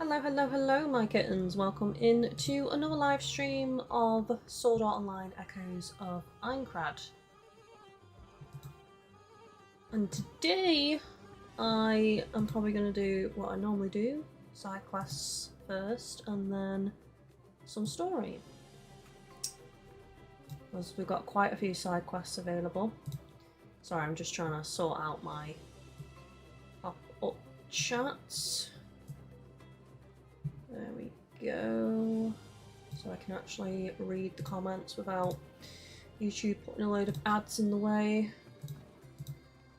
Hello, hello, hello, my kittens. Welcome in to another live stream of Sword Art Online Echoes of Aincrad. And today, I am probably going to do what I normally do. Side quests first, and then some story. Because we've got quite a few side quests available. Sorry, I'm just trying to sort out my pop-up chats. There we go. So I can actually read the comments without YouTube putting a load of ads in the way.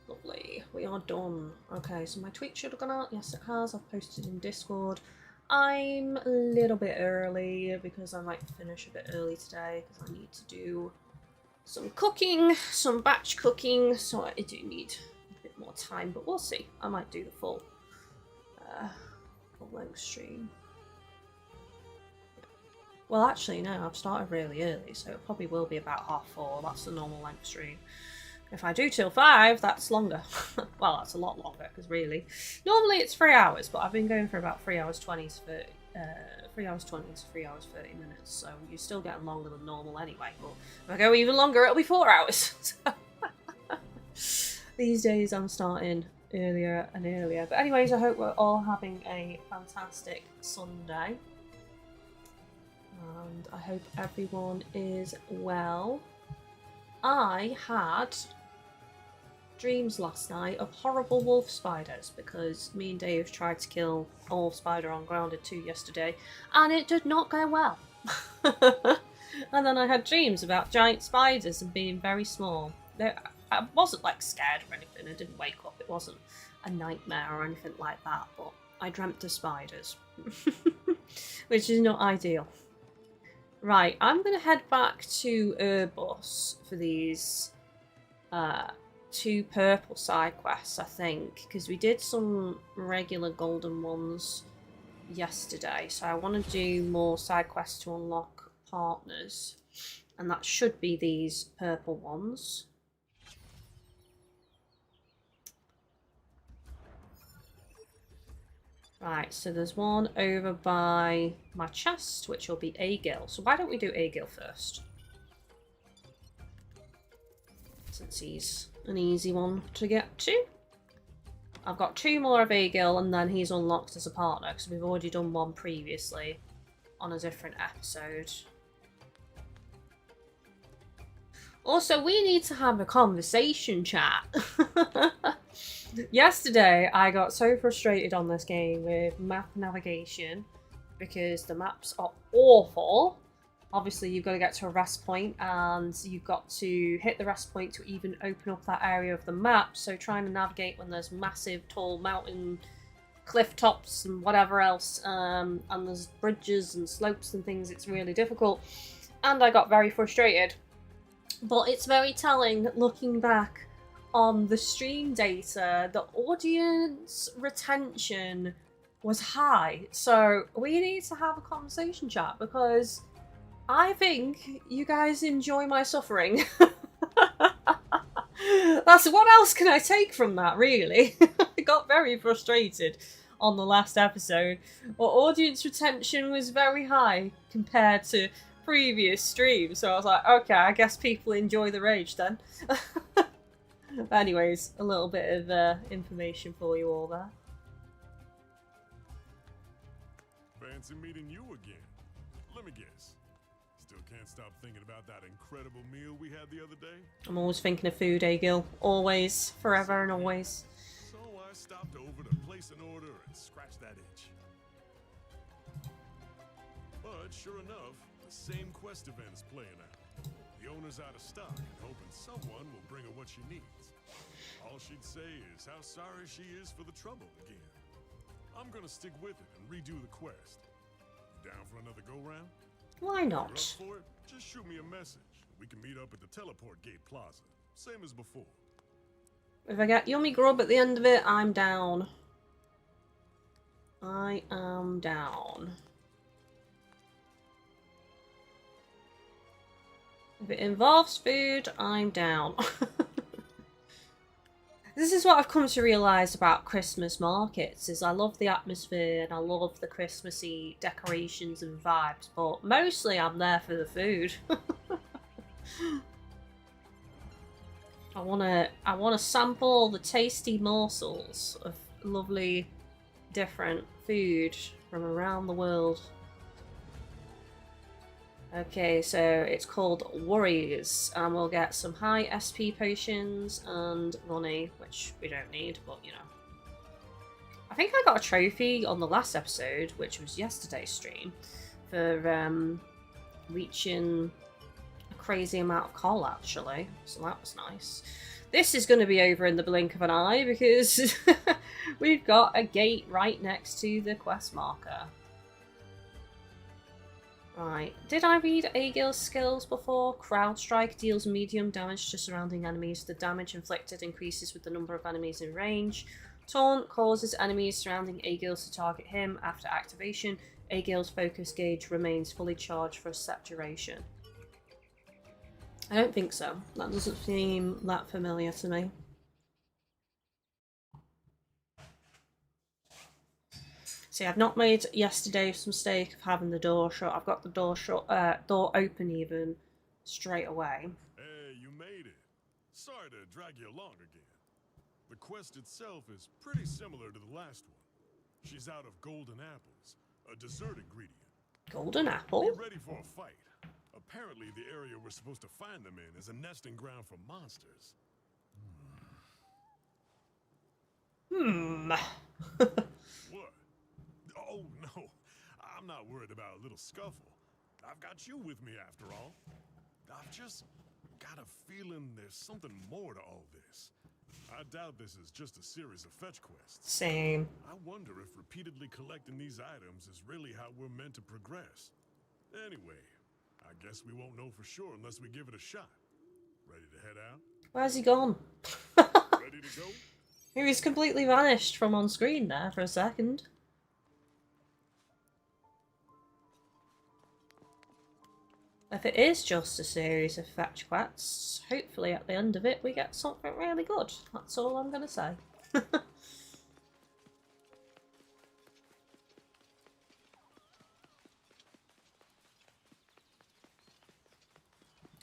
Lovely. We are done. Okay, so my tweet should have gone out. Yes, it has. I've posted in Discord. I'm a little bit early because I might finish a bit early today because I need to do some cooking, some batch cooking. So I do need a bit more time, but we'll see. I might do the full length stream. Well, actually, no, I've started really early, so it probably will be about 4:30. That's the normal length stream. If I do till 5, that's longer. Well, that's a lot longer, because really, normally it's 3 hours, but I've been going for about 3 hours 20 to 3 hours 20 to 3 hours 30 minutes, so you're still getting longer than normal anyway. But if I go even longer, it'll be 4 hours. These days, I'm starting earlier and earlier. But anyways, I hope we're all having a fantastic Sunday. And I hope everyone is well. I had dreams last night of horrible wolf spiders because me and Dave tried to kill a wolf spider on Grounded 2 yesterday and it did not go well. And then I had dreams about giant spiders and being very small. I wasn't like scared or anything, I didn't wake up, it wasn't a nightmare or anything like that, but I dreamt of spiders. Which is not ideal. Right, I'm going to head back to Urbus for these 2 purple side quests, I think, because we did some regular golden ones yesterday, so I want to do more side quests to unlock partners, and that should be these purple ones. Right, so there's one over by my chest, which will be Agil. So why don't we do Agil first? Since he's an easy one to get to. I've got 2 more of Agil, and then he's unlocked as a partner, because we've already done one previously on a different episode. Also, we need to have a conversation chat. Yesterday, I got so frustrated on this game with map navigation because the maps are awful. Obviously, you've got to get to a rest point and you've got to hit the rest point to even open up that area of the map. So trying to navigate when there's massive, tall mountain cliff tops and whatever else, and there's bridges and slopes and things, it's really difficult. And I got very frustrated. But it's very telling, looking back on the stream data, the audience retention was high. So we need to have a conversation chat because I think you guys enjoy my suffering. What else can I take from that, really? I got very frustrated on the last episode. But audience retention was very high compared to previous streams. So I was like, okay, I guess people enjoy the rage then. But anyways, a little bit of information for you all there. Fancy meeting you again. Let me guess. Still can't stop thinking about that incredible meal we had the other day? I'm always thinking of food, Agil. Always. Forever and always. So I stopped over to place an order and scratch that itch. But sure enough, the same quest event is playing out. The owner's out of stock and hoping someone will bring her what she needs. All she'd say is how sorry she is for the trouble again. I'm gonna stick with it and redo the quest. You down for another go-round? Why not? If you're up for it, just shoot me a message. We can meet up at the Teleport Gate Plaza. Same as before. If I get yummy grub at the end of it, I'm down. I am down. If it involves food, I'm down. This is what I've come to realise about Christmas markets, is I love the atmosphere and I love the Christmassy decorations and vibes, but mostly I'm there for the food. I wanna sample all the tasty morsels of lovely different food from around the world. Okay, so it's called Worries, and we'll get some high SP potions and money, which we don't need, but you know. I think I got a trophy on the last episode, which was yesterday's stream, for reaching a crazy amount of coal, actually, so that was nice. This is going to be over in the blink of an eye, because we've got a gate right next to the quest marker. Right, did I read Aegil's skills before? Crowd Strike deals medium damage to surrounding enemies. The damage inflicted increases with the number of enemies in range. Taunt causes enemies surrounding Aegil to target him. After activation, Aegil's focus gauge remains fully charged for a set duration. I don't think so. That doesn't seem that familiar to me. See, I've not made yesterday's mistake of having the door shut. I've got the door shut, door open even, straight away. Hey, you made it. Sorry to drag you along again. The quest itself is pretty similar to the last one. She's out of golden apples, a dessert ingredient. Golden apple? Be ready for a fight. Apparently, the area we're supposed to find them in is a nesting ground for monsters. What? Oh, no. I'm not worried about a little scuffle. I've got you with me after all. I've just got a feeling there's something more to all this. I doubt this is just a series of fetch quests. Same. I wonder if repeatedly collecting these items is really how we're meant to progress. Anyway, I guess we won't know for sure unless we give it a shot. Ready to head out? Where's he gone? Ready to go? He was completely vanished from on screen there for a second. If it is just a series of fetch quests, hopefully at the end of it we get something really good. That's all I'm going to say.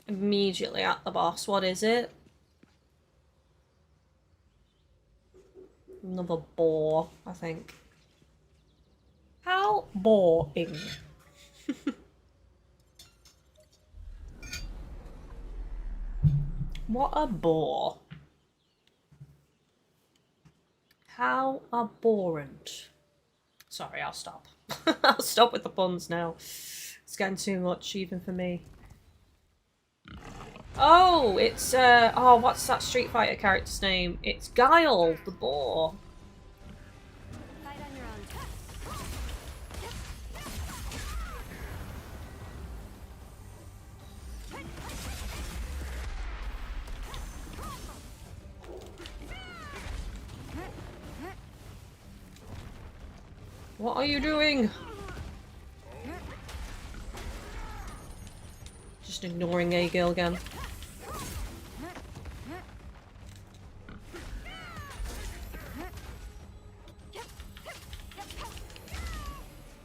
Immediately at the boss. What is it? Another boar, I think. How boring. What a bore. How abhorrent. Sorry, I'll stop. I'll stop with the puns now. It's getting too much even for me. Oh, it's oh, what's that Street Fighter character's name? It's Guile, the boar. Fight on your own. What are you doing? Just ignoring Aegil again.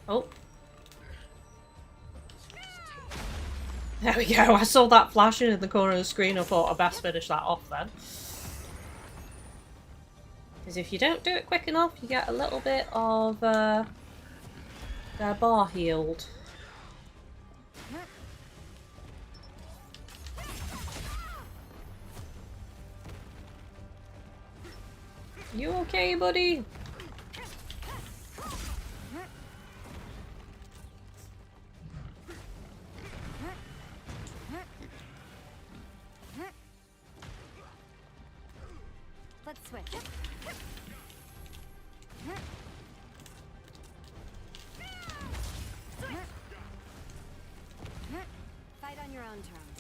Oh. There we go. I saw that flashing in the corner of the screen. I thought I'd best finish that off then. Because if you don't do it quick enough, you get a little bit of their bar healed. You okay, buddy? Let's switch. Fight on your own terms.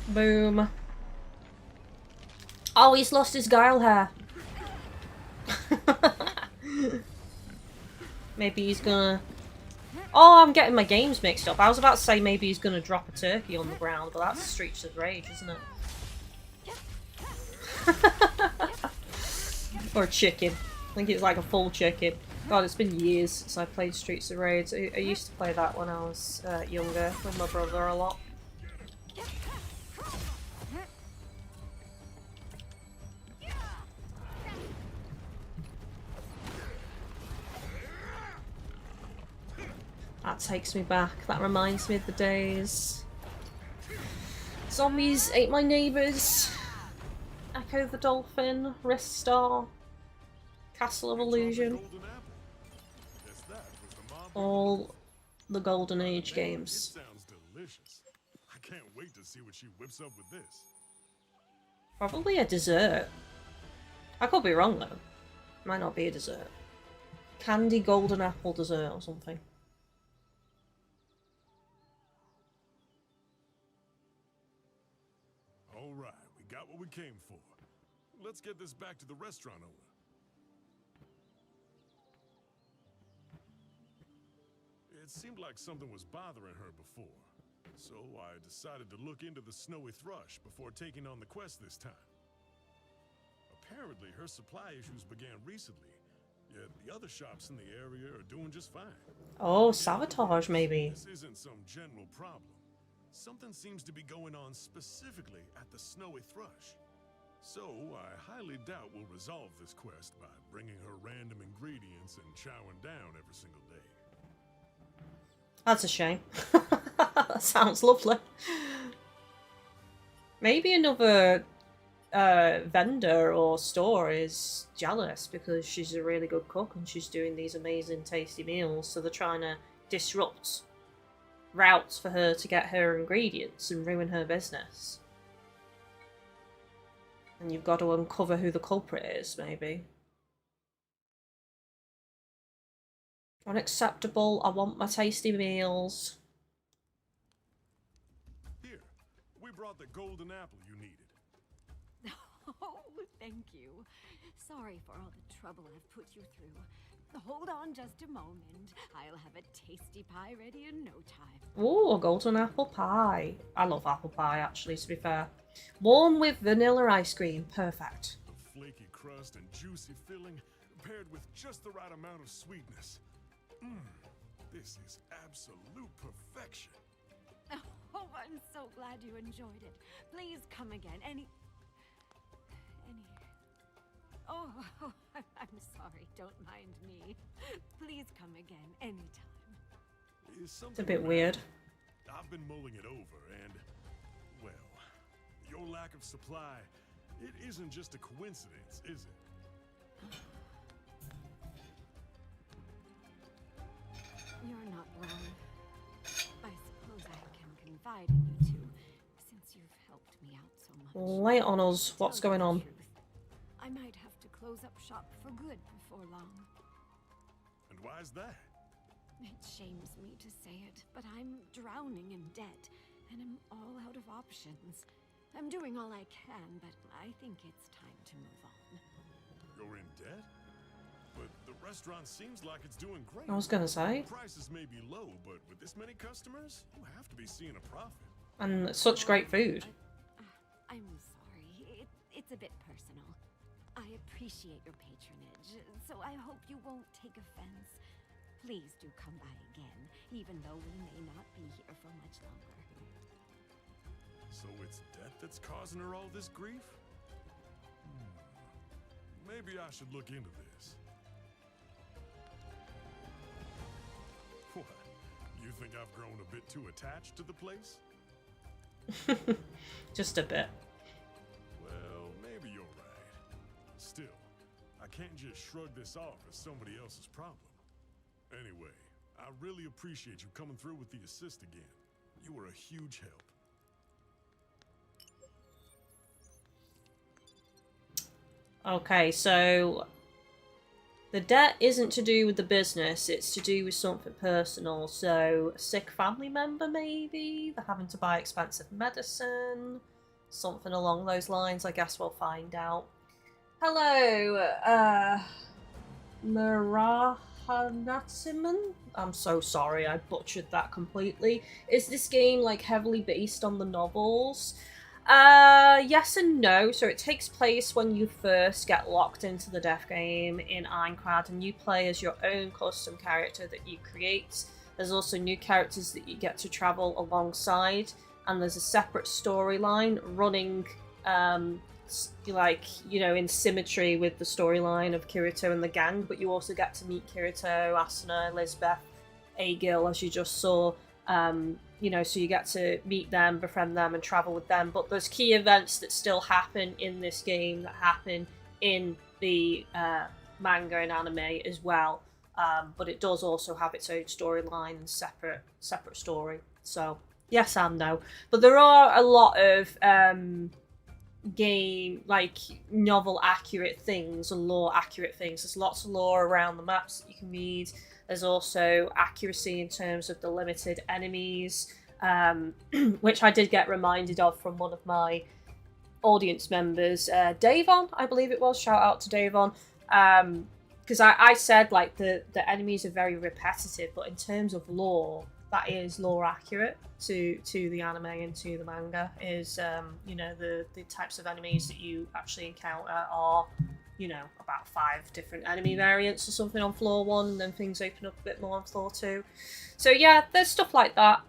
Boom. Oh, he's lost his Guile hair. Maybe he's gonna Oh, I'm getting my games mixed up. I was about to say maybe he's gonna drop a turkey on the ground, but that's Streets of Rage, isn't it? Or a chicken. I think it's like a full chicken. God, it's been years since I played Streets of Rage. I used to play that when I was younger with my brother a lot. That takes me back. That reminds me of the days. Zombies ate my neighbours. Echo the Dolphin, Ristar, Castle of Illusion. All the Golden Age games. It sounds delicious. I can't wait to see what she whips up with this. Probably a dessert. I could be wrong though. Might not be a dessert. Candy golden apple dessert or something. Alright, we got what we came for. Let's get this back to the restaurant owner. It seemed like something was bothering her before, so I decided to look into the snowy thrush before taking on the quest this time. Apparently, her supply issues began recently, yet the other shops in the area are doing just fine. Oh, sabotage maybe. This isn't some general problem. Something seems to be going on specifically at the snowy thrush. So, I highly doubt we'll resolve this quest by bringing her random ingredients and chowing down every single day. That's a shame. That sounds lovely. Maybe another vendor or store is jealous because she's a really good cook and she's doing these amazing tasty meals, so they're trying to disrupt routes for her to get her ingredients and ruin her business. And you've got to uncover who the culprit is, maybe. Unacceptable, I want my tasty meals. Here, we brought the golden apple you needed. Oh, thank you. Sorry for all the trouble I've put you through. Hold on just a moment. I'll have a tasty pie ready in no time. Ooh, a golden apple pie. I love apple pie, actually, to be fair. Warm with vanilla ice cream. Perfect. The flaky crust and juicy filling, paired with just the right amount of sweetness. This is absolute perfection. Oh, I'm so glad you enjoyed it. Please come again. Oh, I'm sorry. Don't mind me. Please come again anytime. It's a bit weird. I've been mulling it over and, well, your lack of supply, it isn't just a coincidence, is it? You're not wrong. I suppose I can confide in you two, since you've helped me out so much. Lay it on us. What's going on? I might have to close up shop for good before long. And why is that? It shames me to say it, but I'm drowning in debt, and I'm all out of options. I'm doing all I can, but I think it's time to move on. You're in debt? But the restaurant seems like it's doing great. I was gonna say. Prices may be low, but with this many customers, you have to be seeing a profit. And such great food. I'm sorry. It's a bit personal. I appreciate your patronage, so I hope you won't take offense. Please do come by again, even though we may not be here for much longer. So it's debt that's causing her all this grief? Maybe I should look into this. What? You think I've grown a bit too attached to the place? Just a bit. Well, maybe you're right. Still, I can't just shrug this off as somebody else's problem. Anyway, I really appreciate you coming through with the assist again. You were a huge help. Okay, so the debt isn't to do with the business, it's to do with something personal. So, a sick family member maybe? They're having to buy expensive medicine? Something along those lines, I guess we'll find out. Hello, Panatiman. I'm so sorry, I butchered that completely. Is this game like heavily based on the novels? Yes and no. So it takes place when you first get locked into the death game in Aincrad, and you play as your own custom character that you create. There's also new characters that you get to travel alongside, and there's a separate storyline running, like, you know, in symmetry with the storyline of Kirito and the gang, but you also get to meet Kirito, Asuna, Lisbeth, Agil, as you just saw. You know, so you get to meet them, befriend them, and travel with them. But there's key events that still happen in this game that happen in the manga and anime as well. But it does also have its own storyline and separate story. So yes and no. But there are a lot of game, like, novel accurate things and lore accurate things. There's lots of lore around the maps that you can read. There's also accuracy in terms of the limited enemies, which I did get reminded of from one of my audience members, Davon, I believe it was. Shout out to Davon. Because I said, like, the enemies are very repetitive, but in terms of lore, that is lore accurate to the anime and to the manga. Is you know, the types of enemies that you actually encounter are, you know, about 5 different enemy variants or something on floor 1, and then things open up a bit more on floor 2. So yeah, there's stuff like that.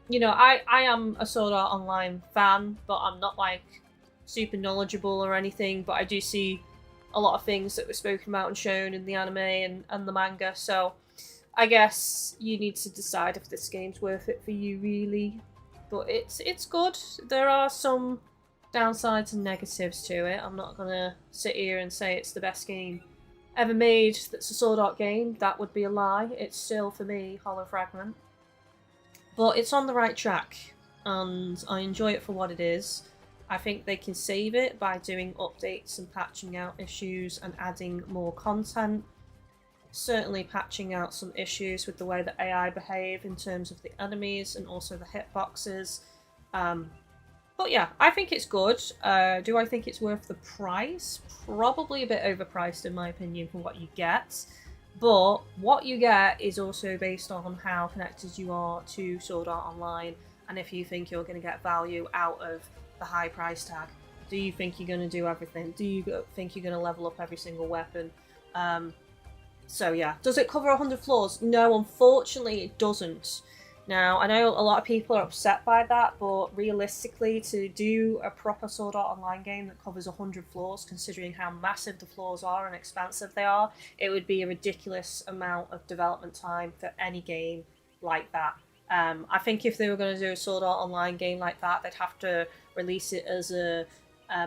You know, I am a Sword Art Online fan, but I'm not like super knowledgeable or anything, but I do see a lot of things that were spoken about and shown in the anime and the manga, so I guess you need to decide if this game's worth it for you, really. But it's good. There are some downsides and negatives to it. I'm not gonna sit here and say it's the best game ever made that's a Sword Art game. That would be a lie. It's still, for me, Hollow Fragment. But it's on the right track, and I enjoy it for what it is. I think they can save it by doing updates and patching out issues and adding more content. Certainly patching out some issues with the way that AI behave in terms of the enemies and also the hitboxes. But yeah, I think it's good. Do I think it's worth the price? Probably a bit overpriced in my opinion for what you get. But what you get is also based on how connected you are to Sword Art Online, and if you think you're going to get value out of the high price tag. Do you think you're going to do everything? Do you think you're going to level up every single weapon? So yeah, does it cover 100 floors? No, unfortunately it doesn't. Now, I know a lot of people are upset by that, but realistically, to do a proper Sword Art Online game that covers 100 floors, considering how massive the floors are and expansive they are, it would be a ridiculous amount of development time for any game like that. I think if they were going to do a Sword Art Online game like that, they'd have to release it as a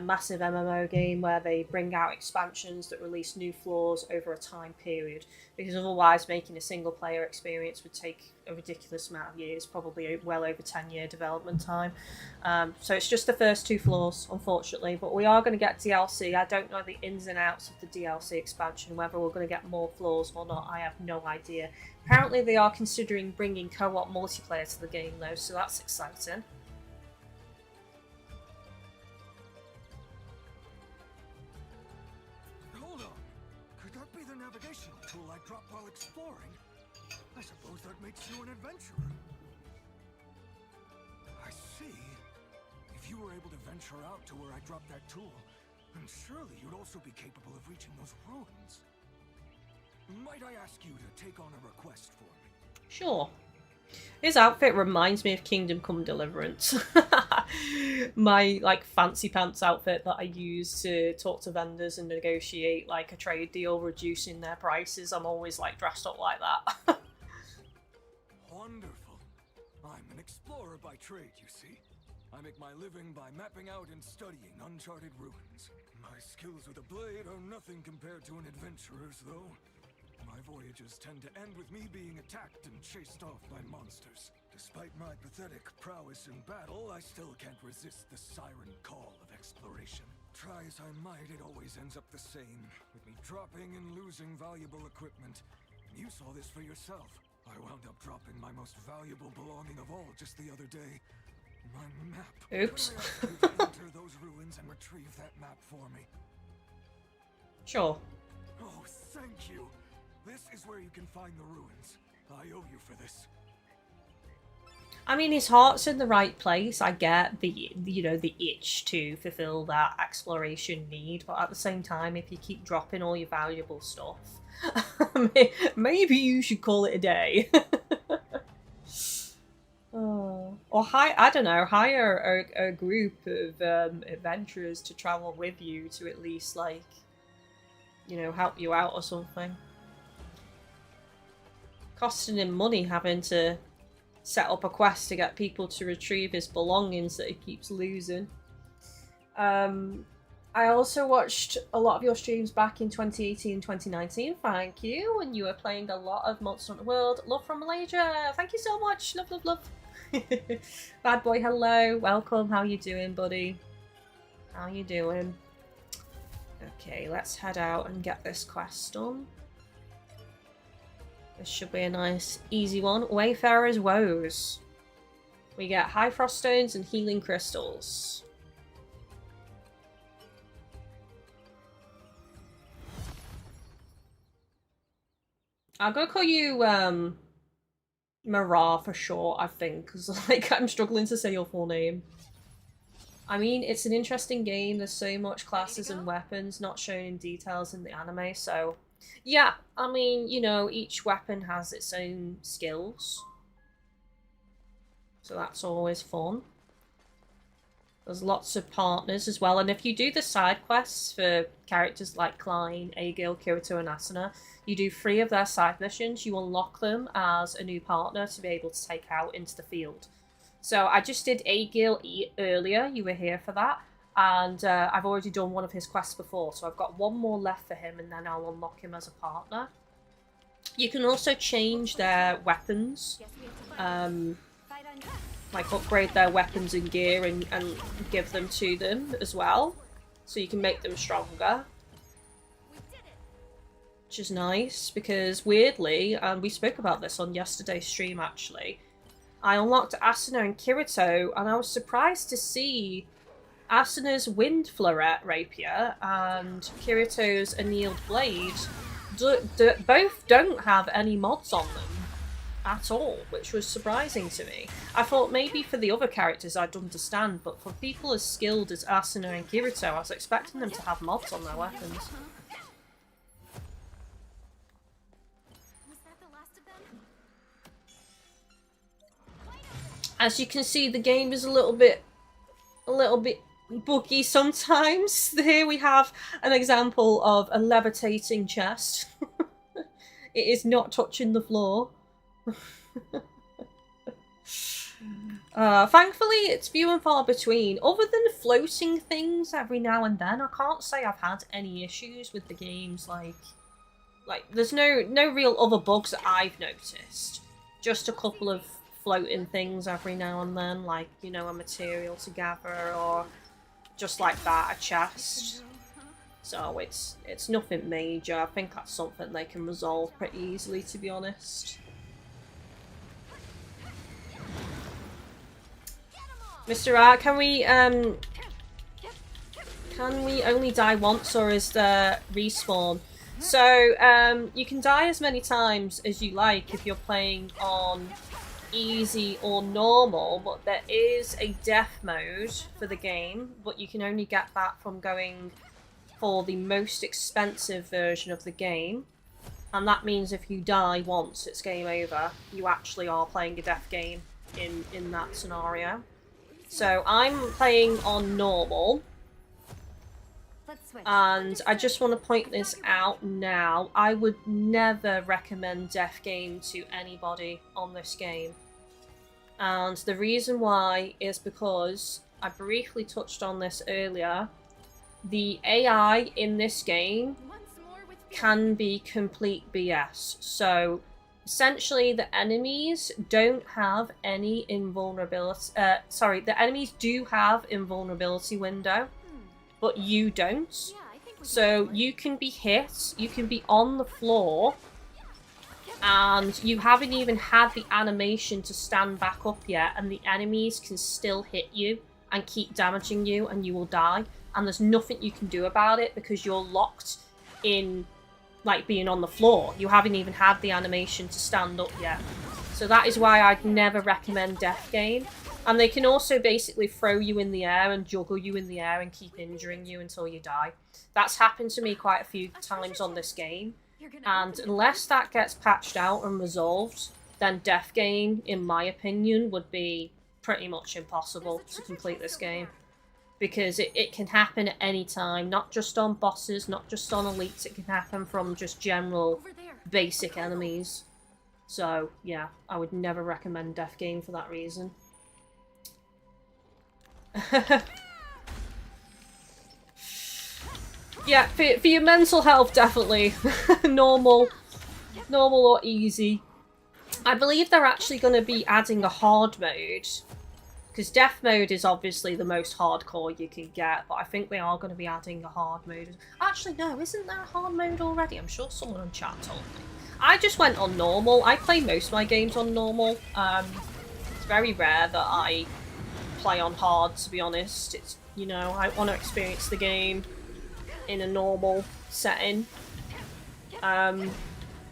massive MMO game where they bring out expansions that release new floors over a time period, because otherwise making a single player experience would take a ridiculous amount of years, probably well over 10-year development time. So it's just the first 2 floors, unfortunately, but we are going to get DLC. I don't know the ins and outs of the DLC expansion, whether we're going to get more floors or not. I have no idea. Apparently they are considering bringing co-op multiplayer to the game though, so that's exciting. Navigational tool I dropped while exploring. I suppose that makes you an adventurer. I see. If you were able to venture out to where I dropped that tool, then surely you'd also be capable of reaching those ruins. Might I ask you to take on a request for me? Sure. His outfit reminds me of Kingdom Come Deliverance. My, like, fancy pants outfit that I use to talk to vendors and negotiate, like, a trade deal reducing their prices. I'm always, like, dressed up like that. Wonderful. I'm an explorer by trade, you see. I make my living by mapping out and studying uncharted ruins. My skills with a blade are nothing compared to an adventurer's, though. My voyages tend to end with me being attacked and chased off by monsters. Despite my pathetic prowess in battle, I still can't resist the siren call of exploration. Try as I might, it always ends up the same, with me dropping and losing valuable equipment. You saw this for yourself. I wound up dropping my most valuable belonging of all just the other day. My map. Oops. Could I ask you to enter those ruins and retrieve that map for me? Sure. Oh, thank you. This This is where you can find the ruins. I owe you for this. I mean, his heart's in the right place. I get the, you know, the itch to fulfill that exploration need, but at the same time, if you keep dropping all your valuable stuff, maybe you should call it a day. Oh. Or I don't know, hire a group of adventurers to travel with you to at least, like, you know, help you out or something. Costing him money having to set up a quest to get people to retrieve his belongings that he keeps losing. I also watched a lot of your streams back in 2018 and 2019. Thank you. When you were playing a lot of Monster Hunter World. Love from Malaysia. Thank you so much. Love, love, love. Bad boy, hello. Welcome. How you doing, buddy? How you doing? Okay, let's head out and get this quest done. This should be a nice, easy one. Wayfarer's Woes. We get High Frost Stones and Healing Crystals. I'm gonna call you, Marah for short, I think, because, like, I'm struggling to say your full name. I mean, it's an interesting game. There's so much classes and weapons not shown in details in the anime, so... Yeah, I mean, you know, each weapon has its own skills. So that's always fun. There's lots of partners as well, and if you do the side quests for characters like Klein, Agil, Kirito, and Asuna, you do 3 of their side missions, you unlock them as a new partner to be able to take out into the field. So I just did Agil earlier, you were here for that, and I've already done one of his quests before, so I've got one more left for him, and then I'll unlock him as a partner. You can also change their weapons, like upgrade their weapons and gear and give them to them as well, so you can make them stronger. Which is nice, because weirdly, and we spoke about this on yesterday's stream actually, I unlocked Asuna and Kirito, and I was surprised to see Asuna's Wind Fleuret Rapier and Kirito's Annealed Blade both don't have any mods on them at all, which was surprising to me. I thought maybe for the other characters I'd understand, but for people as skilled as Asuna and Kirito, I was expecting them to have mods on their weapons. As you can see, the game is a little bit buggy sometimes. Here we have an example of a levitating chest. It is not touching the floor. Thankfully, it's few and far between. Other than floating things every now and then, I can't say I've had any issues with the games. Like there's no real other bugs that I've noticed. Just a couple of floating things every now and then, like, you know, a material to gather, or just like that, a chest. So it's nothing major. I think that's something they can resolve pretty easily, to be honest. Mr. R, can we only die once, or is there respawn? So you can die as many times as you like if you're playing on easy or normal, but there is a death mode for the game, but you can only get that from going for the most expensive version of the game, and that means if you die once, it's game over. You actually are playing a death game in that scenario. So I'm playing on normal, and I just want to point this out now. I would never recommend death game to anybody on this game. And the reason why is because, I briefly touched on this earlier, the AI in this game can be complete BS. So essentially the enemies don't have any invulnerability, the enemies do have invulnerability window, but you don't. So you can be hit, you can be on the floor, and you haven't even had the animation to stand back up yet, and the enemies can still hit you and keep damaging you, and you will die. And there's nothing you can do about it because you're locked in like being on the floor. You haven't even had the animation to stand up yet. So that is why I'd never recommend Death Game. And they can also basically throw you in the air and juggle you in the air and keep injuring you until you die. That's happened to me quite a few times on this game. And unless that gets patched out and resolved, then Death Game, in my opinion, would be pretty much impossible to complete this game. Because it can happen at any time, not just on bosses, not just on elites, it can happen from just general basic enemies. So, yeah, I would never recommend Death Game for that reason. Yeah, for your mental health, definitely. normal or easy. I believe they're actually going to be adding a hard mode. Because death mode is obviously the most hardcore you can get, but I think they are going to be adding a hard mode. Actually, no, isn't there a hard mode already? I'm sure someone on chat told me. I just went on normal. I play most of my games on normal. It's very rare that I play on hard, to be honest. It's, you know, I want to experience the game in a normal setting.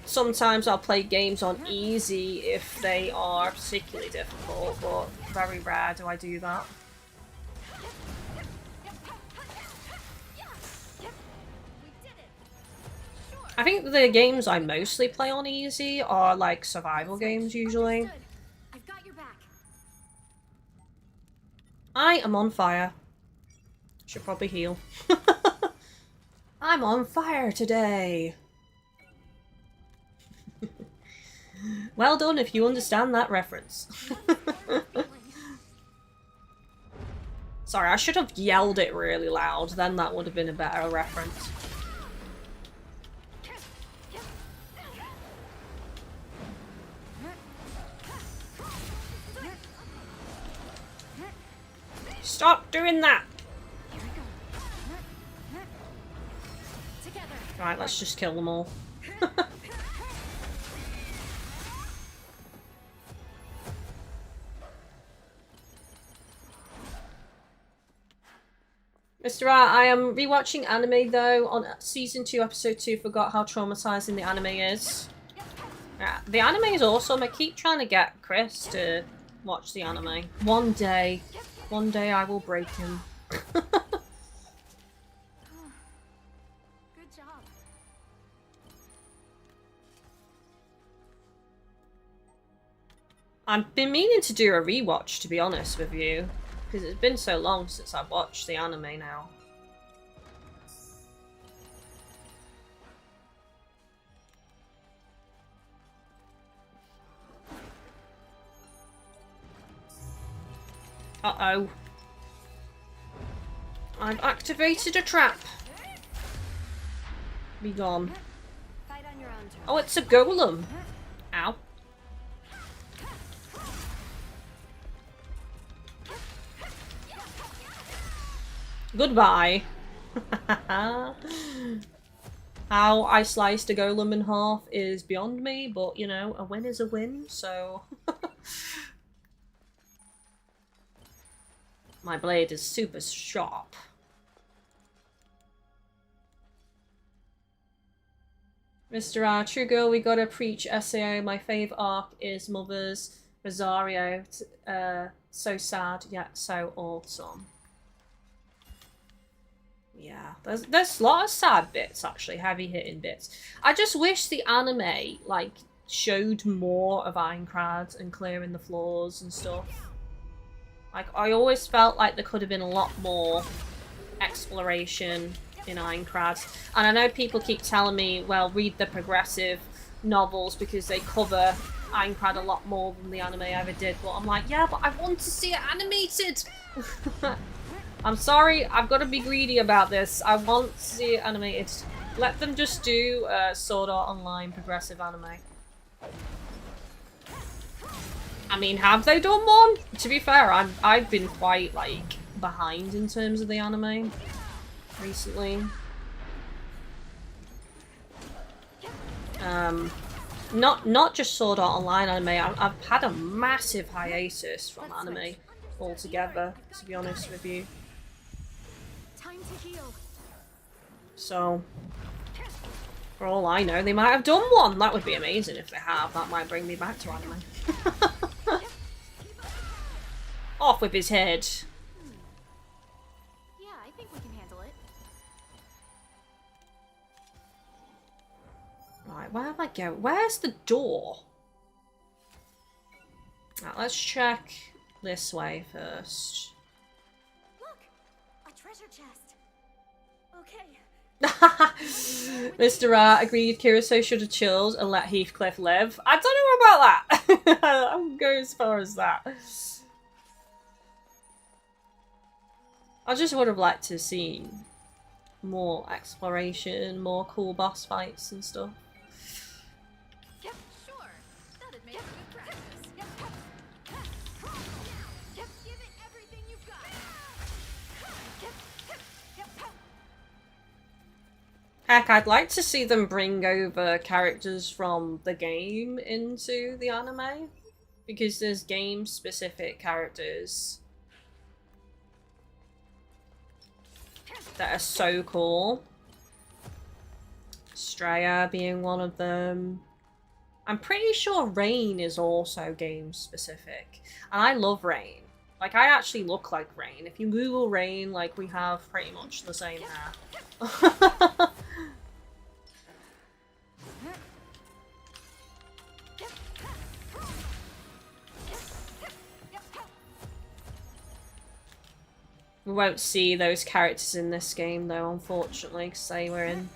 Sometimes I'll play games on easy if they are particularly difficult, but very rare do I do that. I think the games I mostly play on easy are like survival games usually. I am on fire. Should probably heal. I'm on fire today. Well done if you understand that reference. Sorry, I should have yelled it really loud, then that would have been a better reference. Stop doing that! Right, let's just kill them all. Mr. R, I am rewatching anime though on season 2, episode 2. Forgot how traumatizing the anime is. Yeah, the anime is awesome. I keep trying to get Chris to watch the anime. One day I will break him. Good job. I've been meaning to do a rewatch, to be honest with you. Because it's been so long since I've watched the anime now. Uh-oh. I've activated a trap. Be gone. Fight on your own terms. Oh, it's a golem. Ow. Goodbye. How I sliced a golem in half is beyond me, but you know, a win is a win, so... My blade is super sharp. Mr. R, true girl, we gotta preach SAO. My fave arc is Mother's Rosario. So sad, yet so awesome. Yeah, there's a lot of sad bits, actually, heavy-hitting bits. I just wish the anime, like, showed more of Aincrad and clearing the floors and stuff. Like, I always felt like there could have been a lot more exploration in Aincrad. And I know people keep telling me, well, read the progressive novels because they cover Aincrad a lot more than the anime ever did. But I'm like, yeah, but I want to see it animated! I'm sorry, I've got to be greedy about this. I want to see it animated. Let them just do Sword Art Online progressive anime. I mean, have they done one? To be fair, I've been quite, like, behind in terms of the anime recently. Not just Sword Art Online anime. I've had a massive hiatus from anime altogether, to be honest with you. Time to heal. So, For all I know, they might have done one. That would be amazing if they have. That might bring me back to anime. Off with his head. Yeah, I think we can handle it. Right, where am I going? Where's the door? Right, let's check this way first. Look, a treasure chest. Okay. Mr. agreed Kiriso should have chilled and let Heathcliff live. I don't know about that. I'm going as far as that. I just would have liked to have seen more exploration, more cool boss fights and stuff. Yep, sure. That'd make good practice. Yep. Yep, give it everything you've got. Yep. Heck, I'd like to see them bring over characters from the game into the anime. Because there's game-specific characters that are so cool. Straya being one of them. I'm pretty sure Rain is also game-specific. And I love Rain. Like, I actually look like Rain. If you Google Rain, like, we have pretty much the same hair. We won't see those characters in this game though, unfortunately, because they were in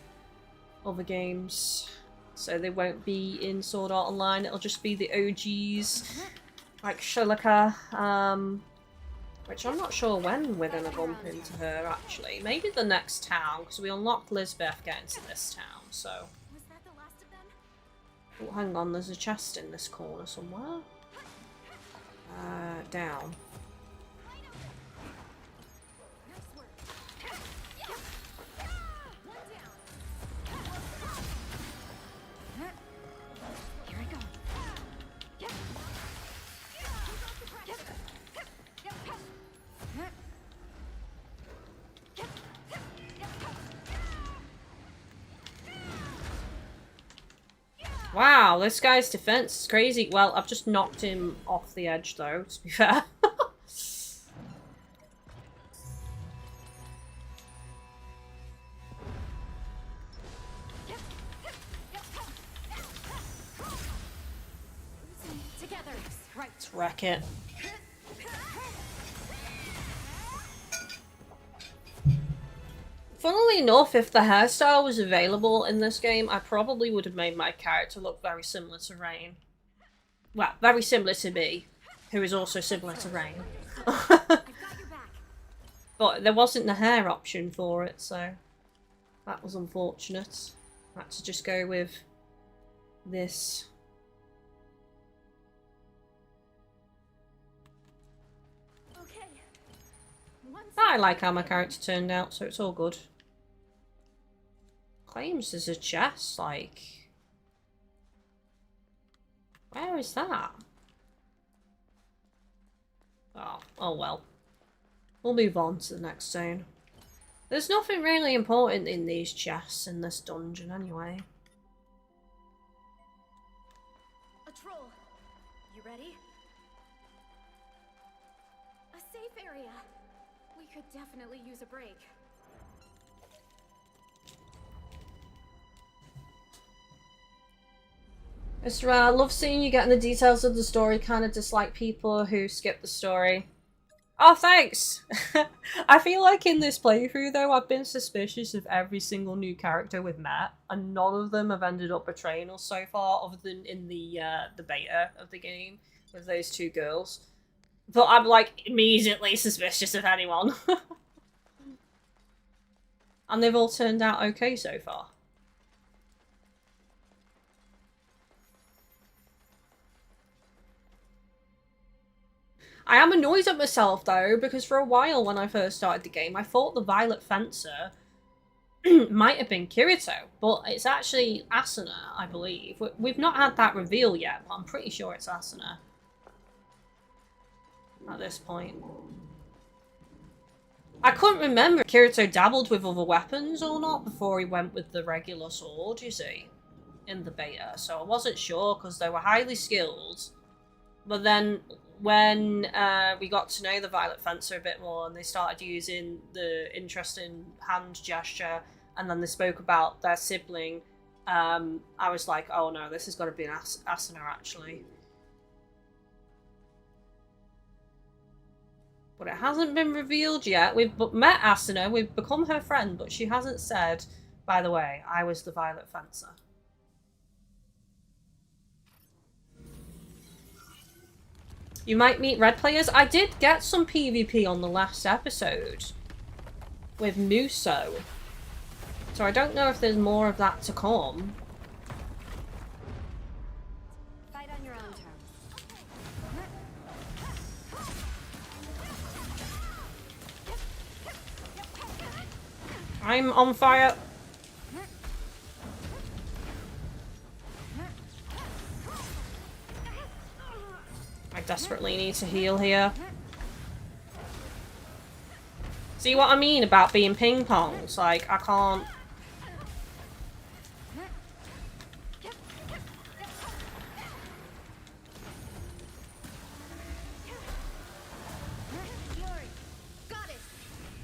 other games. So they won't be in Sword Art Online, it'll just be the OGs, like Shalaka, which I'm not sure when we're going to bump into her, actually. Maybe the next town, because we unlocked Lisbeth getting to this town, so... Was that the last of them? Oh, hang on, there's a chest in this corner somewhere. Down. Wow, this guy's defense is crazy. Well, I've just knocked him off the edge, though, to be fair. Together. Right. Let's wreck it. Funnily enough, if the hairstyle was available in this game, I probably would have made my character look very similar to Rain. Well, very similar to me, who is also similar to Rain. I've got your back. But there wasn't the hair option for it, so that was unfortunate. I had to just go with this. Okay. I like how my character turned out, so it's all good. Claims there's a chest, like... Where is that? Oh well. We'll move on to the next zone. There's nothing really important in these chests in this dungeon anyway. A troll. You ready? A safe area. We could definitely use a break. Mr. I love seeing you getting the details of the story. Kind of dislike people who skip the story. Oh, thanks! I feel like in this playthrough, though, I've been suspicious of every single new character we've met, and none of them have ended up betraying us so far, other than in the beta of the game with those two girls. But I'm, like, immediately suspicious of anyone. And they've all turned out okay so far. I am annoyed at myself, though, because for a while when I first started the game, I thought the Violet Fencer might have been Kirito, but it's actually Asuna, I believe. We've not had that reveal yet, but I'm pretty sure it's Asuna at this point. I couldn't remember if Kirito dabbled with other weapons or not before he went with the regular sword, you see, in the beta. So I wasn't sure because they were highly skilled. But then when we got to know the Violet Fencer a bit more and they started using the interesting hand gesture and then they spoke about their sibling, I was like, oh no, this has got to be an Asuna actually. But it hasn't been revealed yet. We've met Asuna, we've become her friend, but she hasn't said, by the way, I was the Violet Fencer. You might meet red players. I did get some PvP on the last episode with Muso. So I don't know if there's more of that to come. Fight on your own terms. I'm on fire. I desperately need to heal here. See what I mean about being ping pongs? Like, I can't...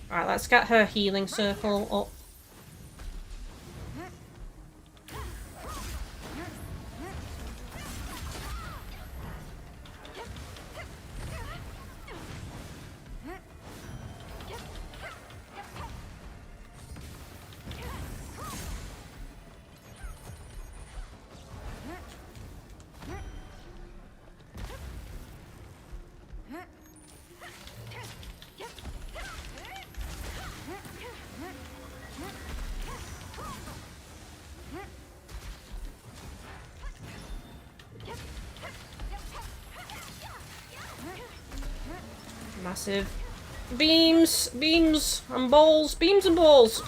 Alright, let's get her healing circle up. Massive beams, beams and balls, beams and balls.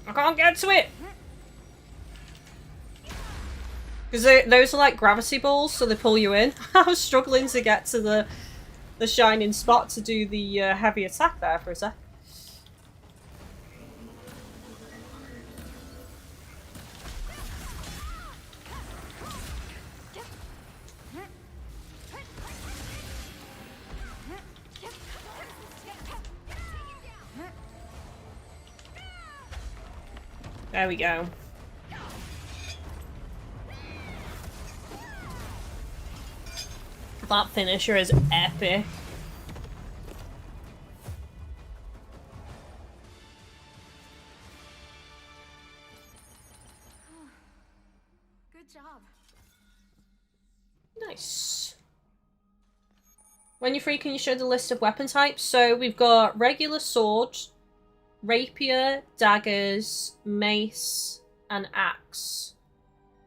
I can't get to it! Because those are like gravity balls, so they pull you in. I was struggling to get to the shining spot to do the heavy attack there for a sec. There we go. That finisher is epic. Good job. Nice. When you're free, can you show the list of weapon types? So we've got regular sword, rapier, daggers, mace, and axe.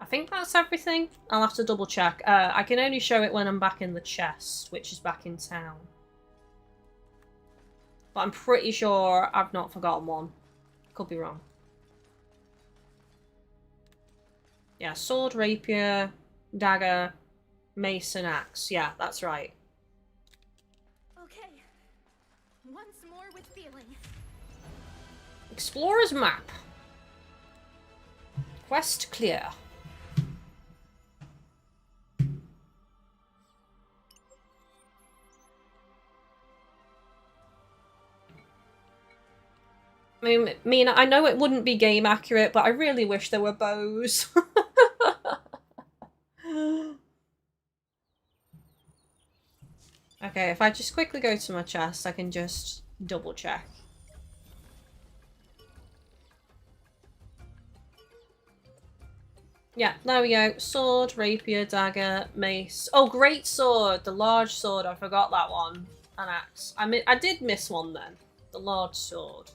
I think that's everything. I'll have to double check. I can only show it when I'm back in the chest, which is back in town. But I'm pretty sure I've not forgotten one. Could be wrong. Yeah, sword, rapier, dagger, mace, and axe. Yeah, that's right. Okay. Once more with feeling. Explorer's map. Quest clear. I mean, I know it wouldn't be game accurate, but I really wish there were bows. Okay, if I just quickly go to my chest, I can just double check. Yeah, there we go. Sword, rapier, dagger, mace. Oh, great sword. The large sword. I forgot that one. An axe. I did miss one then. The large sword.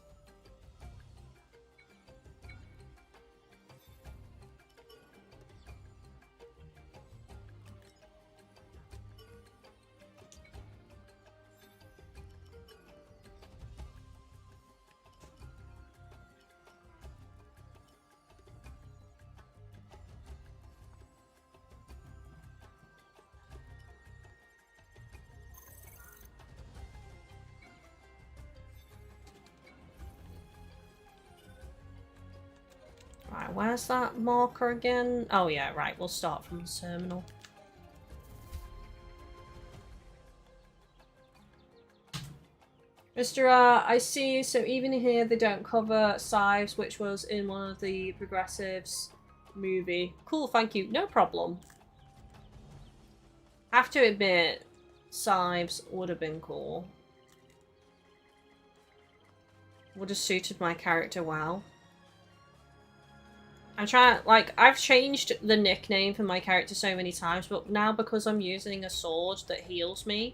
Right, where's that marker again? Oh yeah, right, we'll start from the terminal. Mr. I see, so even here they don't cover Sives, which was in one of the Progressives movie. Cool, thank you, no problem. Have to admit, Sives would have been cool. Would have suited my character well. I'm trying, like, I've changed the nickname for my character so many times, but now because I'm using a sword that heals me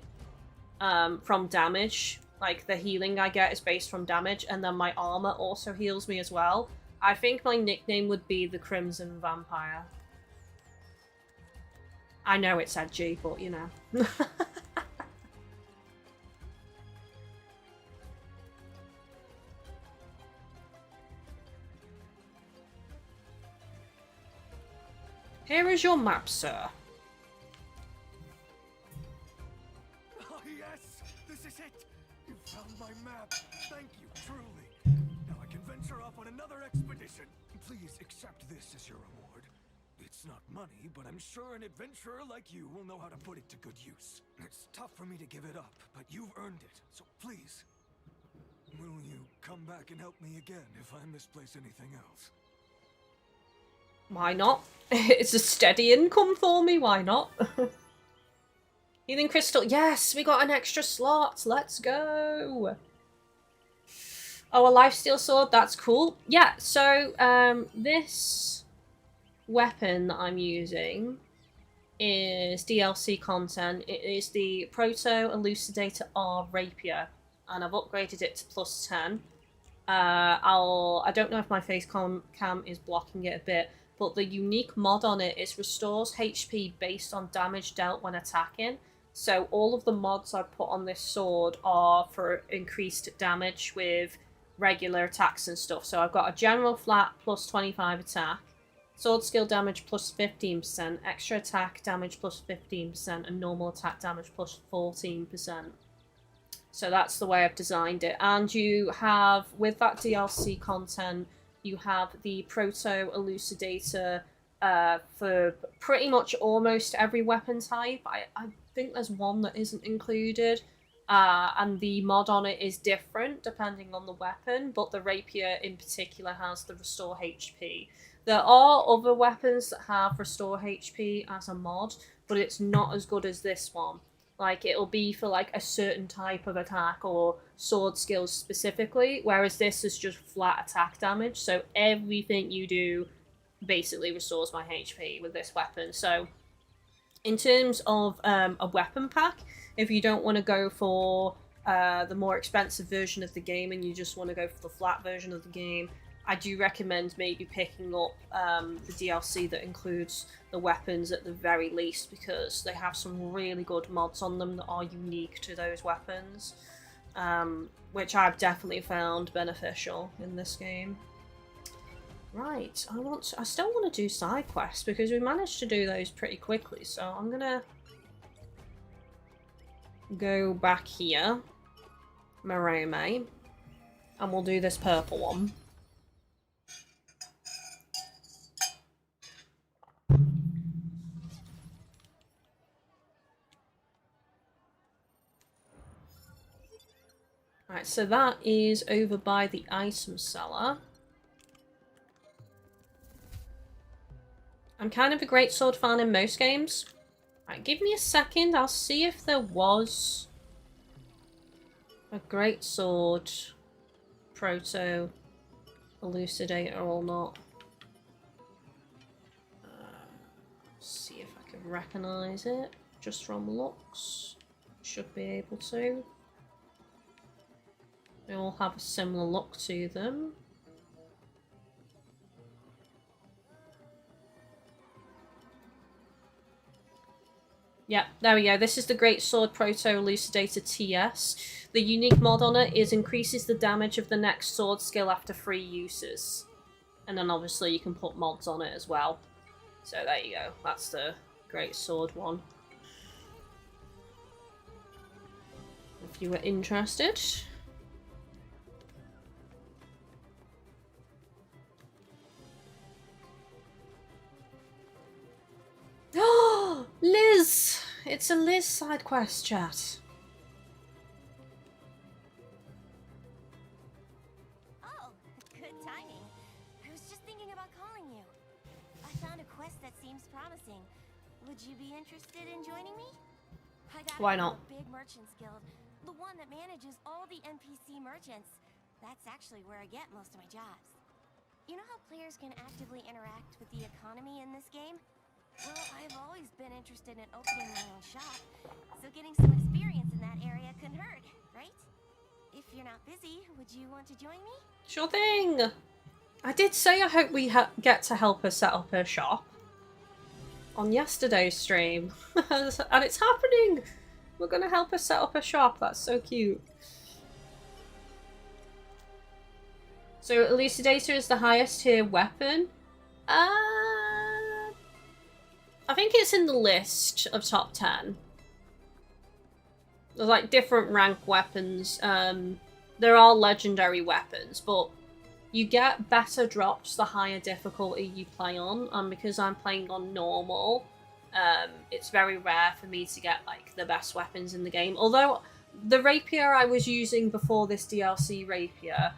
from damage, like the healing I get is based from damage, and then my armor also heals me as well, I think my nickname would be the Crimson Vampire. I know it's edgy, but you know. Here is your map, sir. Oh yes! This is it! You found my map! Thank you, truly! Now I can venture off on another expedition! Please accept this as your reward. It's not money, but I'm sure an adventurer like you will know how to put it to good use. It's tough for me to give it up, but you've earned it, so please. Will you come back and help me again if I misplace anything else? Why not? It's a steady income for me, why not? Healing crystal, yes, we got an extra slot, let's go! Oh, a lifesteal sword, that's cool. Yeah, so this weapon that I'm using is DLC content. It is the Proto Elucidator R Rapier, and I've upgraded it to plus 10. I don't know if my face cam is blocking it a bit, but the unique mod on it is restores HP based on damage dealt when attacking. So all of the mods I put on this sword are for increased damage with regular attacks and stuff. So I've got a general flat plus 25 attack, sword skill damage plus 15%, extra attack damage plus 15%, and normal attack damage plus 14%. So that's the way I've designed it. And you have, with that DLC content, you have the Proto Elucidator for pretty much almost every weapon type. I think there's one that isn't included. And the mod on it is different depending on the weapon, but the rapier in particular has the restore HP. There are other weapons that have restore HP as a mod, but it's not as good as this one. Like, it'll be for like a certain type of attack or sword skills specifically, whereas this is just flat attack damage, so everything you do basically restores my HP with this weapon. So in terms of a weapon pack, if you don't want to go for the more expensive version of the game and you just want to go for the flat version of the game, I do recommend maybe picking up the DLC that includes the weapons at the very least, because they have some really good mods on them that are unique to those weapons, which I've definitely found beneficial in this game. Right, I still want to do side quests because we managed to do those pretty quickly, so I'm gonna go back here, Marome, and we'll do this purple one. Right, so that is over by the item seller. I'm kind of a greatsword fan in most games. Right, give me a second, I'll see if there was a greatsword Proto Elucidator or not. See if I can recognize it just from looks. Should be able to. They all have a similar look to them. Yeah, there we go. This is the Great Sword Proto Elucidator TS. The unique mod on it is increases the damage of the next sword skill after 3 uses. And then obviously you can put mods on it as well. So there you go. That's the Great Sword one. If you were interested. Oh, Liz! It's a Liz side quest, chat. Oh, good timing. I was just thinking about calling you. I found a quest that seems promising. Would you be interested in joining me? I got Why not? a big merchants guild, the one that manages all the NPC merchants. That's actually where I get most of my jobs. You know how players can actively interact with the economy in this game? Well, I've always been interested in opening my own shop, so getting some experience in that area couldn't hurt, right? If you're not busy, would you want to join me? Sure thing! I did say I hope we get to help her set up her shop on yesterday's stream. And it's happening! We're gonna help her set up her shop. That's so cute. So Elucidator is the highest tier weapon. I think it's in the list of top 10. There's like different rank weapons. There are legendary weapons, but you get better drops the higher difficulty you play on. And because I'm playing on normal, it's very rare for me to get like the best weapons in the game. Although the rapier I was using before this DLC rapier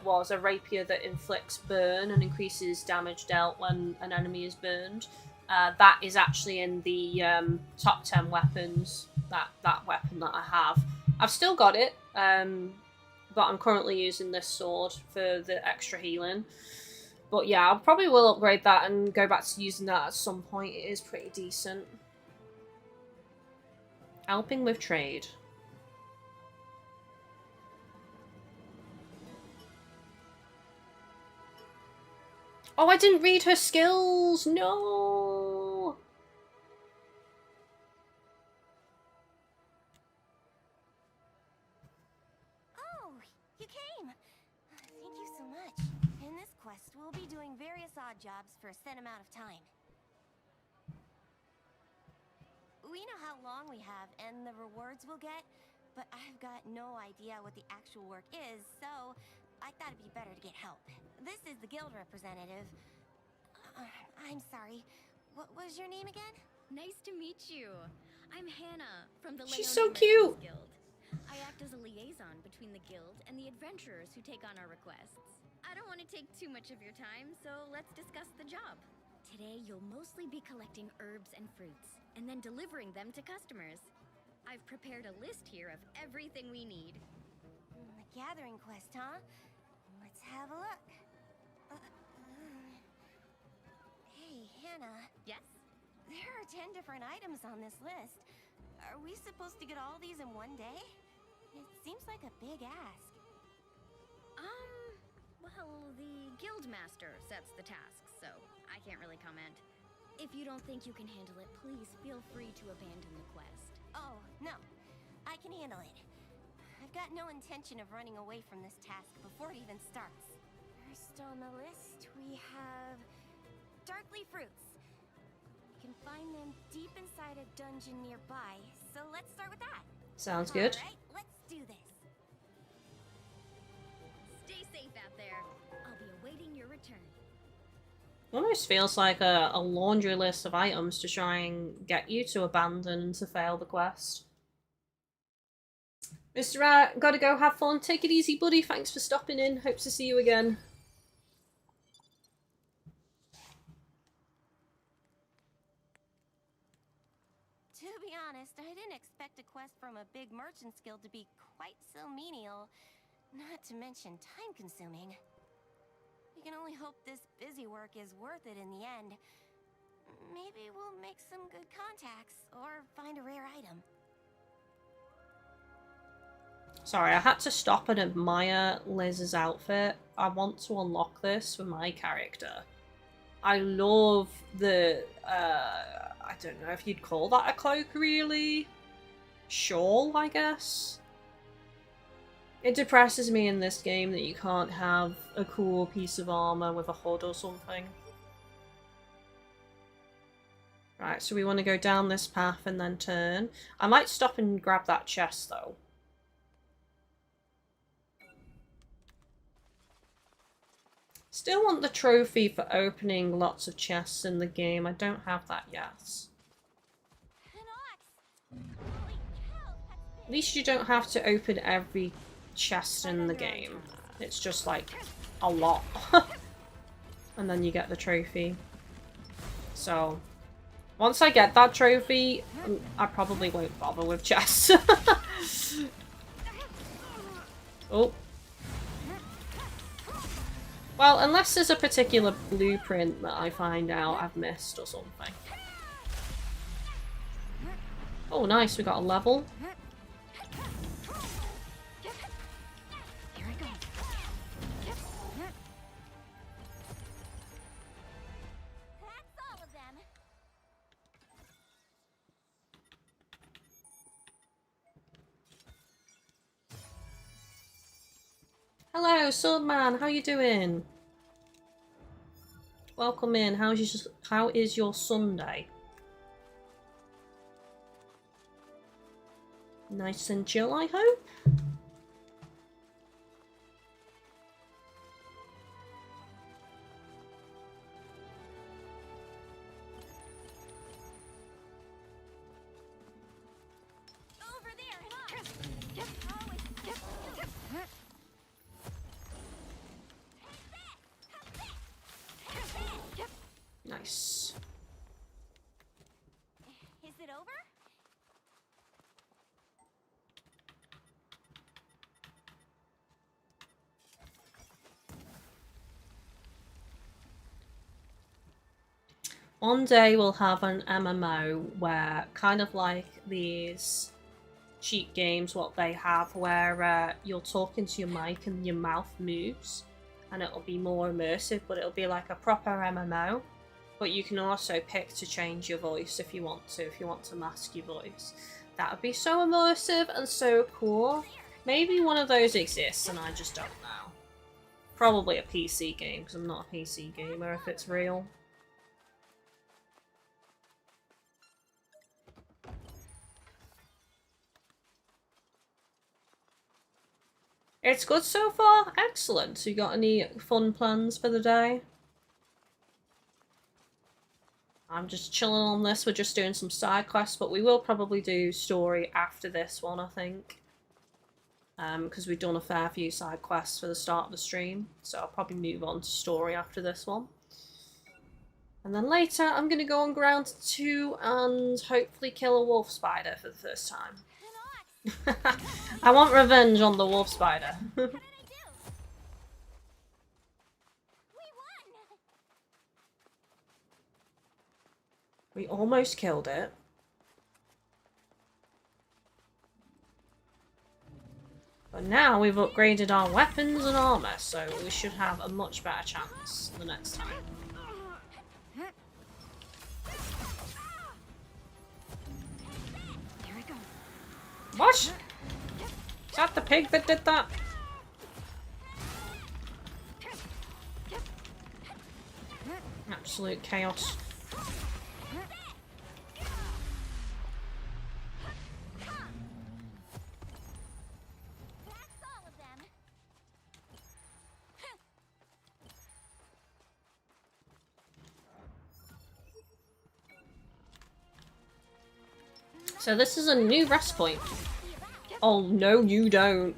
was a rapier that inflicts burn and increases damage dealt when an enemy is burned. That is actually in the top 10 weapons, that weapon that I have. I've still got it, but I'm currently using this sword for the extra healing. But yeah, I probably will upgrade that and go back to using that at some point. It is pretty decent. Helping with trade. Oh, I didn't read her skills! No! Oh, you came! Thank you so much. In this quest, we'll be doing various odd jobs for a set amount of time. We know how long we have and the rewards we'll get, but I've got no idea what the actual work is, so I thought it'd be better to get help. This is the guild representative. I'm sorry. What was your name again? Nice to meet you. I'm Hannah from the She's Leone so cute. Merchants Guild. I act as a liaison between the guild and the adventurers who take on our requests. I don't want to take too much of your time, so let's discuss the job. Today, you'll mostly be collecting herbs and fruits, and then delivering them to customers. I've prepared a list here of everything we need. The gathering quest, huh? Let's have a look. Hey, Hannah. Yes? There are 10 different items on this list. Are we supposed to get all these in one day? It seems like a big ask. Well, the guild master sets the tasks, so I can't really comment. If you don't think you can handle it, please feel free to abandon the quest. Oh, no. I can handle it. I've got no intention of running away from this task before it even starts. First on the list, we have darkly fruits. You can find them deep inside a dungeon nearby, so let's start with that. Sounds good. All right, let's do this. Stay safe out there. I'll be awaiting your return. Almost feels like a laundry list of items to try and get you to abandon and to fail the quest. Mr. Rat, gotta go have fun. Take it easy, buddy. Thanks for stopping in. Hope to see you again. To be honest, I didn't expect a quest from a big merchant's guild to be quite so menial. Not to mention time-consuming. We can only hope this busy work is worth it in the end. maybe we'll make some good contacts or find a rare item. Sorry, I had to stop and admire Liz's outfit. I want to unlock this for my character. I love the, I don't know if you'd call that a cloak, really? Shawl, I guess? It depresses me in this game that you can't have a cool piece of armor with a hood or something. Right, so we want to go down this path and then turn. I might stop and grab that chest, though. Still want the trophy for opening lots of chests in the game. I don't have that yet. At least you don't have to open every chest in the game. It's just like a lot. And then you get the trophy. So, once I get that trophy, I probably won't bother with chests. Oh. Well, unless there's a particular blueprint that I find out I've missed or something. Oh, nice, we got a level. Hello, Swordman. How you doing? Welcome in. How is your Sunday? Nice and chill, I hope. Nice. Is it over? One day we'll have an MMO where, kind of like these cheat games, what they have, where you're talking to your mic and your mouth moves, and it'll be more immersive, but it'll be like a proper MMO. But you can also pick to change your voice if you want to mask your voice. That would be so immersive and so cool. Maybe one of those exists and I just don't know. Probably a PC game, because I'm not a PC gamer if it's real. It's good so far? Excellent. So you got any fun plans for the day? I'm just chilling on this. We're just doing some side quests, but we will probably do story after this one, I think. Because we've done a fair few side quests for the start of the stream. So I'll probably move on to story after this one. And then later, I'm going to go on ground 2 and hopefully kill a wolf spider for the first time. I want revenge on the wolf spider. What did I do? We won! We almost killed it. But now we've upgraded our weapons and armor, so we should have a much better chance the next time. Here we go. What? Is that the pig that did that? Absolute chaos. That's all of them. So this is a new rest point. Oh no, you don't.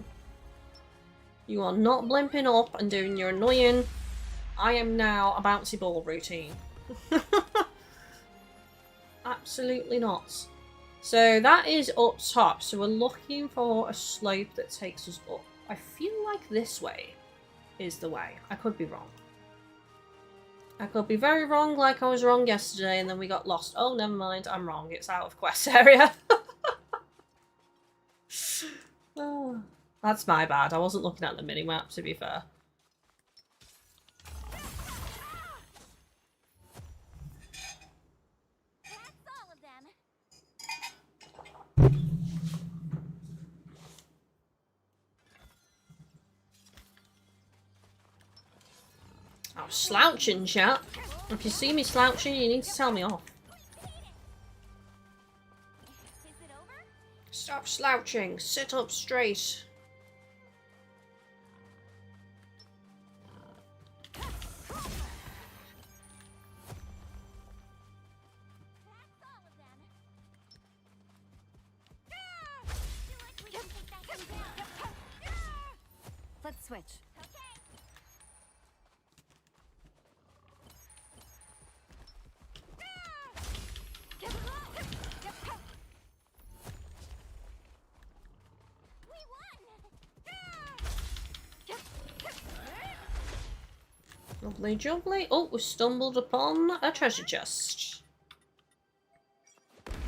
You are not blimping up and doing your annoying I am now a bouncy ball routine. Absolutely not. So that is up top. So we're looking for a slope that takes us up. I feel like this way is the way. I could be wrong. I could be very wrong like I was wrong yesterday and then we got lost. Oh, never mind. I'm wrong. It's out of quest area. Oh, that's my bad. I wasn't looking at the minimap, to be fair. That's all of them. I'm slouching, chat. If you see me slouching, you need to tell me off. Is it over? Stop slouching. Sit up straight. That's all of them. Feel like we can take that one down. Let's switch. Okay. We won. Lovely jubbly. Oh, we stumbled upon a treasure chest. Treasure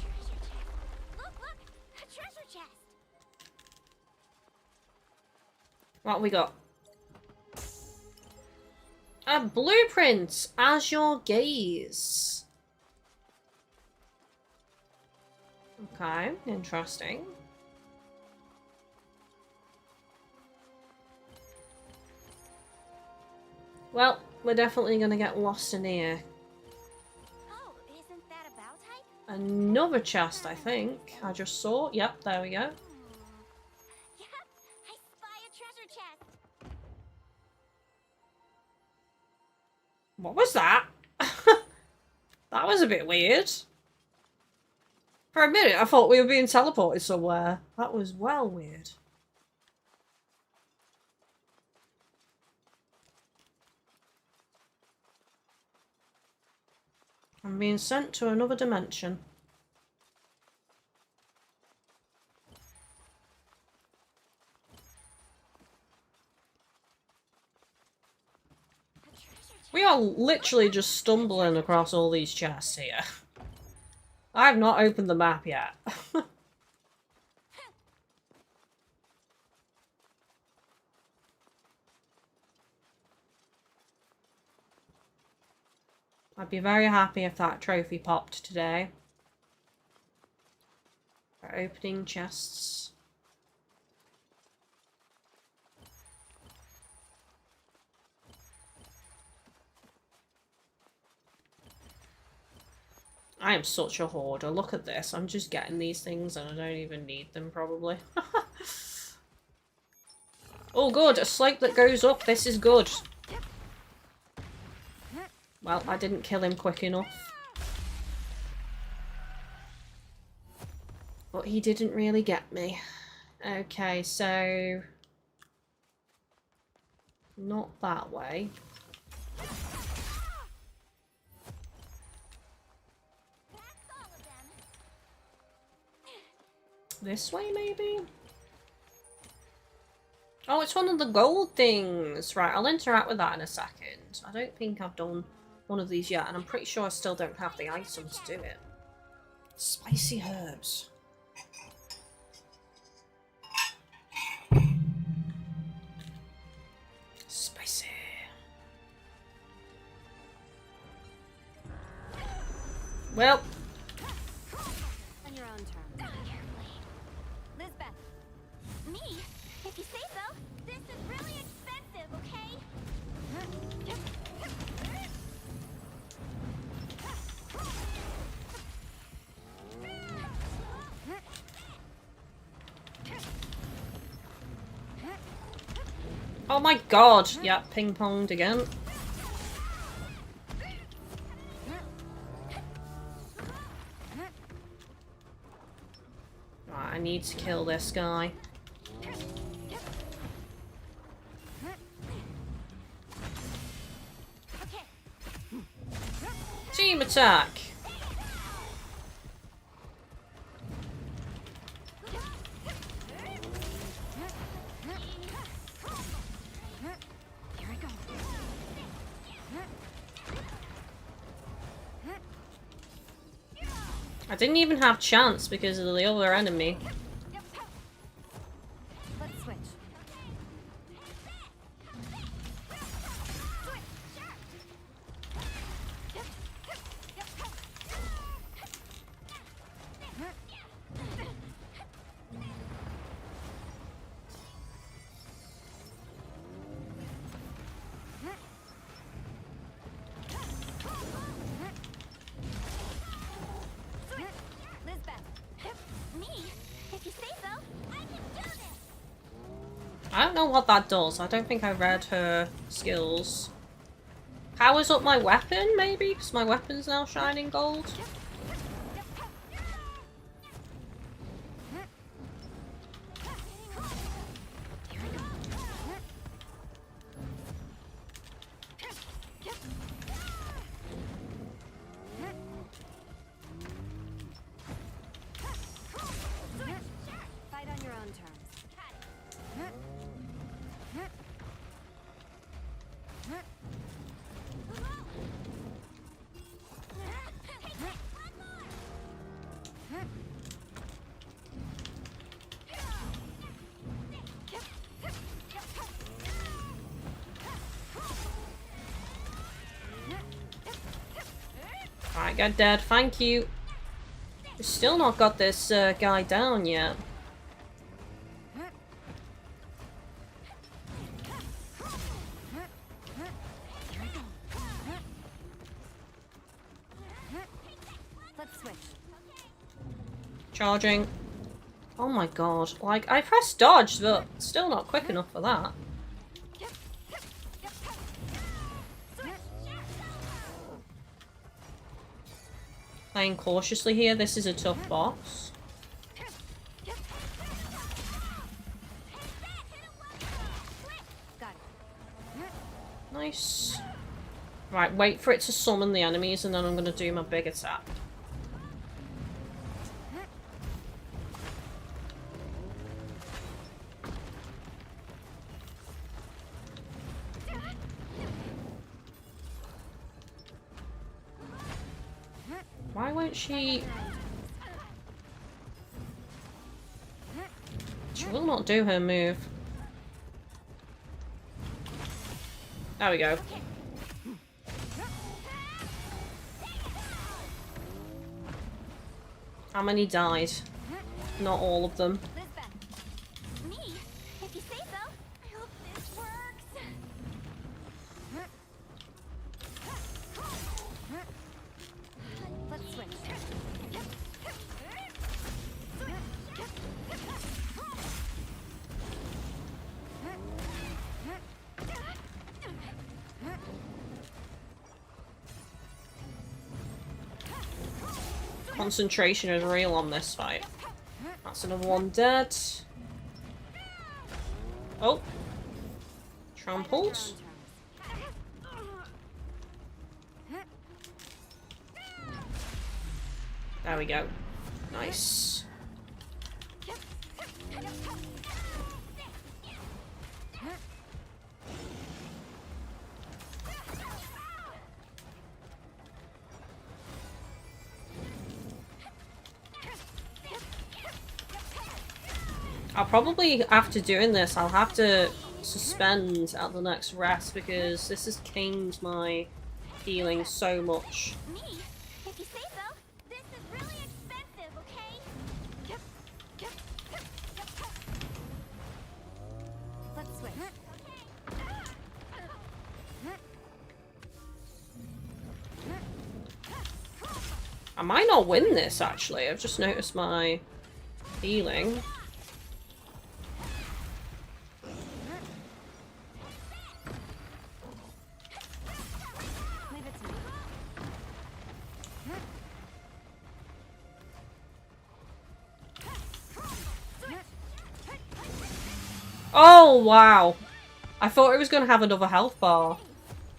chest. Look, a treasure chest. What have we got? A blueprint as your gaze. Okay, interesting. Well, we're definitely gonna get lost in here. Oh, isn't that about type? Another chest, I think. I just saw. Yep, there we go. Yep, I spy a treasure chest. What was that? That was a bit weird. For a minute, I thought we were being teleported somewhere. That was well weird. I'm being sent to another dimension. A treasure chest. We are literally just stumbling across all these chests here. I've not opened the map yet. I'd be very happy if that trophy popped today. For opening chests. I am such a hoarder. Look at this. I'm just getting these things and I don't even need them probably. Oh good, a slope that goes up. This is good. Well, I didn't kill him quick enough. But he didn't really get me. Okay, so... not that way. That's all of them. This way, maybe? Oh, it's one of the gold things! Right, I'll interact with that in a second. I don't think I've done one of these yet, and I'm pretty sure I still don't have the item to do it. Spicy herbs. Spicy. Well, On your own terms. Lisbeth. Me? If you say so. This is really expensive, okay? oh my god! Yeah, ping-ponged again. Right, I need to kill this guy. Okay. Team attack! Here I go. I didn't even have chance because of the other enemy. Let's switch. Lisbeth. Me? If you say so, I can do this! I don't know what that does. I don't think I read her skills. Powers up my weapon, maybe? Because my weapon's now shining gold. Fight on your own terms. Alright, get dead. Thank you. We've still not got this guy down yet. Let's switch. Charging. Oh my god. Like, I pressed dodge, but still not quick enough for that. Playing cautiously here. This is a tough boss. Got it. Nice. Right, wait for it to summon the enemies and then I'm gonna do my big attack. Why won't she... She will not do her move. There we go. How many died? Not all of them. Me? If you say so. I hope this works. Let's switch. Concentration is real on this fight. That's another one dead. Oh. Trampled. There we go. Nice. I'll probably, after doing this, I'll have to suspend at the next rest because this has caned my healing so much. Me? If you say so. This is really expensive, okay? Let's switch. I might not win this, actually. I've just noticed my healing. Leave it to me. Oh, wow. I thought it was going to have another health bar.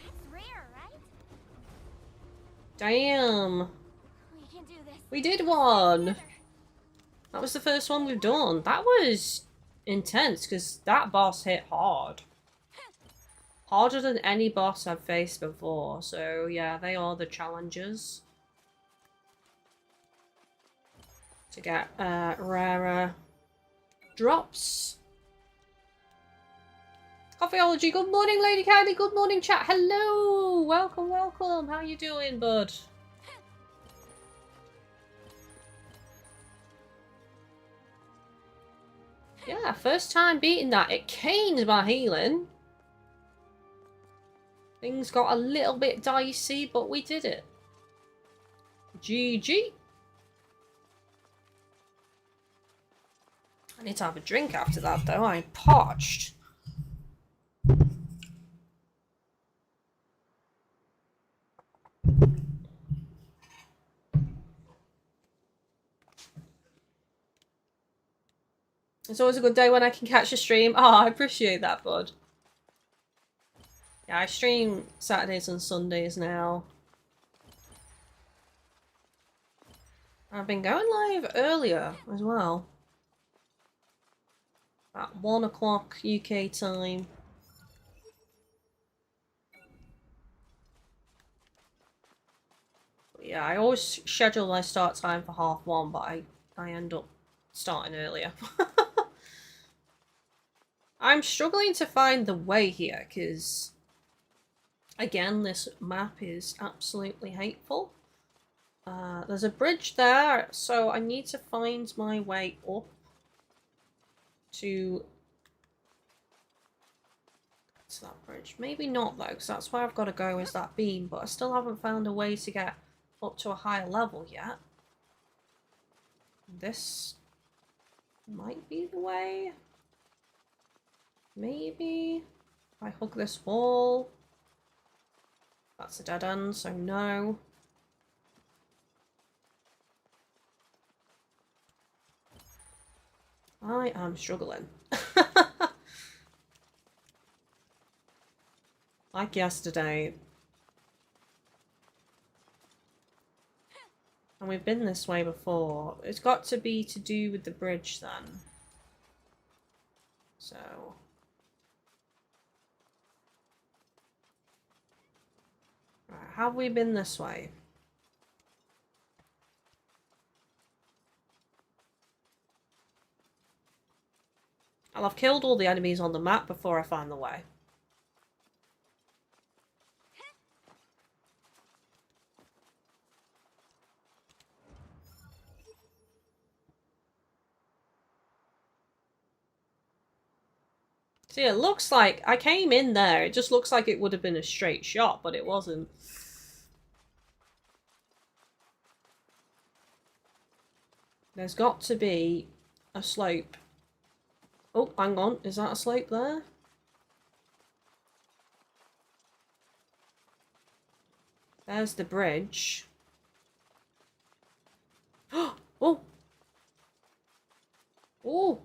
That's rare, right? Damn. We can do this. We did one. That was the first one we've done. That was intense because that boss hit hard. Harder than any boss I've faced before. So yeah, they are the challengers. to get rarer drops. Coffeeology, good morning, Lady Kylie. Good morning, chat. Hello, welcome, welcome. How you doing, bud? Yeah, first time beating that. It canes my healing. Things got a little bit dicey, but we did it. GG. I need to have a drink after that, though. I'm parched. It's always a good day when I can catch a stream. Oh, I appreciate that, bud. Yeah, I stream Saturdays and Sundays now. I've been going live earlier as well. At 1 o'clock UK time. But yeah, I always schedule my start time for 1:30, but I end up starting earlier. I'm struggling to find the way here, because again, this map is absolutely hateful. There's a bridge there, so I need to find my way up to that bridge. Maybe not though, because that's where I've got to go is that beam, but I still haven't found a way to get up to a higher level yet. This might be the way. Maybe if I hug this wall. That's a dead end, so no. I am struggling. Like yesterday. And we've been this way before. It's got to be to do with the bridge then. So... Right, have we been this way? I'll have killed all the enemies on the map before I find the way. See, it looks like I came in there. It just looks like it would have been a straight shot, but it wasn't. There's got to be a slope. Oh, hang on. Is that a slope there? There's the bridge. Oh! Oh!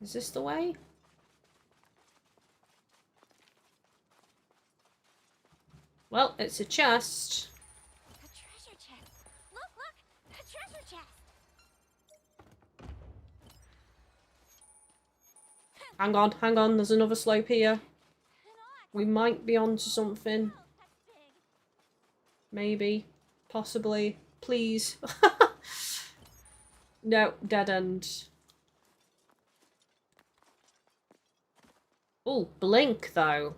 Is this the way? Well, it's a chest. A treasure chest. Look, look! A treasure chest! Hang on, there's another slope here. We might be onto something. Oh, that's big. Maybe. Possibly. Please. No, dead end. Oh, blink though.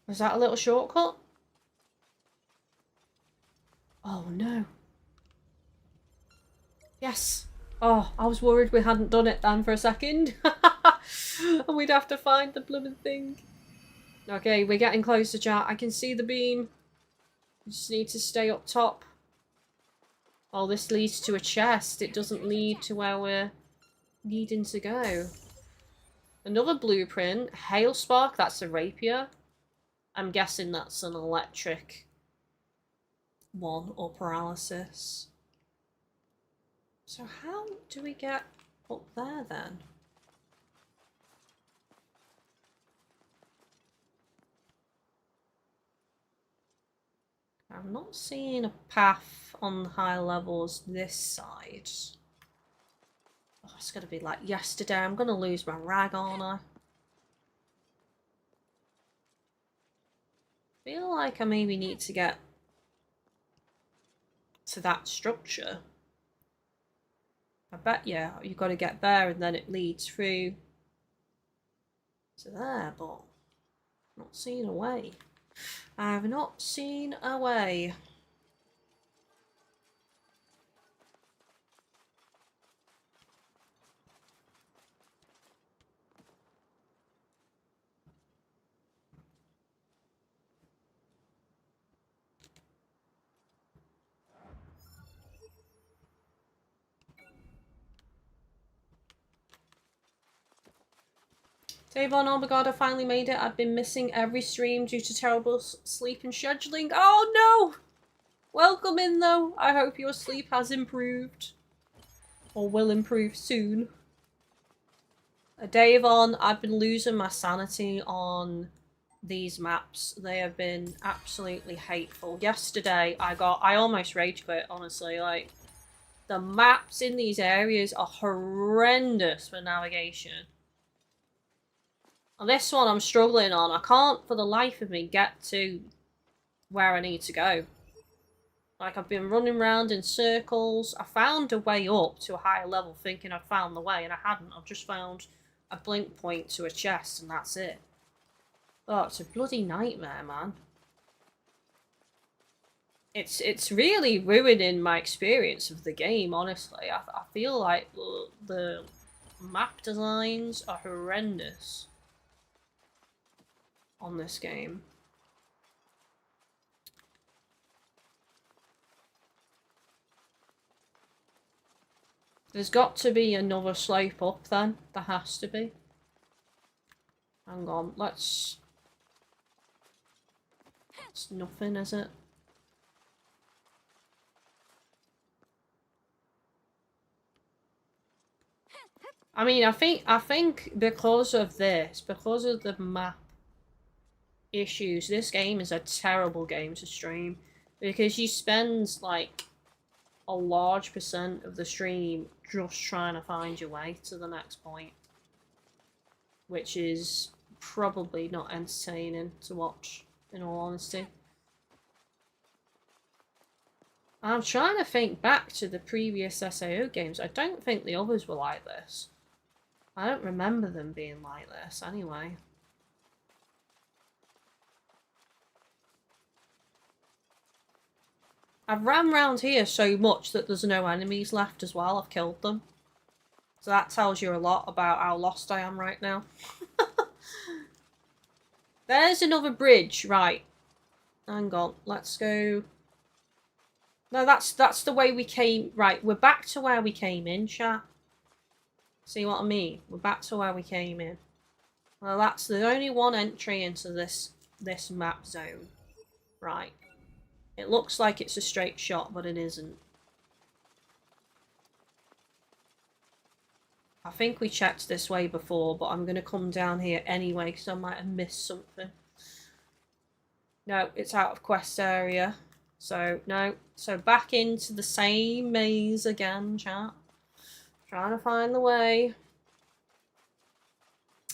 Was that a little shortcut? Oh no. Yes. Oh, I was worried we hadn't done it then for a second. And we'd have to find the blooming thing. Okay, we're getting closer, chat. I can see the beam. We just need to stay up top. Oh, this leads to a chest. It doesn't lead to where we're needing to go. Another blueprint. Hail spark, that's a rapier. I'm guessing that's an electric one or paralysis. So how do we get up there then? I'm not seeing a path on the high levels this side. Oh, it's gonna be like yesterday. I'm gonna lose my rag, aren't I? Feel like I maybe need to get to that structure. I bet you've got to get there and then it leads through to there, but not seeing a way. I have not seen a way. Davon, oh my god, I finally made it. I've been missing every stream due to terrible sleep and scheduling. Oh no! Welcome in though. I hope your sleep has improved. Or will improve soon. Davon, I've been losing my sanity on these maps. They have been absolutely hateful. Yesterday, I almost rage quit, honestly. Like, the maps in these areas are horrendous for navigation. On this one, I'm struggling on. I can't, for the life of me, get to where I need to go. Like, I've been running around in circles. I found a way up to a higher level thinking I'd found the way, and I hadn't. I've just found a blink point to a chest, and that's it. Oh, it's a bloody nightmare, man. It's really ruining my experience of the game, honestly. I feel like the map designs are horrendous on this game. There's got to be another slope up then. There has to be. Hang on, let's... It's nothing, is it? I mean, I think because of this, because of the map issues, this game is a terrible game to stream. Because you spend, like, a large percent of the stream just trying to find your way to the next point. Which is probably not entertaining to watch, in all honesty. I'm trying to think back to the previous SAO games. I don't think the others were like this. I don't remember them being like this, anyway. I've ran around here so much that there's no enemies left as well. I've killed them. So that tells you a lot about how lost I am right now. There's another bridge, right. Hang on, let's go. No, that's the way we came. Right, we're back to where we came in, chat. See what I mean? We're back to where we came in. Well, that's the only one entry into this map zone. Right. It looks like it's a straight shot, but it isn't. I think we checked this way before, but I'm going to come down here anyway because I might have missed something. No, it's out of quest area. So, no. So back into the same maze again, chat. Trying to find the way.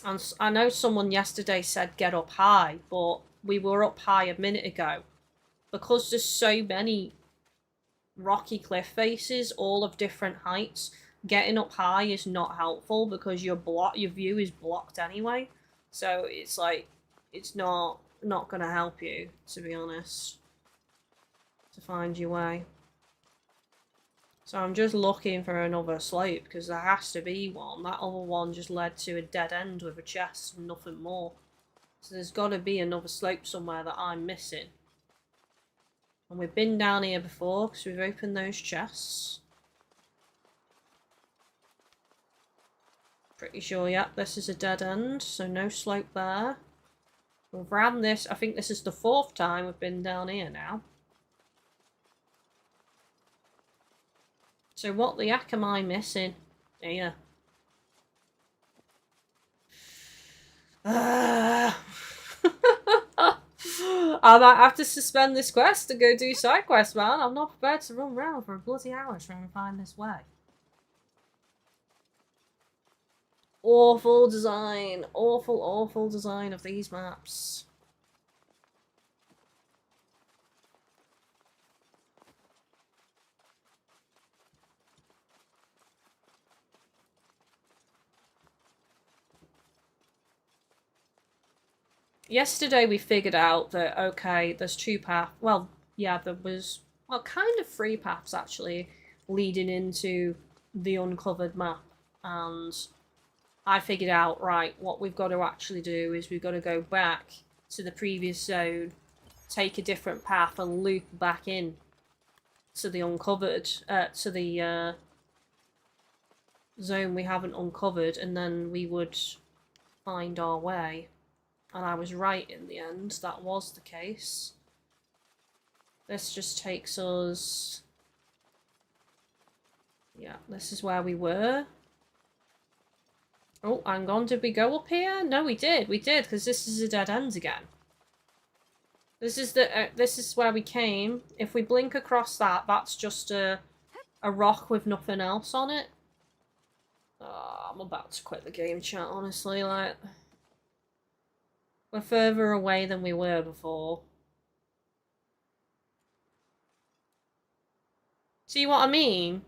And I know someone yesterday said get up high, but we were up high a minute ago. Because there's so many rocky cliff faces, all of different heights, getting up high is not helpful because your view is blocked anyway. So it's like, it's not gonna help you, to be honest, to find your way. So I'm just looking for another slope because there has to be one. That other one just led to a dead end with a chest and nothing more. So there's got to be another slope somewhere that I'm missing. And we've been down here before because we've opened those chests. Pretty sure, yep, this is a dead end, so no slope there. We've ran this, I think this is the 4th time we've been down here now. So what the heck am I missing here? I might have to suspend this quest to go do side quests, man. I'm not prepared to run around for a bloody hour trying to find this way. Awful design. Awful, awful design of these maps. Yesterday we figured out that, okay, there's two paths. Well, yeah, there was, well, kind of three paths actually leading into the uncovered map. And I figured out, right, what we've got to actually do is we've got to go back to the previous zone, take a different path and loop back in to the uncovered, to the zone we haven't uncovered, and then we would find our way. And I was right in the end, that was the case. This just takes us... Yeah, this is where we were. Oh, hang on, did we go up here? No, we did, because this is a dead end again. This is where we came. If we blink across that, that's just a rock with nothing else on it. Oh, I'm about to quit the game chat, honestly, like... We're further away than we were before. See what I mean?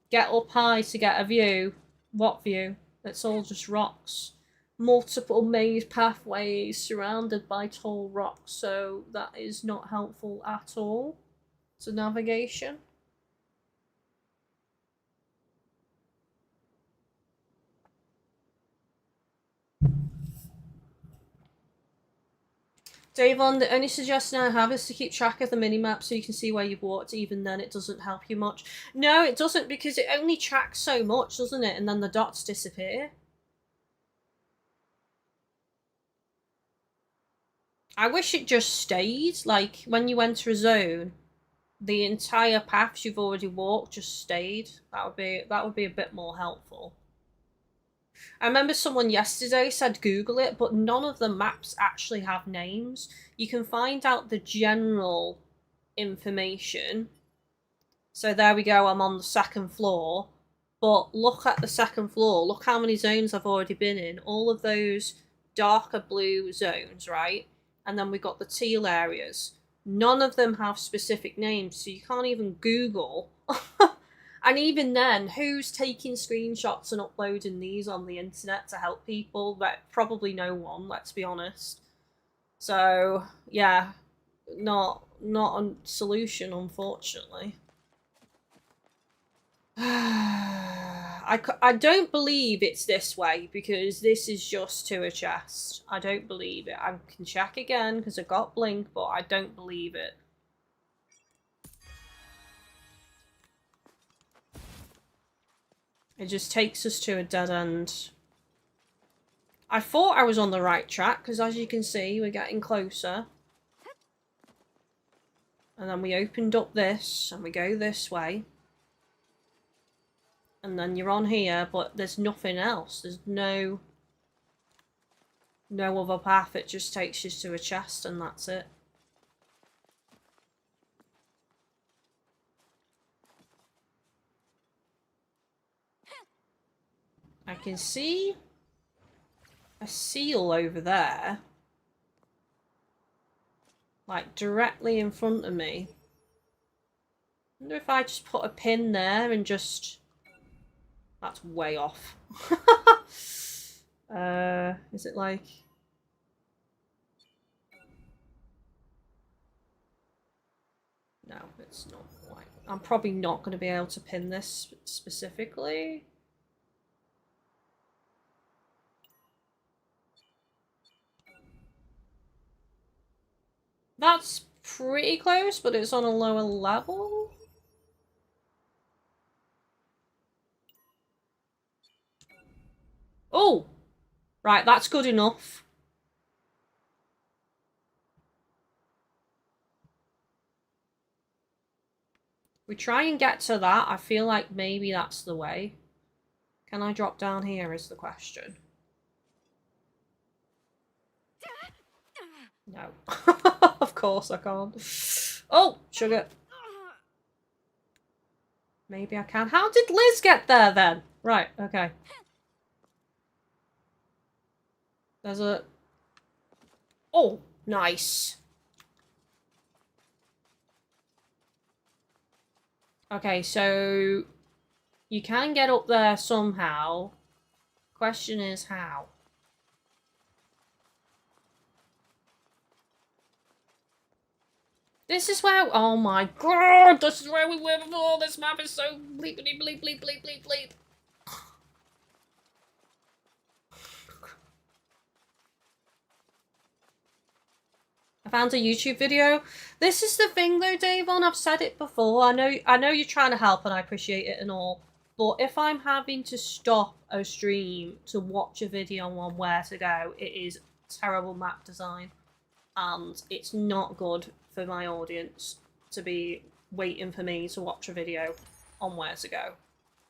Get up high to get a view. What view? It's all just rocks. Multiple maze pathways surrounded by tall rocks, so that is not helpful at all to navigation. Davon, the only suggestion I have is to keep track of the minimap so you can see where you've walked. Even then, it doesn't help you much. No, it doesn't, because it only tracks so much, doesn't it? And then the dots disappear. I wish it just stayed. Like, when you enter a zone, the entire paths you've already walked just stayed. That would be a bit more helpful. I remember someone yesterday said Google it, but none of the maps actually have names. You can find out the general information. So there we go, I'm on the second floor. But look at the second floor. Look how many zones I've already been in. All of those darker blue zones, right? And then we got the teal areas. None of them have specific names, so you can't even Google. And even then, who's taking screenshots and uploading these on the internet to help people? Probably no one, let's be honest. So, yeah, not a solution, unfortunately. I don't believe it's this way, because this is just to a chest. I don't believe it. I can check again, because I got blink, but I don't believe it. It just takes us to a dead end. I thought I was on the right track, because as you can see, we're getting closer. And then we opened up this, and we go this way. And then you're on here, but there's nothing else. There's no other path. It just takes you to a chest, and that's it. I can see a seal over there. Like, directly in front of me. I wonder if I just put a pin there and just... That's way off. Is it like... No, it's not quite. I'm probably not going to be able to pin this specifically. That's pretty close, but it's on a lower level. Oh! Right, that's good enough. We try and get to that. I feel like maybe that's the way. Can I drop down here is the question. No. Of course I can't. Oh, sugar. Maybe I can. How did Liz get there then? Right, okay. There's a... Oh, nice. Okay, so... You can get up there somehow. Question is how? This is where... Oh my god! This is where we were before! This map is so bleepity bleep bleep bleep bleep bleep. I found a YouTube video. This is the thing though, Davon, I've said it before. I know you're trying to help and I appreciate it and all. But if I'm having to stop a stream to watch a video on where to go, it is terrible map design. And it's not good for my audience to be waiting for me to watch a video on where to go.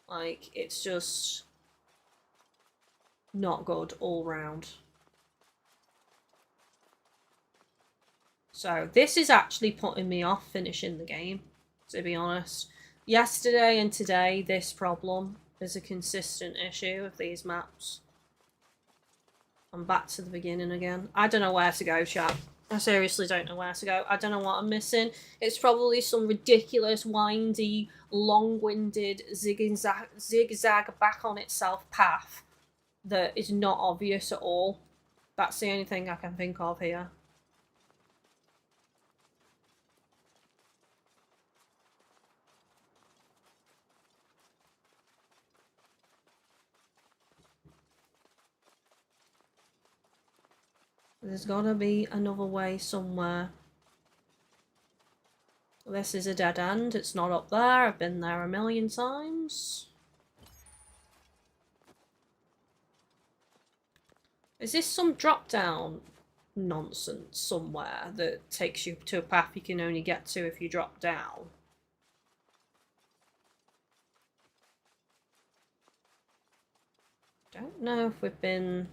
Like, it's just not good all round. So this is actually putting me off finishing the game, to be honest. Yesterday and today, this problem is a consistent issue of these maps. I'm back to the beginning again. I don't know where to go, chat. I seriously don't know where to go. I don't know what I'm missing. It's probably some ridiculous, windy, long-winded, zigzag back on itself path that is not obvious at all. That's the only thing I can think of here. There's gotta be another way somewhere. This is a dead end. It's not up there. I've been there a million times. Is this some drop down nonsense somewhere that takes you to a path you can only get to if you drop down? Don't know if we've been...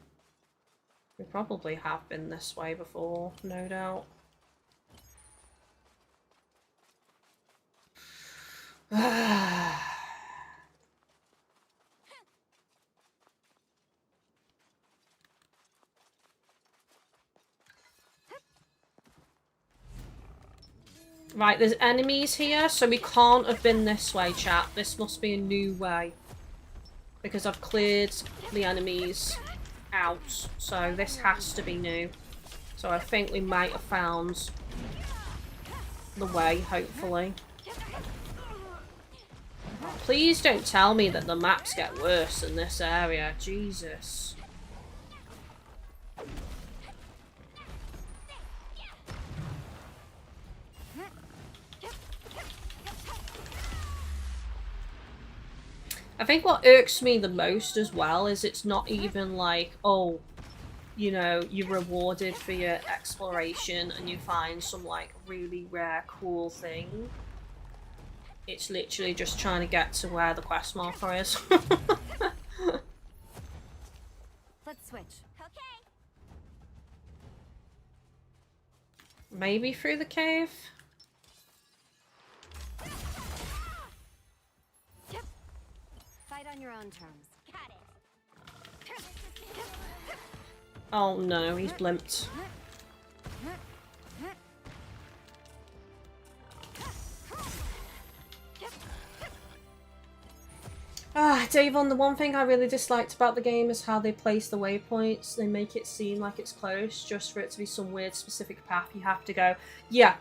We probably have been this way before, no doubt. Right, there's enemies here, so we can't have been this way, chat. This must be a new way. Because I've cleared the enemies out, so this has to be new. So I think we might have found the way, hopefully. Please don't tell me that the maps get worse in this area. Jesus. I think what irks me the most as well is it's not even like, oh, you know, you're rewarded for your exploration and you find some like really rare cool thing. It's literally just trying to get to where the quest marker is. Let's switch. Okay. Maybe through the cave? Fight on your own terms. Got it. Oh no, he's blimped. Ah, Davon, the one thing I really disliked about the game is how they place the waypoints. They make it seem like it's close just for it to be some weird specific path you have to go. Yeah.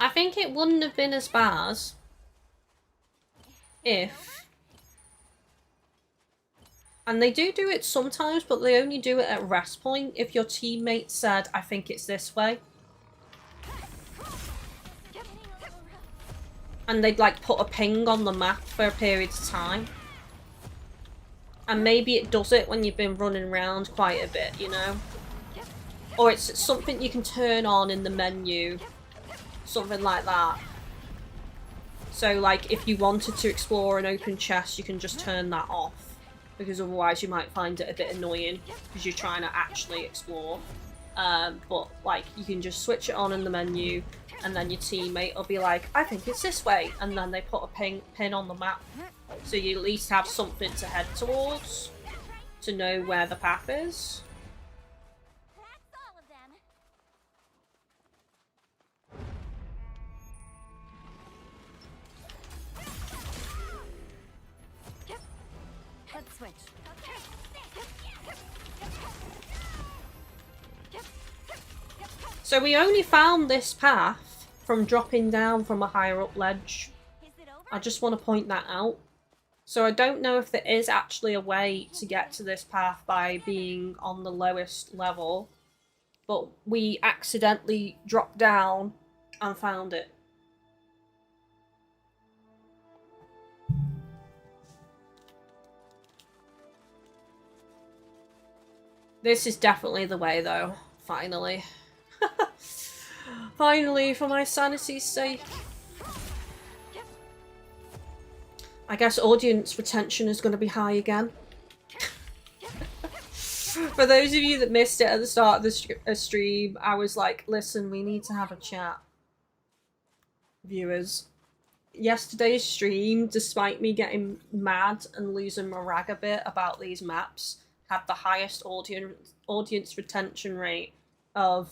I think it wouldn't have been as bad if... And they do it sometimes, but they only do it at rest point if your teammate said, I think it's this way. And they'd like put a ping on the map for a period of time. And maybe it does it when you've been running around quite a bit, you know? Or it's something you can turn on in the menu. Something like that. So like if you wanted to explore an open chest, you can just turn that off, because otherwise you might find it a bit annoying because you're trying to actually explore. But like you can just switch it on in the menu, and then your teammate will be like, I think it's this way, and then they put a pin on the map, so you at least have something to head towards to know where the path is. That's all of them. Let's switch. So we only found this path from dropping down from a higher up ledge. Is it over? I just want to point that out. So I don't know if there is actually a way to get to this path by being on the lowest level, but we accidentally dropped down and found it. This is definitely the way though, finally. Finally, for my sanity's sake. I guess audience retention is going to be high again. For those of you that missed it at the start of the stream, I was like, listen, we need to have a chat. Viewers. Yesterday's stream, despite me getting mad and losing my rag a bit about these maps, had the highest audience retention rate of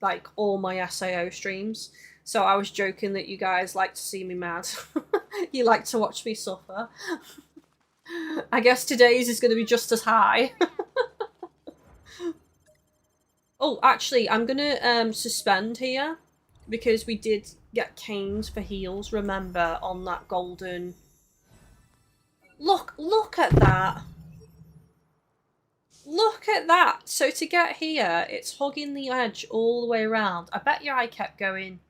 like all my SAO streams. So I was joking that you guys like to see me mad. You like to watch me suffer. I guess today's is going to be just as high. Oh, actually, I'm going to suspend here because we did get caned for heals, remember, on that golden... Look at that! Look at that! So to get here, it's hugging the edge all the way around. I bet you I kept going...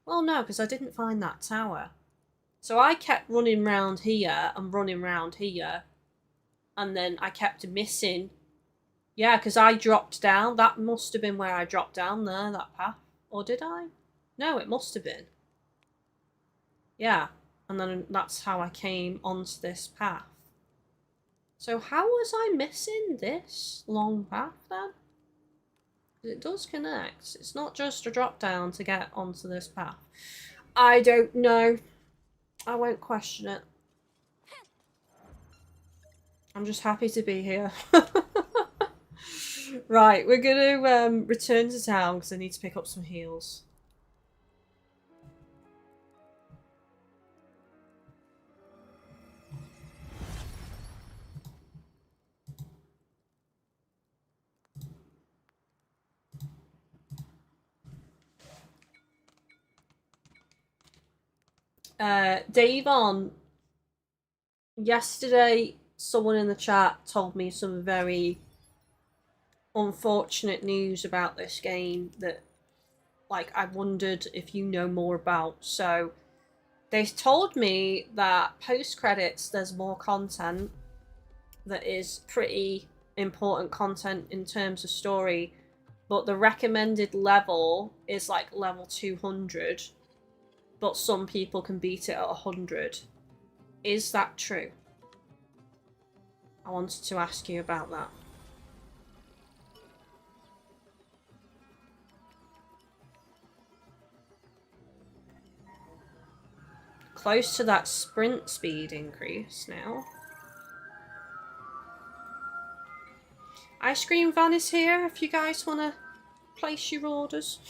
Well, no, because I didn't find that tower. So I kept running round here and running round here. And then I kept missing. Yeah, because I dropped down. That must have been where I dropped down there, that path. Or did I? No, it must have been. Yeah, and then that's how I came onto this path. So how was I missing this long path then? It does connect. It's not just a drop down to get onto this path. I don't know. I won't question it. I'm just happy to be here. Right, we're going to return to town because I need to pick up some heals. Davon, yesterday someone in the chat told me some very unfortunate news about this game that, like, I wondered if you know more about. So they told me that post-credits there's more content that is pretty important content in terms of story, but the recommended level is like level 200, but some people can beat it at 100. Is that true? I wanted to ask you about that. Close to that sprint speed increase now. Ice cream van is here if you guys want to place your orders.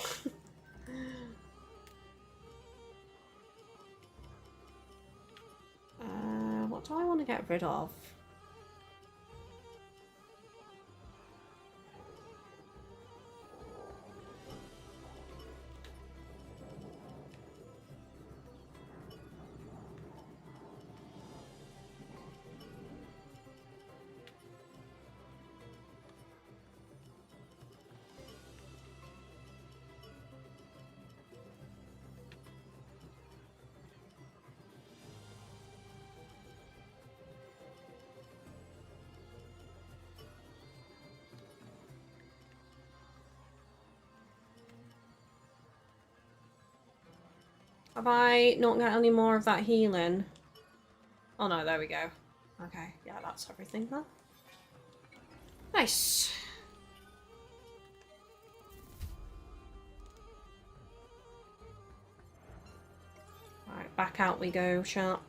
What do I want to get rid of? Have I not got any more of that healing? Oh no, there we go. Okay, yeah, that's everything then. Nice. Right, back out we go, sharp.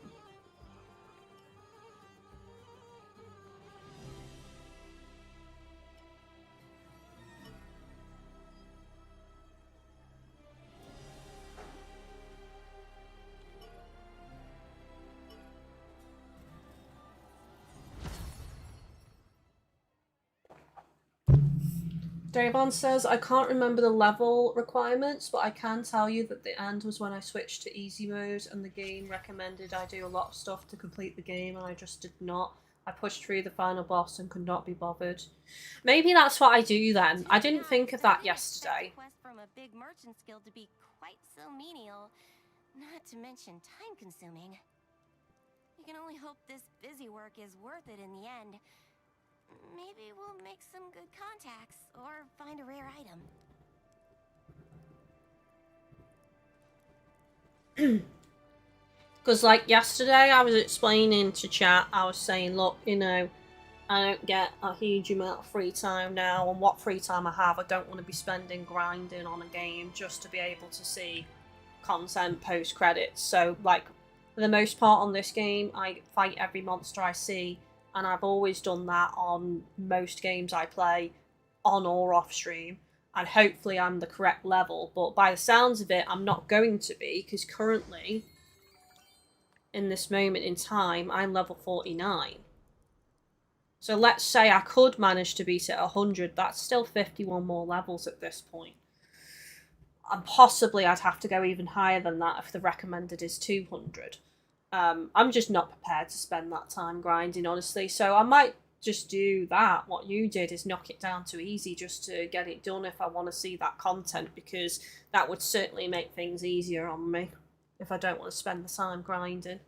Davon says, I can't remember the level requirements, but I can tell you that the end was when I switched to easy mode and the game recommended I do a lot of stuff to complete the game and I just did not. I pushed through the final boss and could not be bothered. Maybe that's what I do then. I didn't think of that yesterday. Quest from a big merchant's guild to be quite so menial, not to mention time-consuming. You can only hope this busy work is worth it in the end. Maybe we'll make some good contacts, or find a rare item. Because, like, yesterday I was explaining to chat, I was saying, look, you know, I don't get a huge amount of free time now, and what free time I have, I don't want to be spending grinding on a game just to be able to see content post-credits. So, like, for the most part on this game, I fight every monster I see, and I've always done that on most games I play, on or off stream. And hopefully I'm the correct level, but by the sounds of it, I'm not going to be, because currently, in this moment in time, I'm level 49. So let's say I could manage to beat it at 100, that's still 51 more levels at this point. And possibly I'd have to go even higher than that if the recommended is 200. I'm just not prepared to spend that time grinding, honestly. So I might just do that. What you did is knock it down to easy just to get it done if I want to see that content, because that would certainly make things easier on me if I don't want to spend the time grinding.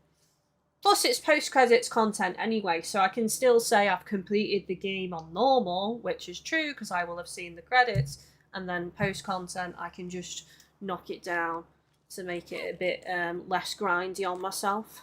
Plus, it's post-credits content anyway, so I can still say I've completed the game on normal, which is true because I will have seen the credits, and then post-content I can just knock it down to make it a bit less grindy on myself.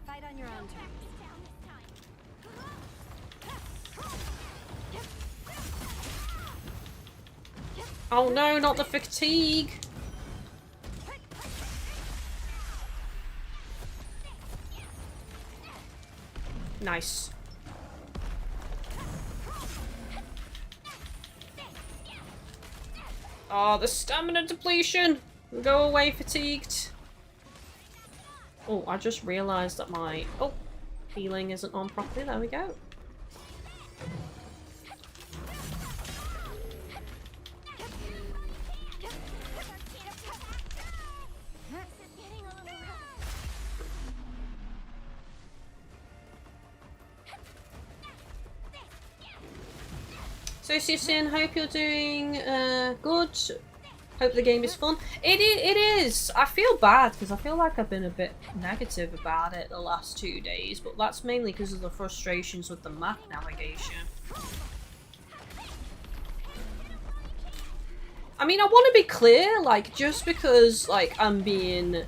Fight on your own terms. Oh no, not the fatigue! Nice. Oh, the stamina depletion! Go away, fatigued. Oh, I just realised that my... Oh, healing isn't on properly. There we go. So, Susan, hope you're doing good. Hope the game is fun. It is. I feel bad because I feel like I've been a bit negative about it the last 2 days, but that's mainly because of the frustrations with the map navigation. I mean, I want to be clear, like, just because, like, I'm being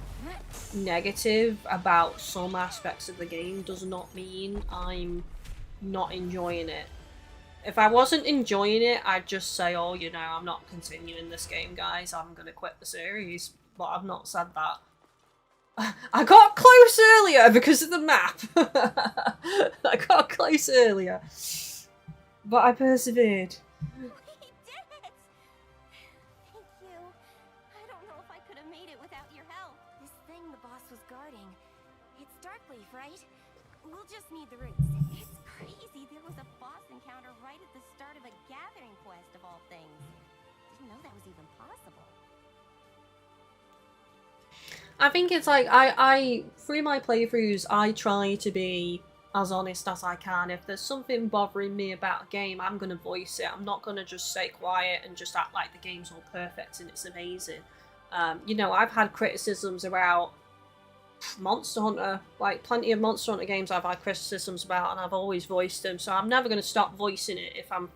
negative about some aspects of the game does not mean I'm not enjoying it. If I wasn't enjoying it, I'd just say, oh, you know, I'm not continuing this game, guys. I'm going to quit the series. But I've not said that. I got close earlier because of the map. I got close earlier. But I persevered. We did it! Thank you. I don't know if I could have made it without your help. This thing the boss was guarding, it's Darkleaf, right? We'll just need the roots. It's crazy. There was a boss encounter right at the start of a gathering quest of all things. Didn't know that was even possible. I think it's like I through my playthroughs I try to be as honest as I can. If there's something bothering me about a game, I'm gonna voice it. I'm not gonna just stay quiet and just act like the game's all perfect and it's amazing. You know, I've had criticisms about Monster Hunter, like plenty of Monster Hunter games I've had criticisms about, and I've always voiced them. So I'm never going to stop voicing it if I'm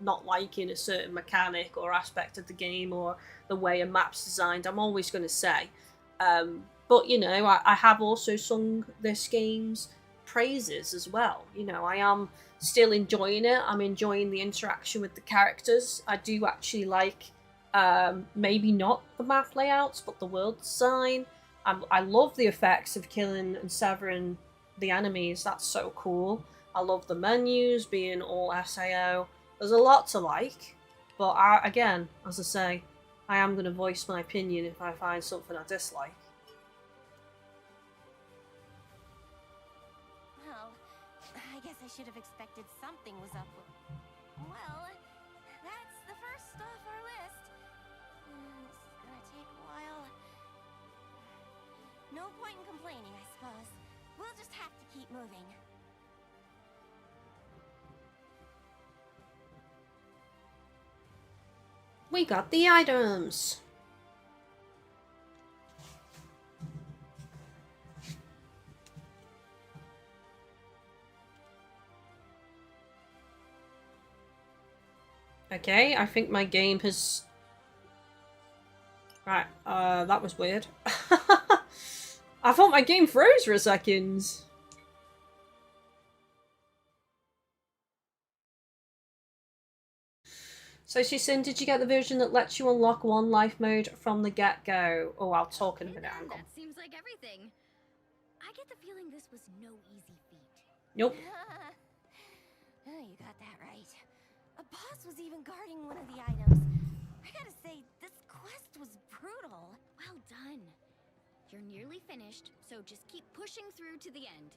not liking a certain mechanic or aspect of the game or the way a map's designed. I'm always going to say. But you know, I have also sung this game's praises as well. You know, I am still enjoying it. I'm enjoying the interaction with the characters. I do actually like maybe not the map layouts, but the world design. I love the effects of killing and severing the enemies. That's so cool. I love the menus being all SAO. There's a lot to like, but again, as I say, I am going to voice my opinion if I find something I dislike. Well, I guess I should have expected something was up. Well, that's the first off our list. This is gonna take a while. No point in complaining, I suppose. We'll just have to keep moving. We got the items! Okay, I think my game has... Right, that was weird. I thought my game froze for a second. So she's saying, did you get the version that lets you unlock one life mode from the get-go? Oh, I'll talk in a minute, hang on. That seems like everything. I get the feeling this was no easy feat. Nope. You got that right. A boss was even guarding one of the items. I gotta say, this quest was brutal. Well done. You're nearly finished, so just keep pushing through to the end.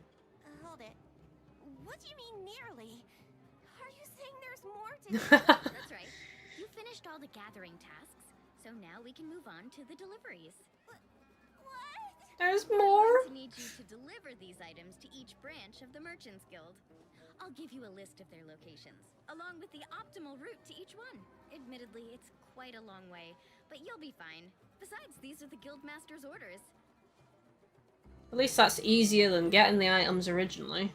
Hold it. What do you mean nearly? Are you saying there's more to do? That's right. You finished all the gathering tasks, so now we can move on to the deliveries. What? There's I'm more. going to need you to deliver these items to each branch of the Merchants Guild. I'll give you a list of their locations, along with the optimal route to each one. Admittedly, it's quite a long way, but you'll be fine. Besides, these are the Guildmaster's orders. At least that's easier than getting the items originally.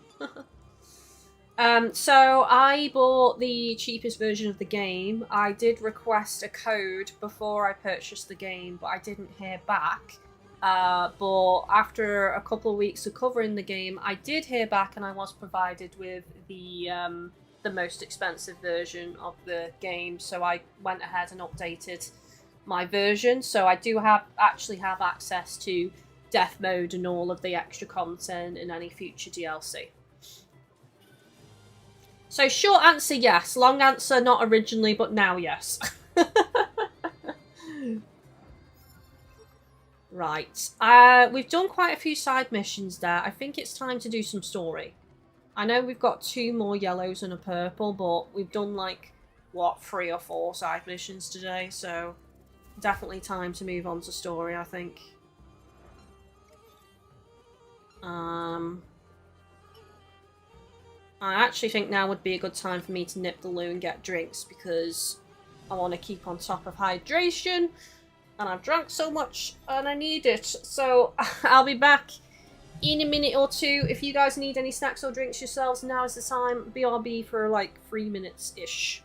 So I bought the cheapest version of the game. I did request a code before I purchased the game, but I didn't hear back. But after a couple of weeks of covering the game, I did hear back and I was provided with the most expensive version of the game. So I went ahead and updated my version. So I do actually have access to death mode and all of the extra content and any future DLC. So short answer, yes. Long answer, not originally, but now, yes. Right. We've done quite a few side missions there. I think it's time to do some story. I know we've got 2 more yellows and a purple, but we've done like, what, 3 or 4 side missions today, so definitely time to move on to story, I think. I actually think now would be a good time for me to nip the loo and get drinks because I want to keep on top of hydration and I've drunk so much and I need it. So I'll be back in a minute or 2. If you guys need any snacks or drinks yourselves, now is the time. BRB for like 3 minutes-ish.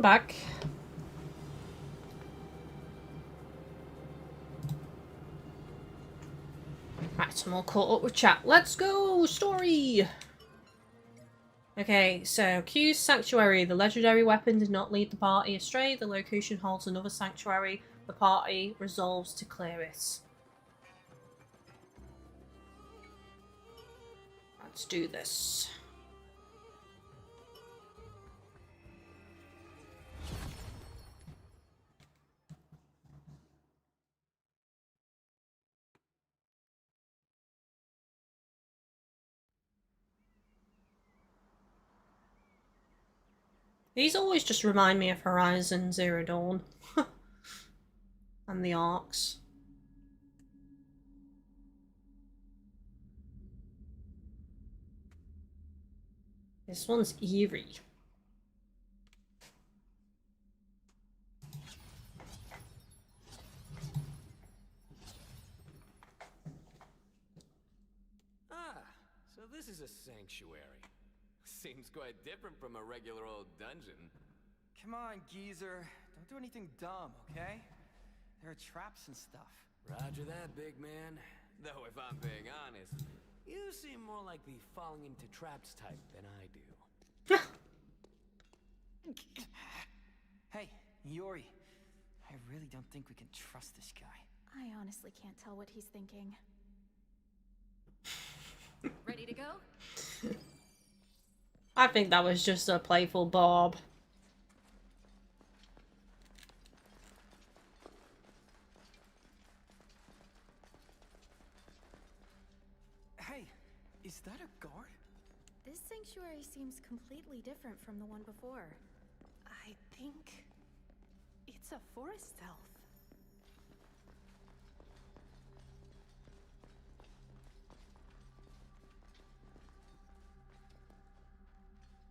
back. Right, so I'm all caught up with chat. Let's go! Story! Okay, so Q's Sanctuary. The legendary weapon did not lead the party astray. The location holds another sanctuary. The party resolves to clear it. Let's do this. These always just remind me of Horizon Zero Dawn. And the arcs. This one's eerie. Ah, so this is a sanctuary. Seems quite different from a regular old dungeon. Come on, geezer. Don't do anything dumb, okay? There are traps and stuff. Roger that, big man. Though if I'm being honest, you seem more like the falling into traps type than I do. Hey, Yori. I really don't think we can trust this guy. I honestly can't tell what he's thinking. Ready to go? I think that was just a playful Bob. Hey, is that a guard? This sanctuary seems completely different from the one before. I think it's a forest elf.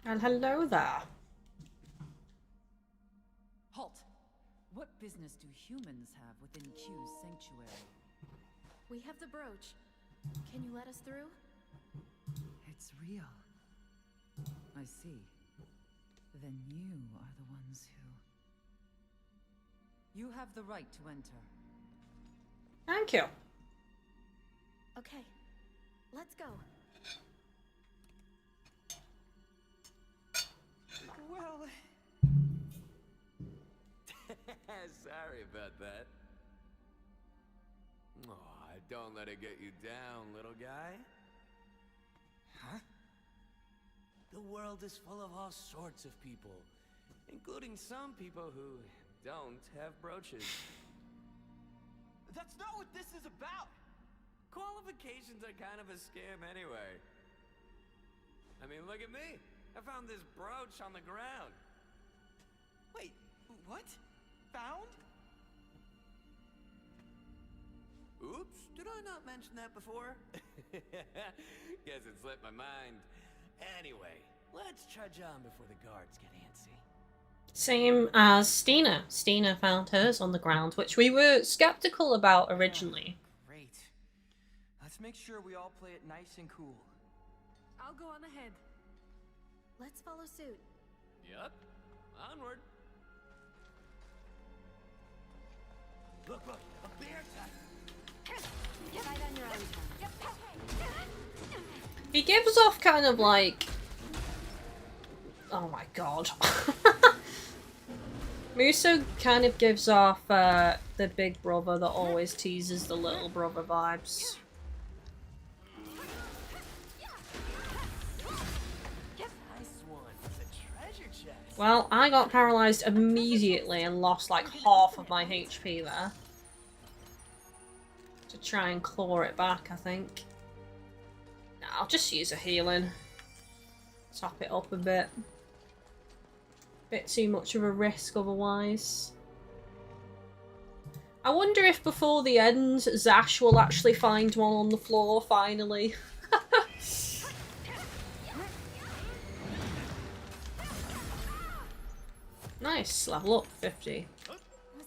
And hello there. Halt! What business do humans have within Q's sanctuary? We have the brooch. Can you let us through? It's real. I see. Then you are the ones who... You have the right to enter. Thank you. Okay, let's go. Well... Sorry about that. Aw, don't let it get you down, little guy. Huh? The world is full of all sorts of people, including some people who don't have brooches. That's not what this is about! Qualifications are kind of a scam anyway. I mean, look at me. I found this brooch on the ground. Wait, what? Found? Oops, did I not mention that before? Guess it slipped my mind. Anyway, let's trudge on before the guards get antsy. Same as Stina. Stina found hers on the ground, which we were skeptical about originally. Great. Let's make sure we all play it nice and cool. I'll go on ahead. Let's follow suit. Yup, onward. Look, a bear type. Fight on your own time. He gives off kind of like... Oh my god. Muso kind of gives off the big brother that always teases the little brother vibes. Well, I got paralysed immediately and lost like half of my HP there. To try and claw it back, I think. Nah, I'll just use a healing. Top it up a bit. Bit too much of a risk otherwise. I wonder if before the end, Zash will actually find one on the floor finally. Nice, level up 50. Was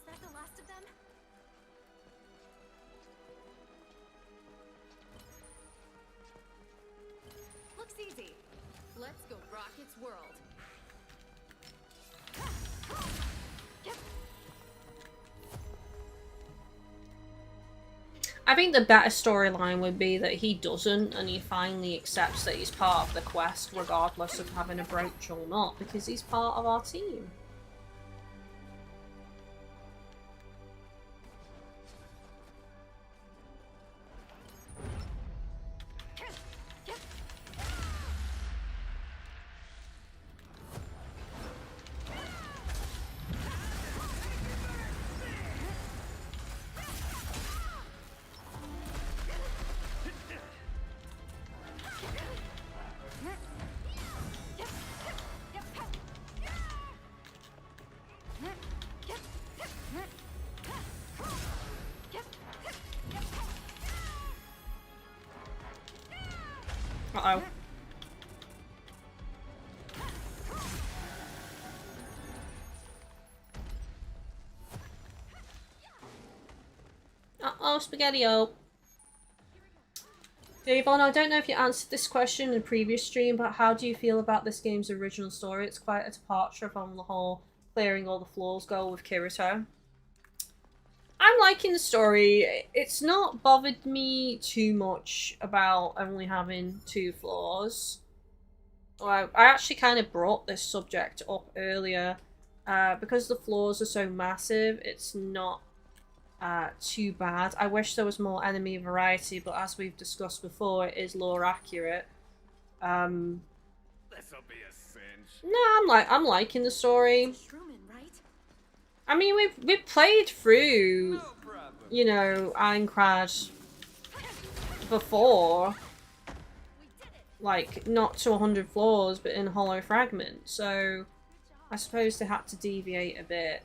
that the last of them? Looks easy. Let's go rock its world. I think the better storyline would be that he doesn't, and he finally accepts that he's part of the quest, regardless of having a brooch or not, because he's part of our team. Uh-oh. Uh-oh, Spaghetti-O. Davon, I don't know if you answered this question in a previous stream, but how do you feel about this game's original story? It's quite a departure from the whole clearing all the flaws goal with Kirito. I'm liking the story. It's not bothered me too much about only having 2 flaws. I actually kind of brought this subject up earlier. Because the flaws are so massive, it's not too bad. I wish there was more enemy variety, but as we've discussed before, it is lore accurate. This'll be a cinch. No, I'm liking the story. I mean, we've played through, you know, Aincrad before, like not to 100 floors, but in Hollow Fragment. So I suppose they had to deviate a bit.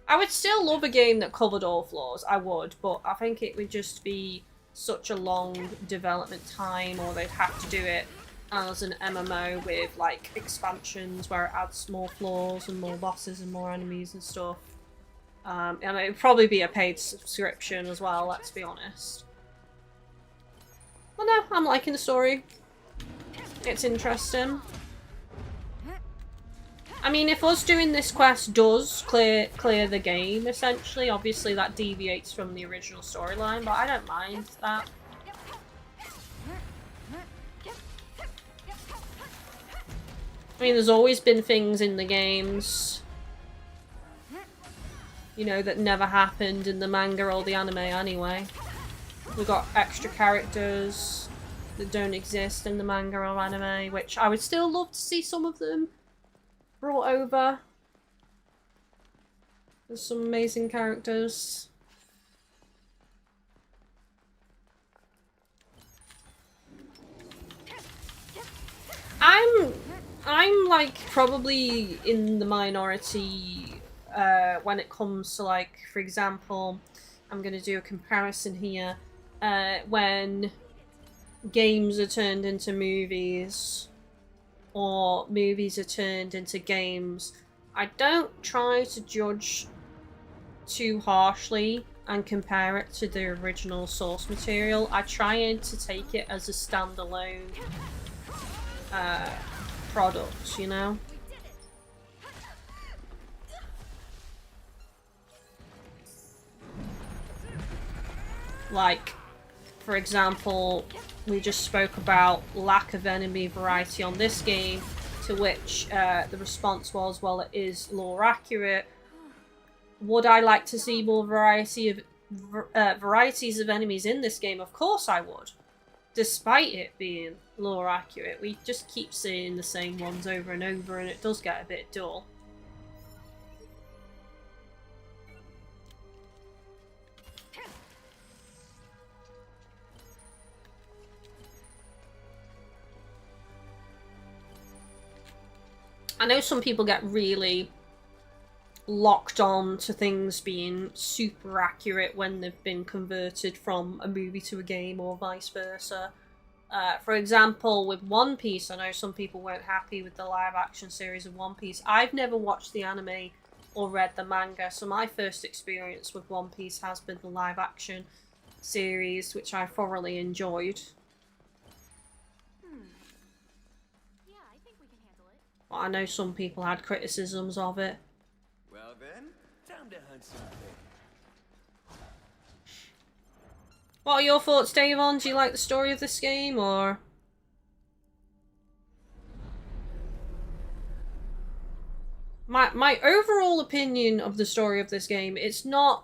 I would still love a game that covered all floors. I would, but I think it would just be such a long development time, or they'd have to do it as an MMO with like expansions where it adds more floors and more bosses and more enemies and stuff. And it would probably be a paid subscription as well, let's be honest. Well, no, I'm liking the story. It's interesting. I mean, if us doing this quest does clear the game, essentially, obviously that deviates from the original storyline, but I don't mind that. I mean, there's always been things in the games, you know, that never happened in the manga or the anime anyway. We got extra characters that don't exist in the manga or anime, which I would still love to see some of them brought over. There's some amazing characters. I'm like probably in the minority when it comes to, like, for example, I'm gonna do a comparison here. When games are turned into movies, or movies are turned into games, I don't try to judge too harshly and compare it to the original source material. I try to take it as a standalone product, you know? Like, for example, we just spoke about lack of enemy variety on this game, to which the response was, well, it is lore accurate. Would I like to see more variety of varieties of enemies in this game? Of course I would. Despite it being lore accurate, we just keep seeing the same ones over and over, and it does get a bit dull. I know some people get really locked on to things being super accurate when they've been converted from a movie to a game, or vice versa. For example, with One Piece, I know some people weren't happy with the live action series of One Piece. I've never watched the anime or read the manga, so my first experience with One Piece has been the live action series, which I thoroughly enjoyed. But I know some people had criticisms of it. Well then, time to hunt some things. What are your thoughts, Davon? Do you like the story of this game, or...? My overall opinion of the story of this game, it's not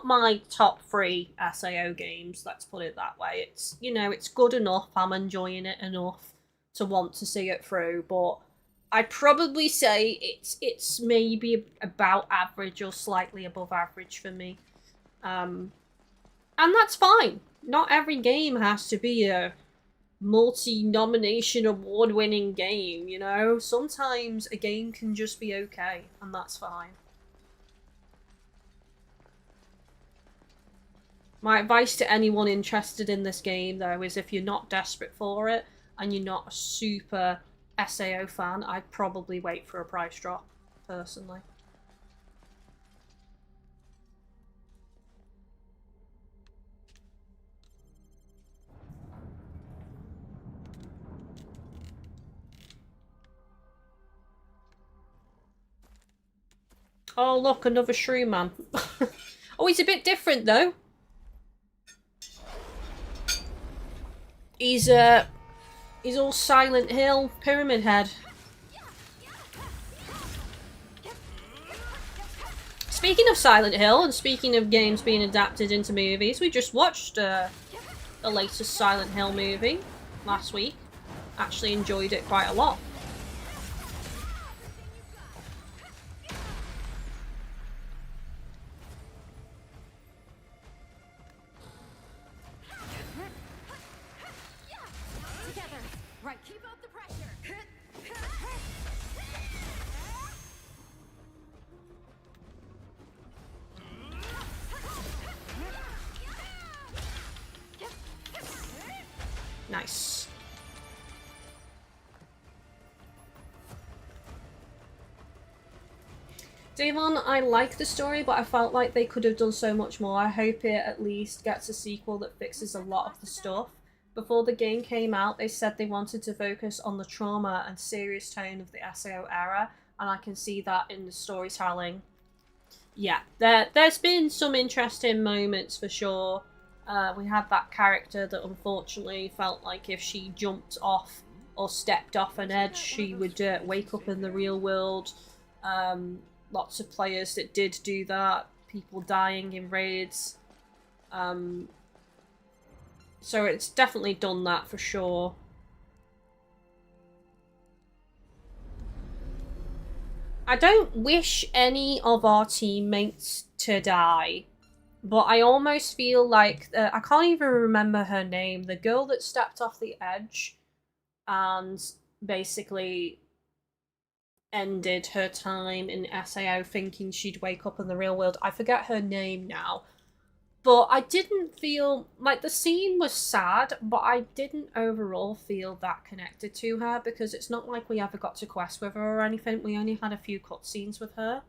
my top 3 SAO games, let's put it that way. It's, you know, it's good enough, I'm enjoying it enough to want to see it through, but I'd probably say it's maybe about average or slightly above average for me. And that's fine. Not every game has to be a multi-nomination award-winning game, you know? Sometimes a game can just be okay, and that's fine. My advice to anyone interested in this game, though, is if you're not desperate for it, and you're not a super SAO fan, I'd probably wait for a price drop, personally. Oh, look, another shrew man. Oh, he's a bit different, though. He's all Silent Hill Pyramid Head. Speaking of Silent Hill, and speaking of games being adapted into movies, we just watched the latest Silent Hill movie last week. Actually enjoyed it quite a lot. Nice. Davon, I like the story, but I felt like they could have done so much more. I hope it at least gets a sequel that fixes a lot of the stuff. Before the game came out, they said they wanted to focus on the trauma and serious tone of the SAO era, and I can see that in the storytelling. Yeah, there's been some interesting moments for sure. We had that character that unfortunately felt like if she jumped off or stepped off an edge, she would wake up in the real world. Lots of players that did do that. People dying in raids. So it's definitely done that for sure. I don't wish any of our teammates to die. But I almost feel like, I can't even remember her name, the girl that stepped off the edge and basically ended her time in SAO thinking she'd wake up in the real world. I forget her name now. But I didn't feel, like, the scene was sad, but I didn't overall feel that connected to her because it's not like we ever got to quest with her or anything. We only had a few cutscenes with her.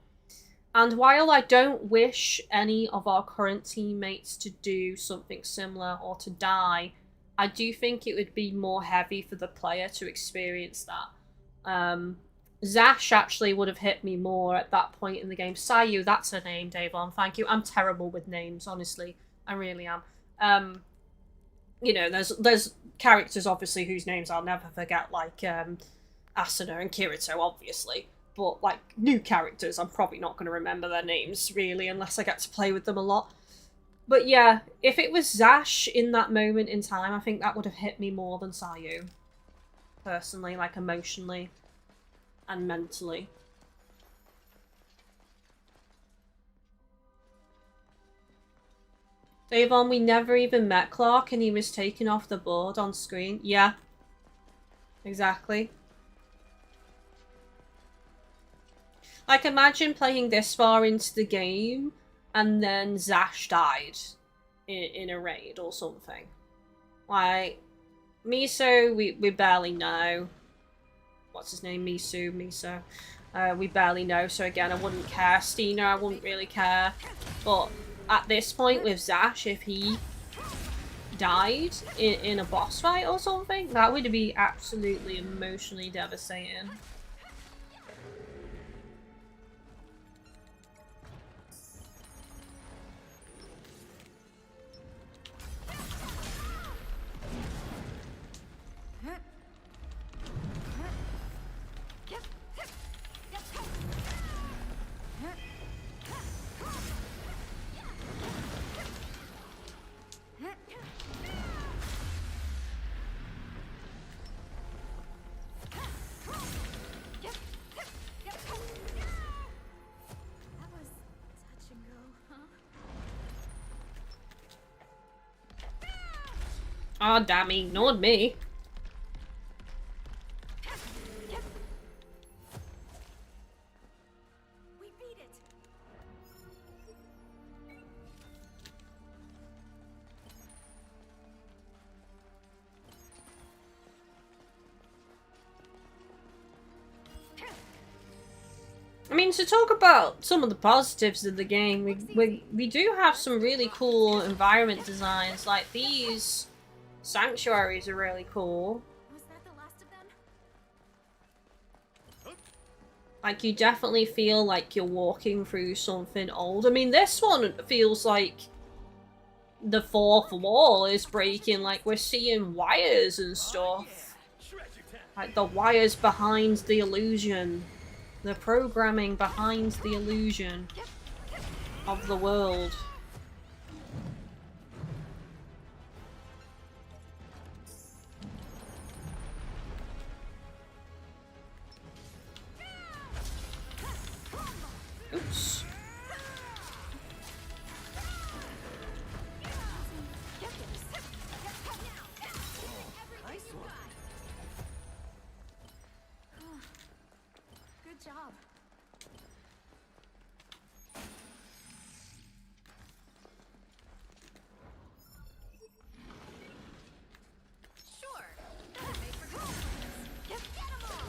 And while I don't wish any of our current teammates to do something similar or to die, I do think it would be more heavy for the player to experience that. Zash actually would have hit me more at that point in the game. Sayu, that's her name, Davon, thank you. I'm terrible with names, honestly. I really am. You know, there's characters, obviously, whose names I'll never forget, like Asuna and Kirito, obviously. But, like, new characters, I'm probably not going to remember their names, really, unless I get to play with them a lot. But yeah, if it was Zash in that moment in time, I think that would have hit me more than Sayu. Personally, like, emotionally and mentally. Davon, we never even met Clark and he was taken off the board on screen. Yeah. Exactly. Like, imagine playing this far into the game and then Zash died in a raid or something. Like, Miso, we barely know. What's his name? Miso. We barely know, so again, I wouldn't care. Stina, I wouldn't really care. But at this point with Zash, if he died in a boss fight or something, that would be absolutely emotionally devastating. Ah, damn, he ignored me. We beat it. I mean, to talk about some of the positives of the game, we do have some really cool environment designs. Like, these sanctuaries are really cool. Was that the last of them? Like, you definitely feel like you're walking through something old. I mean, this one feels like the fourth wall is breaking. Like, we're seeing wires and stuff. Like, the wires behind the illusion. The programming behind the illusion of the world. Oops. Good job. Sure. That'll make for good. Get 'em all.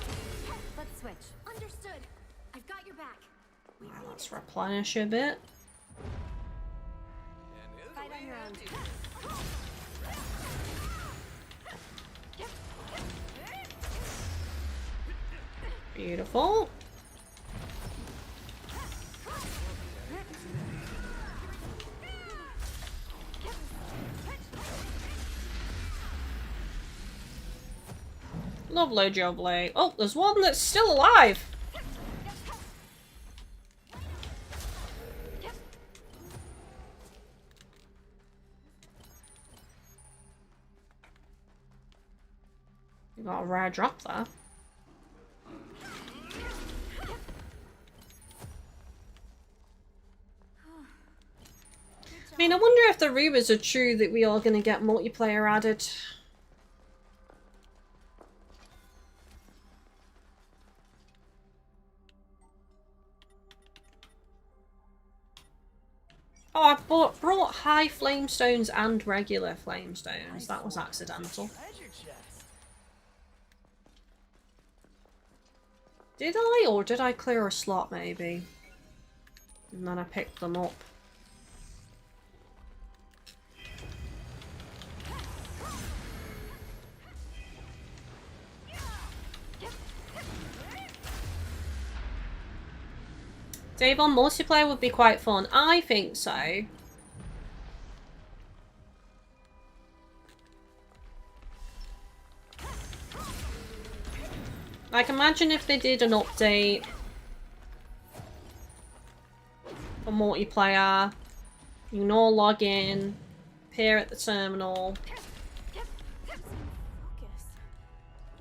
Let's switch. Understood. I've got your back. We Well, beat let's it. replenish a bit. Fight on your own. Beautiful. Lovely jubbly. Oh, there's one that's still alive. You got a rare drop there. I mean, I wonder if the rumors are true that we are going to get multiplayer added. Oh, I brought high flamestones and regular flamestones. That was accidental. Did I? Or did I clear a slot, maybe? And then I picked them up. Dave, on multiplayer would be quite fun. I think so. Like, imagine if they did an update for multiplayer. You can all log in, appear at the terminal.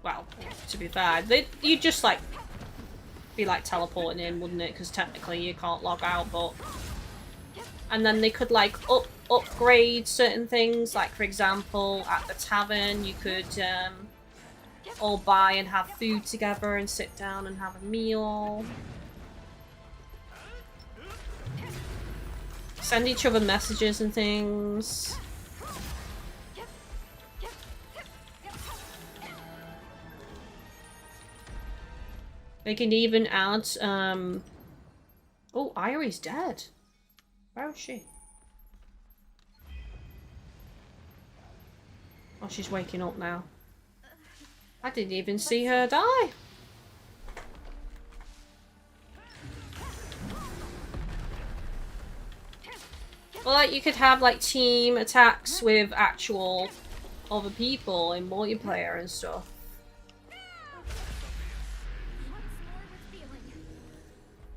Well, to be fair, you'd just like be like teleporting in, wouldn't it? Because technically you can't log out, but and then they could like upgrade certain things. Like, for example, at the tavern, you could all buy and have food together and sit down and have a meal. Send each other messages and things. They can even add, oh, Irie's dead. Where is she? Oh, she's waking up now. I didn't even see her die. Well, like, you could have, like, team attacks with actual other people in multiplayer and stuff.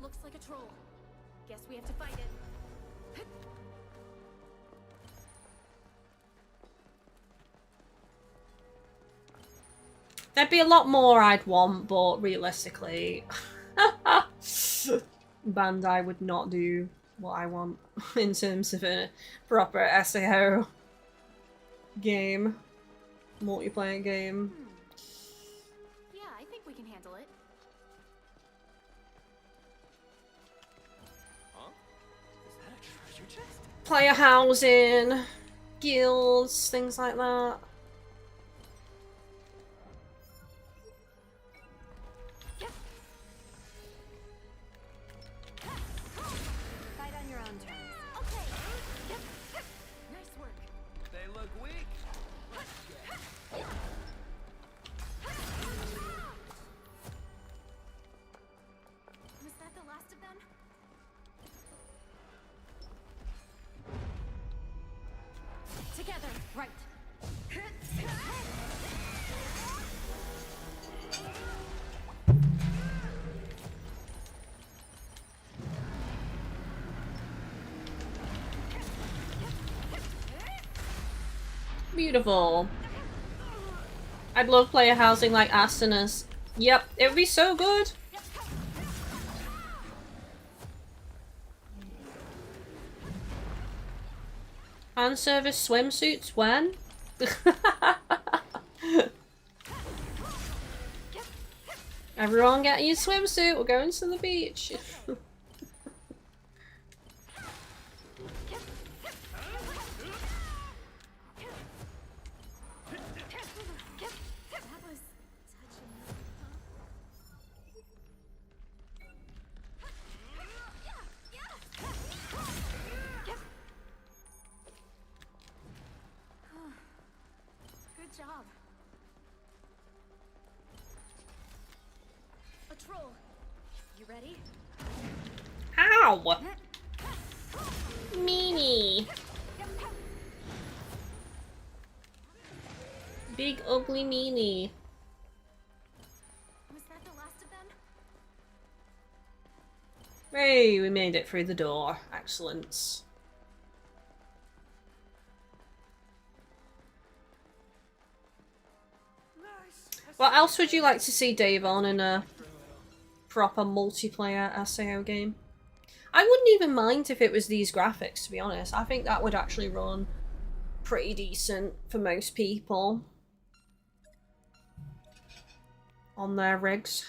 Looks like a troll. Guess we have to fight it. There'd be a lot more I'd want, but realistically, Bandai would not do what I want in terms of a proper SAO game. multiplayer game. Yeah, I think we can handle it. Huh? Is that a treasure chest? Player housing, guilds, things like that. Fight on your own terms. Okay. Nice work. They look weak. Was that the last of them? Together. Right. Beautiful. I'd love player housing like Astenas. Yep, it would be so good. Fan service swimsuits when? Everyone get your swimsuit, we're going to the beach. That was touching. Good job. A troll. You ready? Ow! Meanie. Big ugly meanie. Was that the last of them? Hey, we made it through the door. Excellent. What else would you like to see Dave on in a proper multiplayer SAO game? I wouldn't even mind if it was these graphics, to be honest. I think that would actually run pretty decent for most people on their rigs.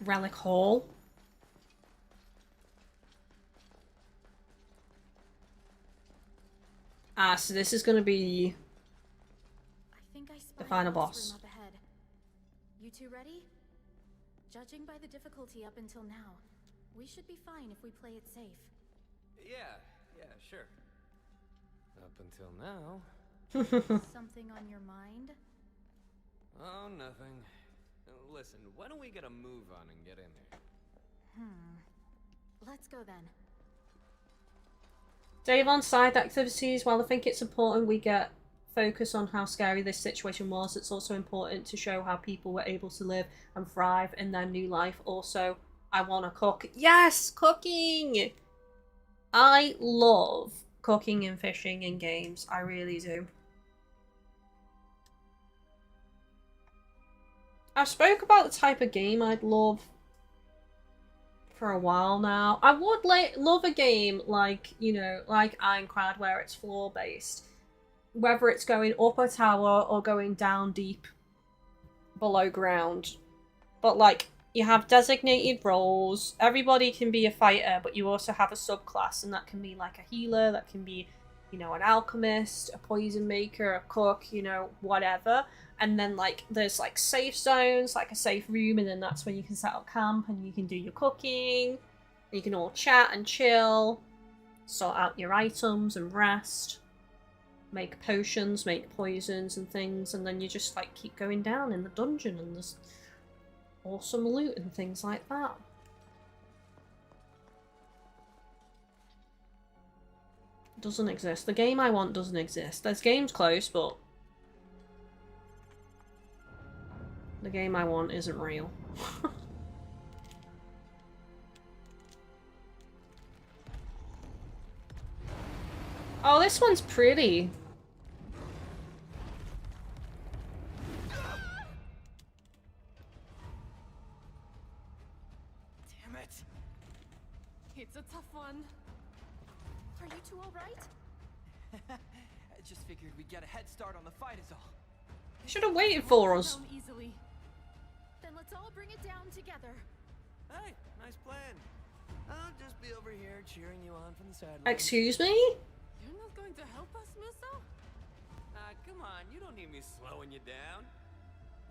Relic Hall. Ah, so this is going to be I think I spotted the final this room boss. up ahead. You two ready? Judging by the difficulty up until now, we should be fine if we play it safe. Yeah, sure. Up until now. Something on your mind? Oh, nothing. Listen, why don't we get a move on and get in there? Let's go then. Dave on side activities. While I think it's important we get focus on how scary this situation was, it's also important to show how people were able to live and thrive in their new life. Also, I want to cook. Yes, cooking! I love cooking and fishing in games. I really do. I spoke about the type of game I'd love for a while now. I would love a game like, you know, like Aincrad, where it's floor based. Whether it's going up a tower or going down deep below ground. But like, you have designated roles. Everybody can be a fighter, but you also have a subclass, and that can be like a healer, that can be, you know, an alchemist, a poison maker, a cook, you know, whatever. And then like there's like safe zones, like a safe room, and then that's where you can set up camp and you can do your cooking. You can all chat and chill, sort out your items and rest, make potions, make poisons and things, and then you just like keep going down in the dungeon and there's awesome loot and things like that. Doesn't exist. The game I want doesn't exist. There's games close, but the game I want isn't real. Oh, this one's pretty. Damn it! It's a tough one. Are you two alright? I just figured we'd get a head start on the fight is all. Should have waited for us. Down easily. Then let's all bring it down together. Hey, nice plan. I'll just be over here cheering you on from the sidelines. Excuse me? You're not going to help us, Muso? Come on, you don't need me slowing you down.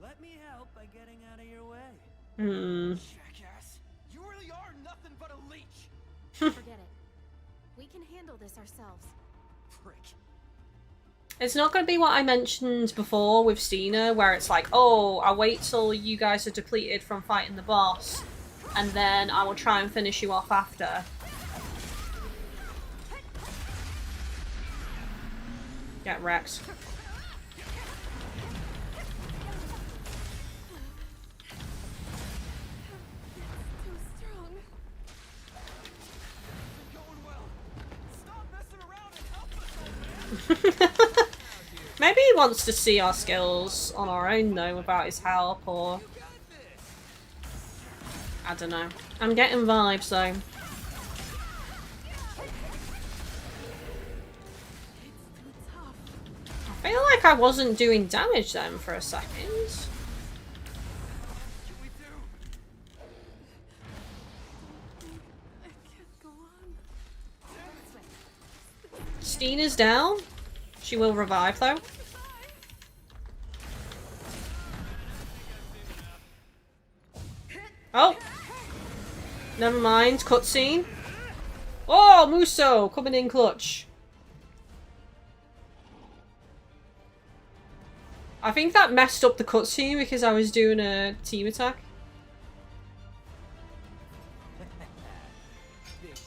Let me help by getting out of your way. Jackass! You really are nothing but a leech! Forget it. We can handle this ourselves. Prick. It's not going to be what I mentioned before with Stina, where it's like, oh, I'll wait till you guys are depleted from fighting the boss, and then I will try and finish you off after. Get wrecked. Too strong. Going well. Stop messing around and help us, old man! Maybe he wants to see our skills on our own though, without his help, or... I don't know. I'm getting vibes though. I feel like I wasn't doing damage then for a second. Stina's down. She will revive though. Oh! Never mind, cutscene. Oh, Muso coming in clutch. I think that messed up the cutscene because I was doing a team attack. Big go.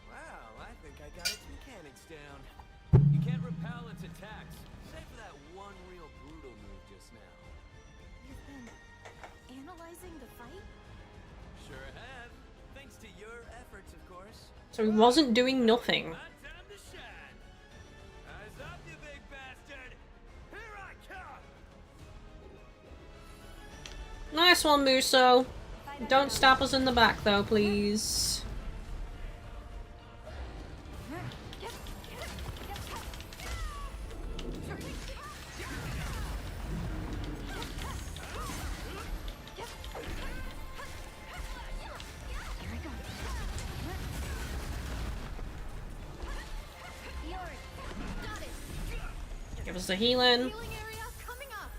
Wow, I think I got its mechanics down. You can't repel its attacks, save for that one real brutal move just now. You've been analyzing the fight? Sure have. Thanks to your efforts, of course. So he wasn't doing nothing. My time to shine. Eyes up, you big bastard. Here I come. Nice one, Muso. Don't stab us in the back though, please. Give us the healing. Healing area coming up.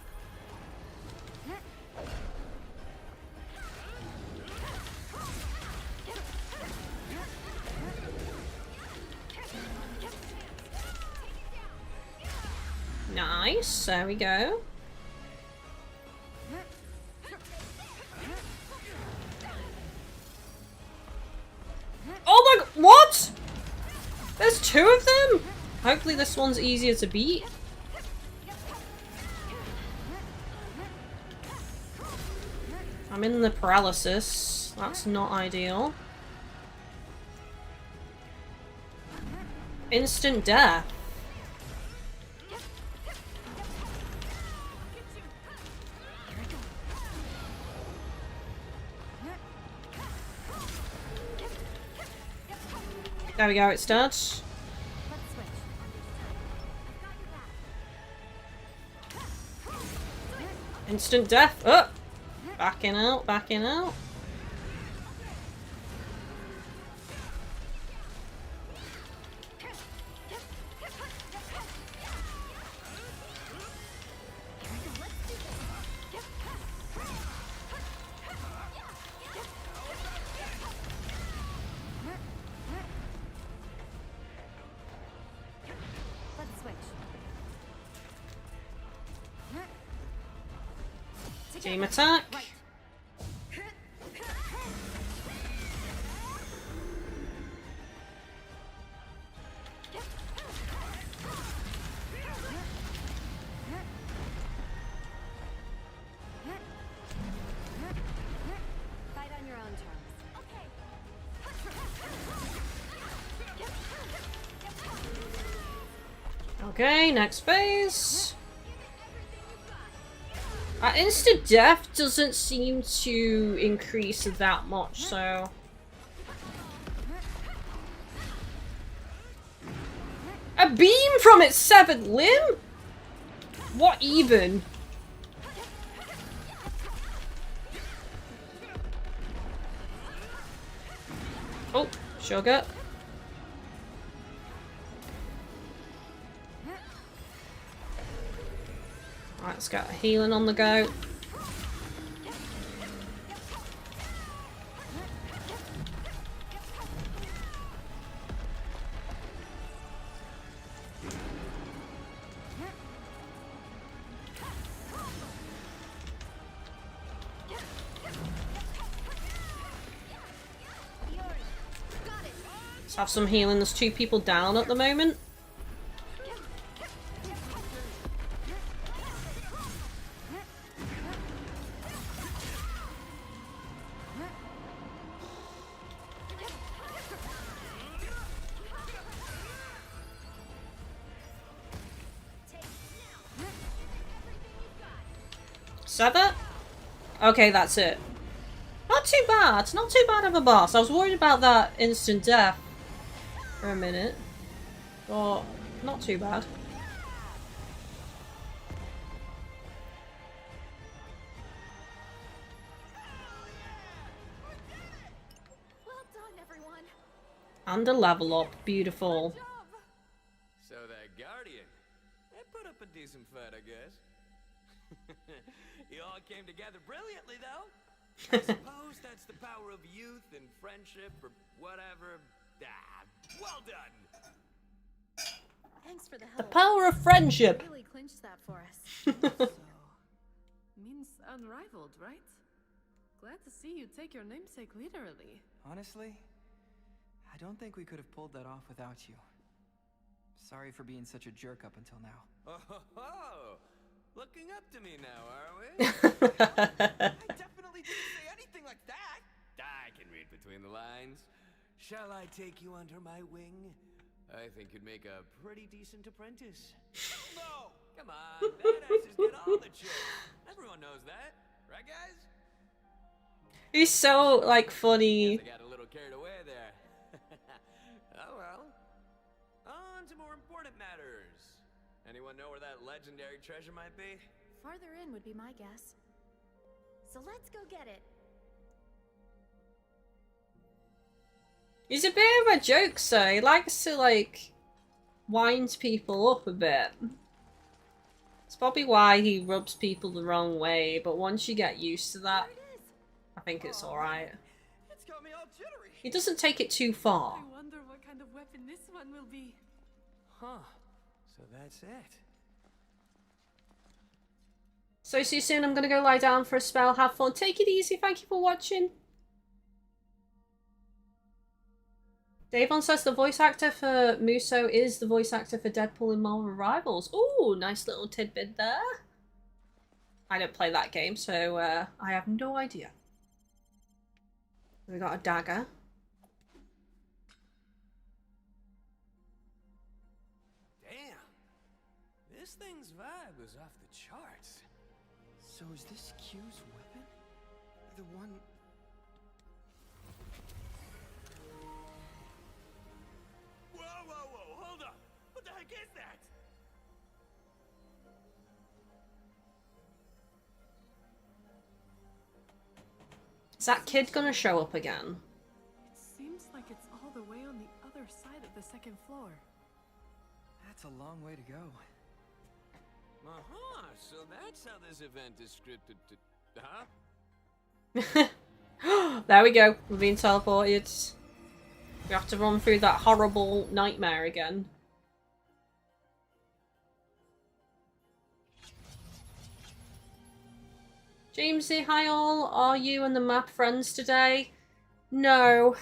Nice, there we go. Oh my god, what? There's two of them? Hopefully this one's easier to beat. I'm in the paralysis. That's not ideal. Instant death. There we go, it's dead. Instant death. Oh! Backing out, backing out. Team attack. Fight on your own terms. Okay, next phase. That instant death doesn't seem to increase that much, so... A beam from its severed limb? What even? Oh, sugar. Alright, let's get healing on the go. Let's have some healing. There's 2 people down at the moment. Sever? Okay, that's it. Not too bad. Not too bad of a boss. I was worried about that instant death for a minute. But not too bad. Well done, everyone. And a level up. Beautiful. So that Guardian, they put up a decent fight, I guess. You all came together brilliantly, though. I suppose that's the power of youth and friendship or whatever. Well done. Thanks for the help. The power of friendship. You really clinched that for us. So, means unrivaled, right? Glad to see you take your namesake literally. Honestly, I don't think we could have pulled that off without you. Sorry for being such a jerk up until now. Oh, looking up to me now, are we? I definitely didn't say anything like that. I can read between the lines. Shall I take you under my wing? I think you'd make a pretty decent apprentice. No! Come on, badasses get all the chicks. Everyone knows that, right, guys? He's so, like, funny. Guess I got a little carried away there. Oh well. On to more important matters. Anyone know where that legendary treasure might be? Farther in would be my guess. So let's go get it. He's a bit of a jokester. He likes to, like, wind people up a bit. It's probably why he rubs people the wrong way, but once you get used to that, I think it's alright. It's got me all jittery. He doesn't take it too far. I wonder what kind of weapon this one will be. Huh. So that's it. So see you soon. I'm gonna go lie down for a spell. Have fun. Take it easy. Thank you for watching. Davon says the voice actor for Muso is the voice actor for Deadpool in Marvel Rivals. Ooh, nice little tidbit there. I don't play that game, so I have no idea. We got a dagger. Damn. This thing's vibe is off the charts. So is this Q's weapon? The one... Whoa, hold up! What the heck is that? Is that kid gonna show up again? It seems like it's all the way on the other side of the second floor. That's a long way to go. So that's how this event is scripted to... Huh? There we go. We're being teleported. We have to run through that horrible nightmare again. Jamesy, hi all. Are you and the map friends today? No.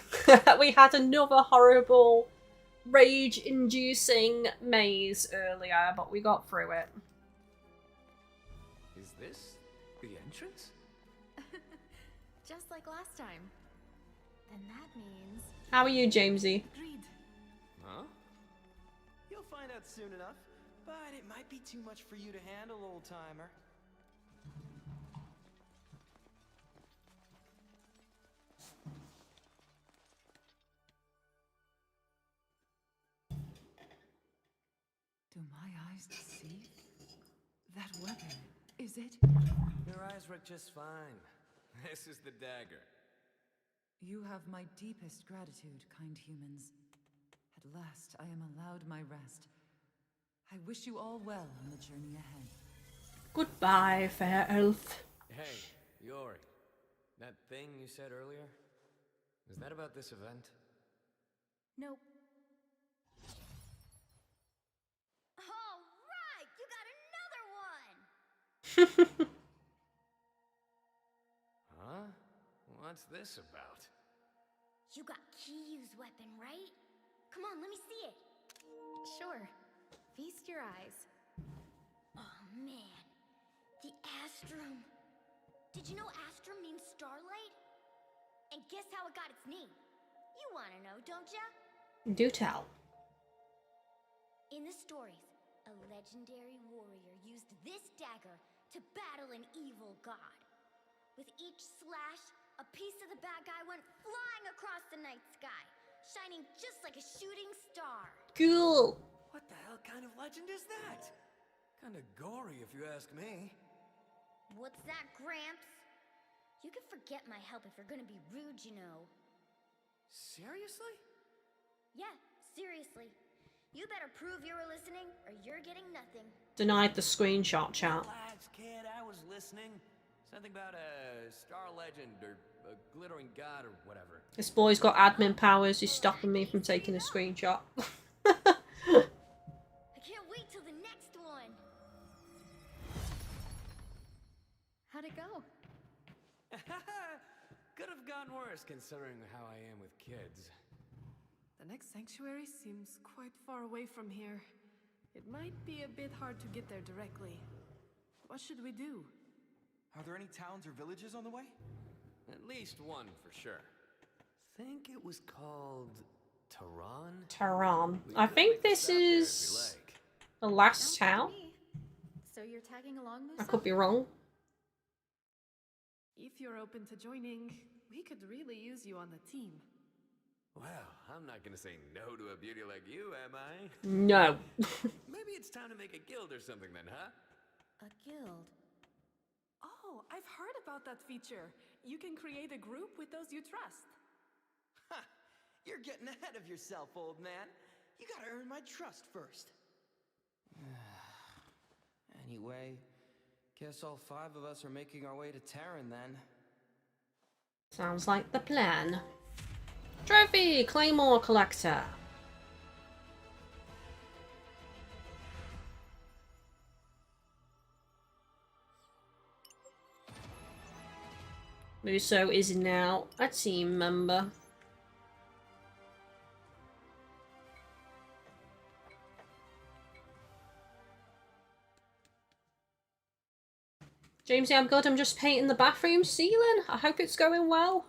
We had another horrible, rage-inducing maze earlier, but we got through it. Is this the entrance? Just like last time. Then that means... How are you, Jamesy? Agreed. Huh? You'll find out soon enough, but it might be too much for you to handle, old-timer. eyes to see? That weapon, is it? Your eyes work just fine. This is the dagger. You have my deepest gratitude, kind humans. At last, I am allowed my rest. I wish you all well on the journey ahead. Goodbye, fair elf. Hey, Yori. That thing you said earlier? Was that about this event? Nope. All right, you got another one. Huh? What's this about? You got Kiyu's weapon, right? Come on, let me see it. Sure. Feast your eyes. Oh man, the Astrum. Did you know Astrum means starlight? And guess how it got its name? You wanna know, don't ya? Do tell. In the stories, a legendary warrior used this dagger to battle an evil god. With each slash, a piece of the bad guy went flying across the night sky, shining just like a shooting star. Cool. What the hell kind of legend is that? Kinda gory if you ask me. What's that, Gramps? You can forget my help if you're gonna be rude, you know. Seriously? Yeah, seriously. You better prove you were listening, or you're getting nothing. Denied the screenshot, chat. Relax, kid, I was listening. Something about a star legend or a glittering god or whatever. This boy's got admin powers. He's stopping me from taking a screenshot. I can't wait till the next one. How'd it go? Could have gone worse considering how I am with kids. The next sanctuary seems quite far away from here. It might be a bit hard to get there directly. What should we do? Are there any towns or villages on the way? At least one for sure. Think it was called Tehran? Tehran. I think this is the last town. So you're tagging along, Musa? I could be wrong. If you're open to joining, we could really use you on the team. Well, I'm not gonna say no to a beauty like you, am I? No. Maybe it's time to make a guild or something then, huh? A guild? Oh, I've heard about that feature. You can create a group with those you trust. Ha! You're getting ahead of yourself, old man. You gotta earn my trust first. Anyway, guess all 5 of us are making our way to Terran then. Sounds like the plan. Trophy! Claymore Collector. Muso is now a team member. Jamesy, I'm good. I'm just painting the bathroom ceiling. I hope it's going well.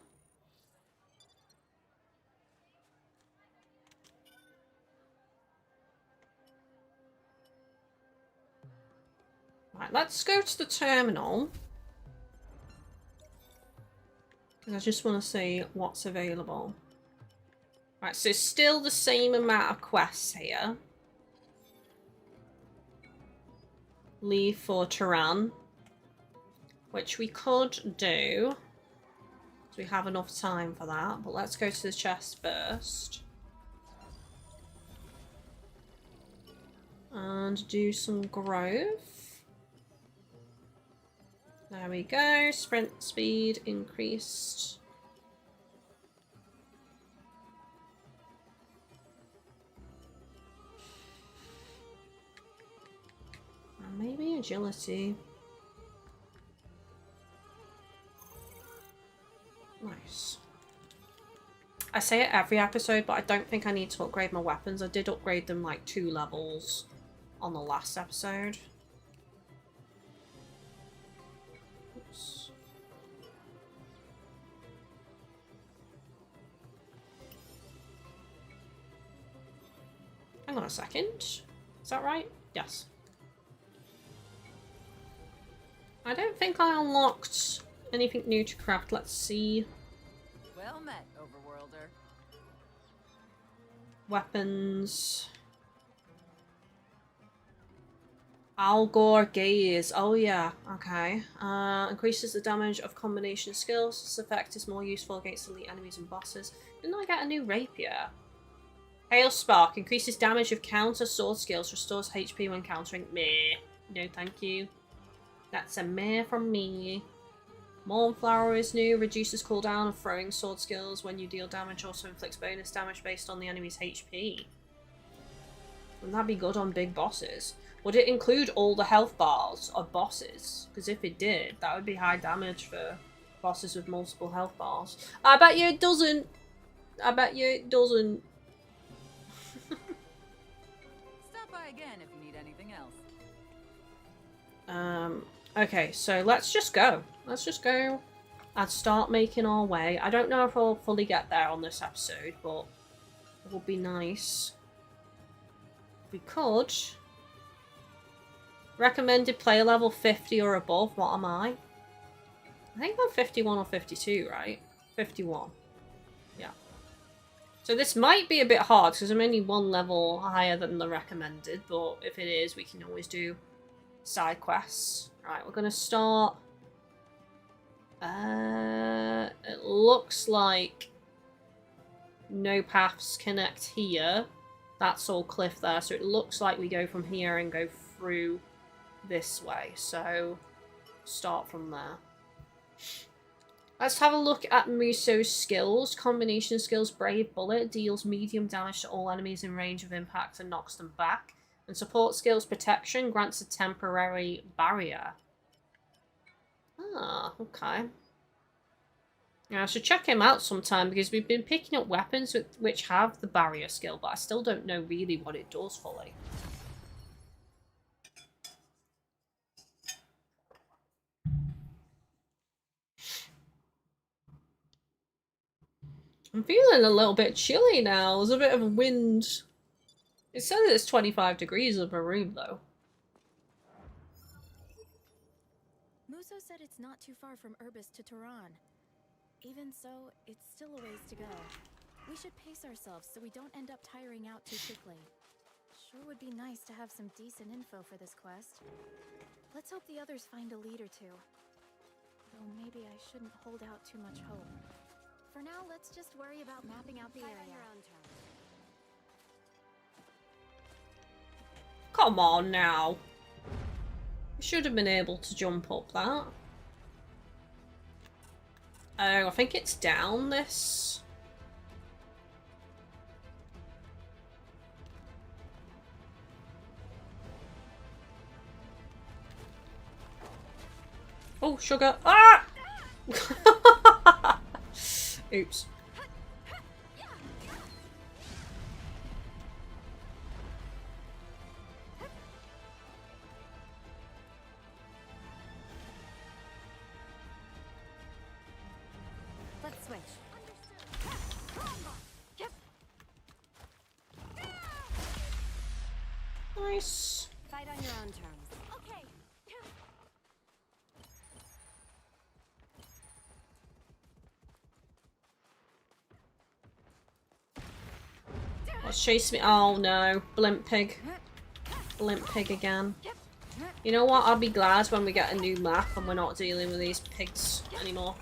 Right, let's go to the terminal. I just want to see what's available. Right, so still the same amount of quests here. Leave for Tehran, which we could do. So we have enough time for that, but let's go to the chest first. And do some growth. There we go, sprint speed increased. And maybe agility. Nice. I say it every episode, but I don't think I need to upgrade my weapons. I did upgrade them like 2 levels on the last episode. Oops. Hang on a second. Is that right? Yes. I don't think I unlocked anything new to craft. Let's see. Well met, Overworlder. Weapons. Algor Gaze. Oh yeah, okay. Increases the damage of combination skills. This effect is more useful against elite enemies and bosses. Didn't I get a new rapier? Hail Spark. Increases damage of counter sword skills. Restores HP when countering. Meh. No thank you. That's a meh from me. Mornflower is new. Reduces cooldown of throwing sword skills when you deal damage. Also inflicts bonus damage based on the enemy's HP. Wouldn't that be good on big bosses? Would it include all the health bars of bosses? Because if it did, that would be high damage for bosses with multiple health bars. I bet you it doesn't. I bet you it doesn't. Stop by again if you need anything else. Okay, so let's just go. Let's just go and start making our way. I don't know if I'll fully get there on this episode, but it would be nice. We could. Recommended player level 50 or above. What am I? I think I'm 51 or 52, right? 51. Yeah. So this might be a bit hard because I'm only one level higher than the recommended, but if it is, we can always do side quests. Right, we're going to start. It looks like no paths connect here. That's all cliff there, so it looks like we go from here and go through this way. So start from there. Let's have a look at Muso's skills. Combination skills: Brave Bullet deals medium damage to all enemies in range of impact and knocks them back. And support skills: Protection grants a temporary barrier. Ah, okay. Yeah, I should check him out sometime because we've been picking up weapons which have the barrier skill, but I still don't know really what it does fully. I'm feeling a little bit chilly now. There's a bit of a wind. It says it's 25 degrees in my room, though. Muso said it's not too far from Urbis to Tehran. Even so, it's still a ways to go. We should pace ourselves so we don't end up tiring out too quickly. Sure would be nice to have some decent info for this quest. Let's hope the others find a lead or two. Though maybe I shouldn't hold out too much hope. For now, let's just worry about mapping out the area. Come on now. We should have been able to jump up that. Oh, I think it's down this. Oh, sugar. Ah! Oops. Let's switch. Nice. Fight on your own terms. Okay. Let's chase me. Oh no. Blimp pig. Blimp pig again. You know what? I'll be glad when we get a new map and we're not dealing with these pigs anymore.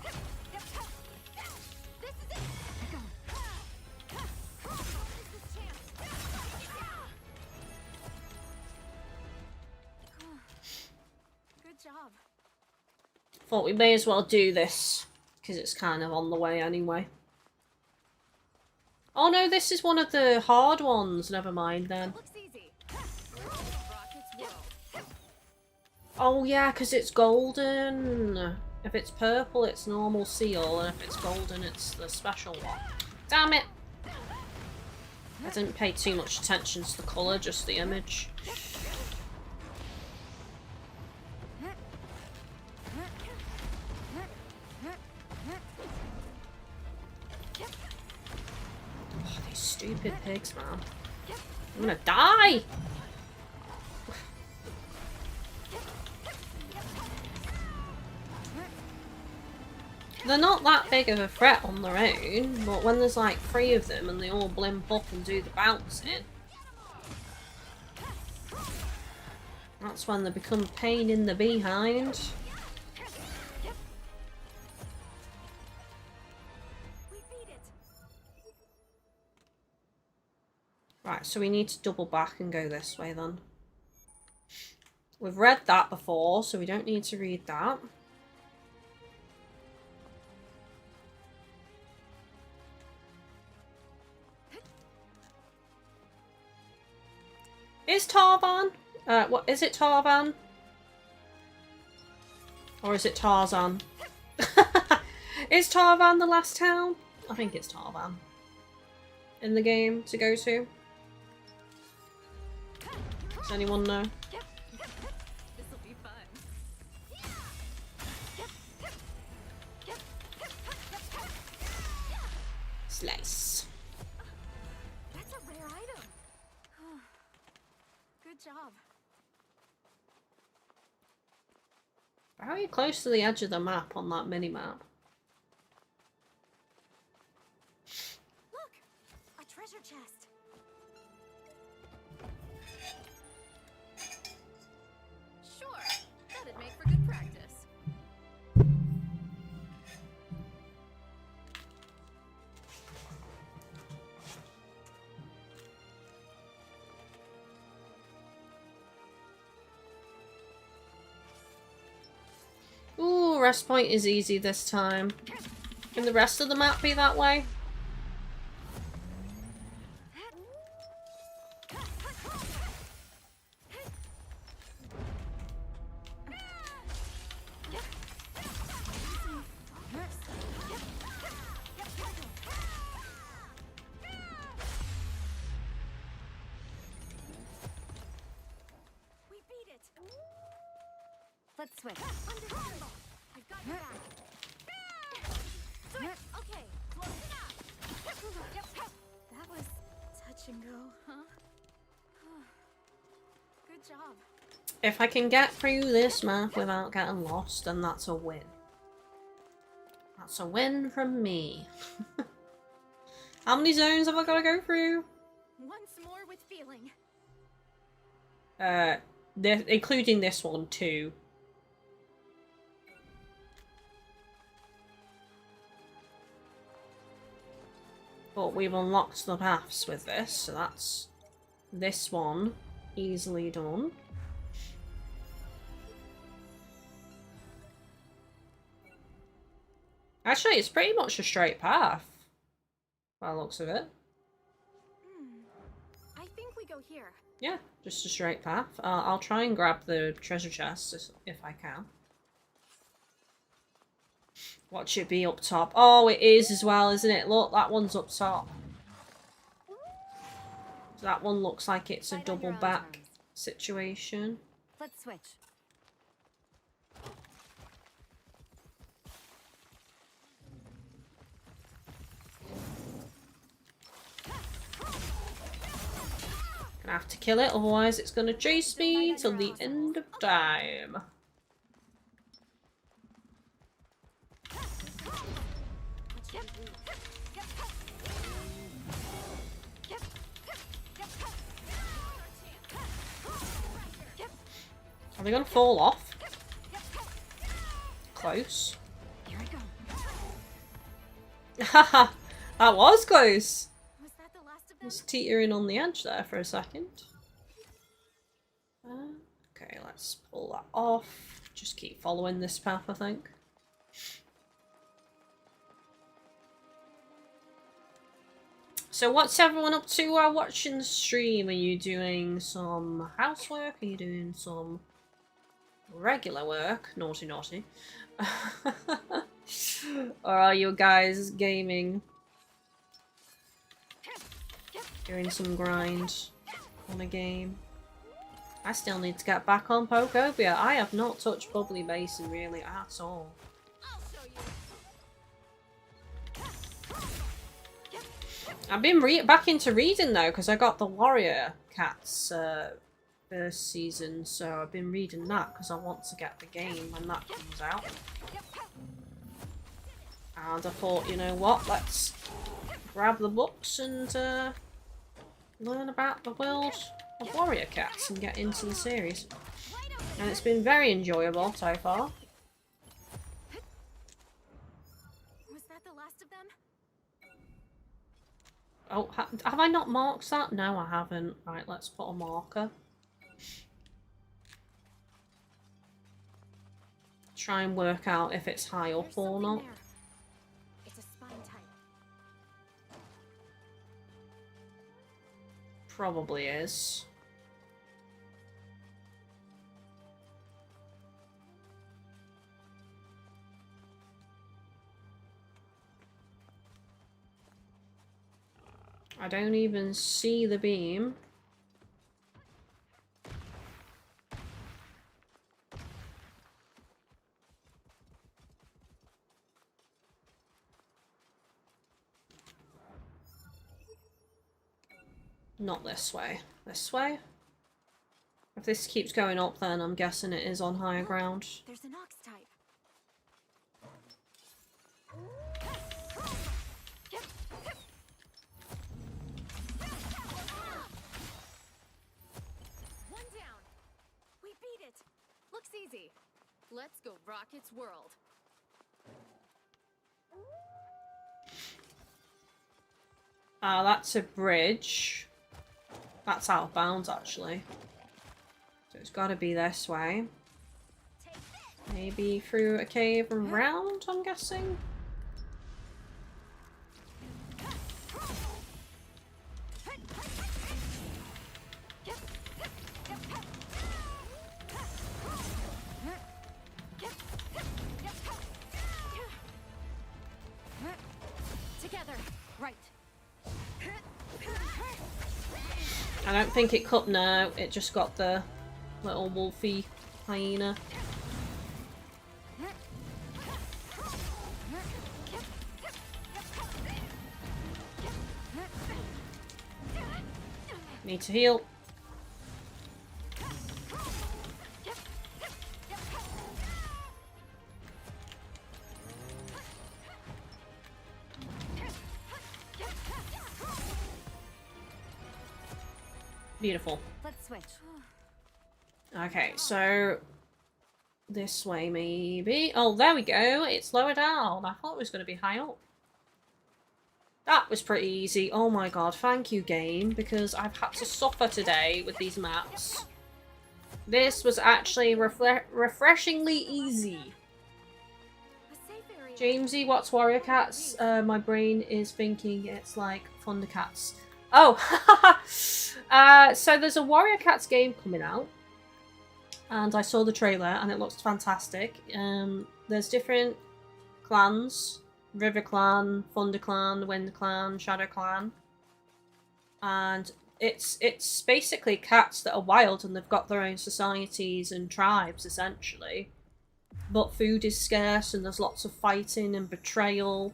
Good job. Thought we may as well do this because it's kind of on the way anyway. Oh no, this is one of the hard ones. Never mind then. Looks easy. Oh yeah, because it's golden. If it's purple, it's normal seal, and if it's golden, it's the special one. Damn it! I didn't pay too much attention to the colour, just the image. Oh, these stupid pigs, man. I'm gonna die! They're not that big of a threat on their own, but when there's like 3 of them and they all blimp up and do the bouncing, That's when they become a pain in the behind. Right, so we need to double back and go this way then. We've read that before, so we don't need to read that. Is Tarvan? What is it, Tarvan? Or is it Tarzan? Is Tarvan the last town? I think it's Tarvan in the game to go to. Does anyone know? This'll be fun. Slice. That's a rare item. Good job. Very close to the edge of the map on that mini-map. Look! A treasure chest. Sure. That'd make for good practice. Ooh, rest point is easy this time. Can the rest of the map be that way? We beat it. Let's switch. Understandable. I've got your back. Okay, close enough. That was touch and go, huh? Good job. If I can get through this map without getting lost, then that's a win. That's a win from me. How many zones have I got to go through? Once more with feeling. Including this one too. But we've unlocked the paths with this, so that's this one easily done. Actually, it's pretty much a straight path, by the looks of it. I think we go here. Yeah, just a straight path. I'll try and grab the treasure chest if I can. What should be up top? Oh, it is as well, isn't it? Look, that one's up top. So that one looks like it's a double back situation. Let's switch. Gonna have to kill it, otherwise it's gonna chase me till the end of time. Are they gonna fall off? Close. Here I go. Haha, that was close. Was that the last of them? Was teetering on the edge there for a second. Okay, let's pull that off. Just keep following this path, I think. So what's everyone up to while watching the stream? Are you doing some housework? Are you doing some regular work? Naughty, naughty. Or are you guys gaming? Doing some grind on a game? I still need to get back on Pokobia. I have not touched Bubbly Basin really at all. I've been back into reading though, because I got the Warrior Cats first season, so I've been reading that because I want to get the game when that comes out. And I thought, you know what, let's grab the books and learn about the world of Warrior Cats and get into the series. And it's been very enjoyable so far. Was that the last of them? Oh, have I not marked that? No, I haven't. Right, let's put a marker. Try and work out if it's high up or not. There. It's a spine type. Probably is. I don't even see the beam. Not this way. This way? If this keeps going up, then I'm guessing it is on higher ground. There's an ox type. One down. We beat it. Looks easy. Let's go rock its world. That's a bridge. That's out of bounds, actually. So it's got to be this way. Maybe through a cave and round, I'm guessing? Together. Right. I don't think it cut now. It just got the little wolfy hyena. Need to heal. Beautiful. Let's switch. Okay, so this way maybe. Oh, there we go. It's lower down. I thought it was going to be high up. That was pretty easy. Oh my god, thank you, game, because I've had to suffer today with these maps. This was actually refreshingly easy. Jamesy, what's Warrior Cats? My brain is thinking it's like Thundercats. Oh, so there's a Warrior Cats game coming out, and I saw the trailer, and it looks fantastic. There's different clans: River Clan, Thunder Clan, Wind Clan, Shadow Clan, and it's basically cats that are wild, and they've got their own societies and tribes essentially. But food is scarce, and there's lots of fighting and betrayal.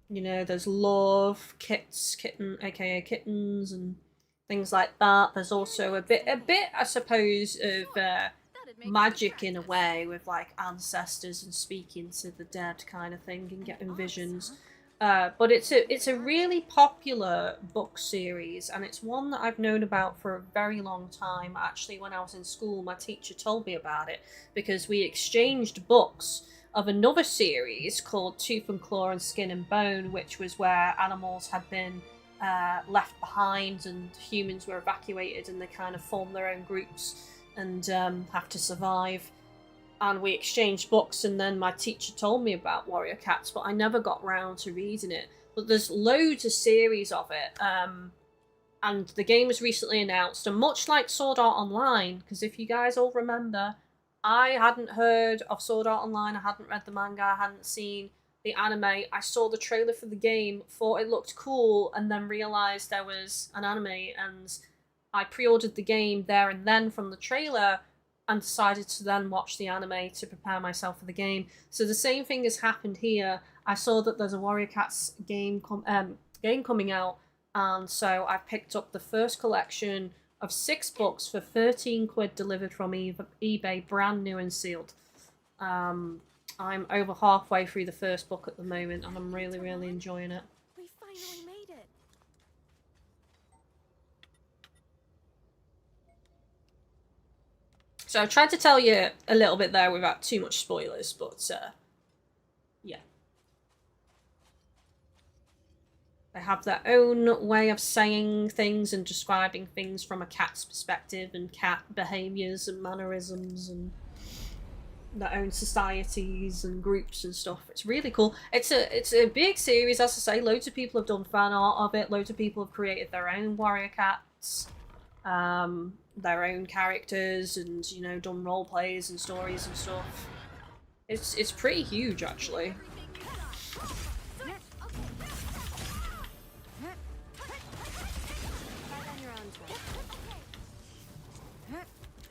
You know, there's love, aka kittens, and things like that. There's also a bit, I suppose, of magic in a way, with like ancestors and speaking to the dead kind of thing and getting visions. But it's a really popular book series, and it's one that I've known about for a very long time. Actually, when I was in school, my teacher told me about it because we exchanged books of another series called Tooth and Claw and Skin and Bone, which was where animals had been left behind and humans were evacuated, and they kind of form their own groups and have to survive. And we exchanged books, and then my teacher told me about Warrior Cats, but I never got round to reading it. But there's loads of series of it, and the game was recently announced, and much like Sword Art Online, because if you guys all remember, I hadn't heard of Sword Art Online, I hadn't read the manga, I hadn't seen the anime. I saw the trailer for the game, thought it looked cool, and then realised there was an anime, and I pre-ordered the game there and then from the trailer, and decided to then watch the anime to prepare myself for the game. So the same thing has happened here. I saw that there's a Warrior Cats game coming out, and so I picked up the first collection of 6 books for 13 quid delivered from eBay, brand new and sealed. I'm over halfway through the first book at the moment, and I'm really, really enjoying it. We finally made it. So I've tried to tell you a little bit there without too much spoilers, but yeah. They have their own way of saying things and describing things from a cat's perspective, and cat behaviours and mannerisms and their own societies and groups and stuff. It's really cool. It's a big series, as I say. Loads of people have done fan art of it. Loads of people have created their own warrior cats. Their own characters, and you know, done role plays and stories and stuff. It's pretty huge, actually.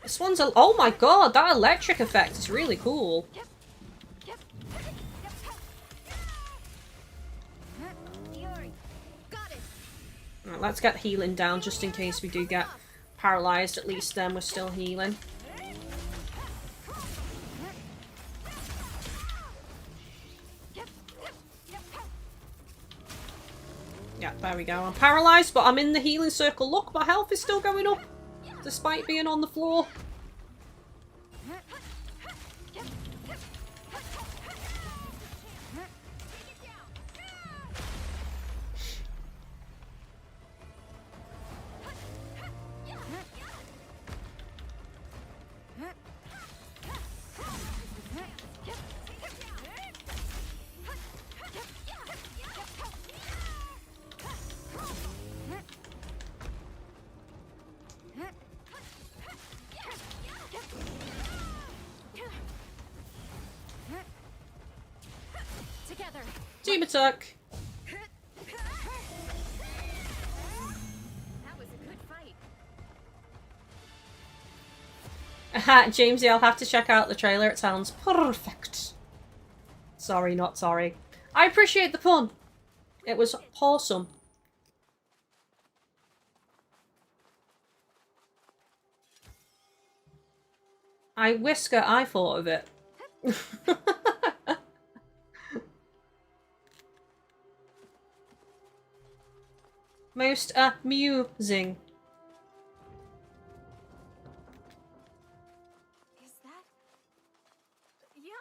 This one's a— oh my god, that electric effect is really cool. Right, let's get healing down just in case we do get paralyzed. At least then we're still healing. Yeah, there we go. I'm paralyzed, but I'm in the healing circle. Look, my health is still going up, despite being on the floor. Team attack! That was a good fight. Aha, Jamesy, I'll have to check out the trailer. It sounds perfect. Sorry, not sorry. I appreciate the pun. It was awesome. I whisker, I thought of it. Most amusing. Is that? Yeah.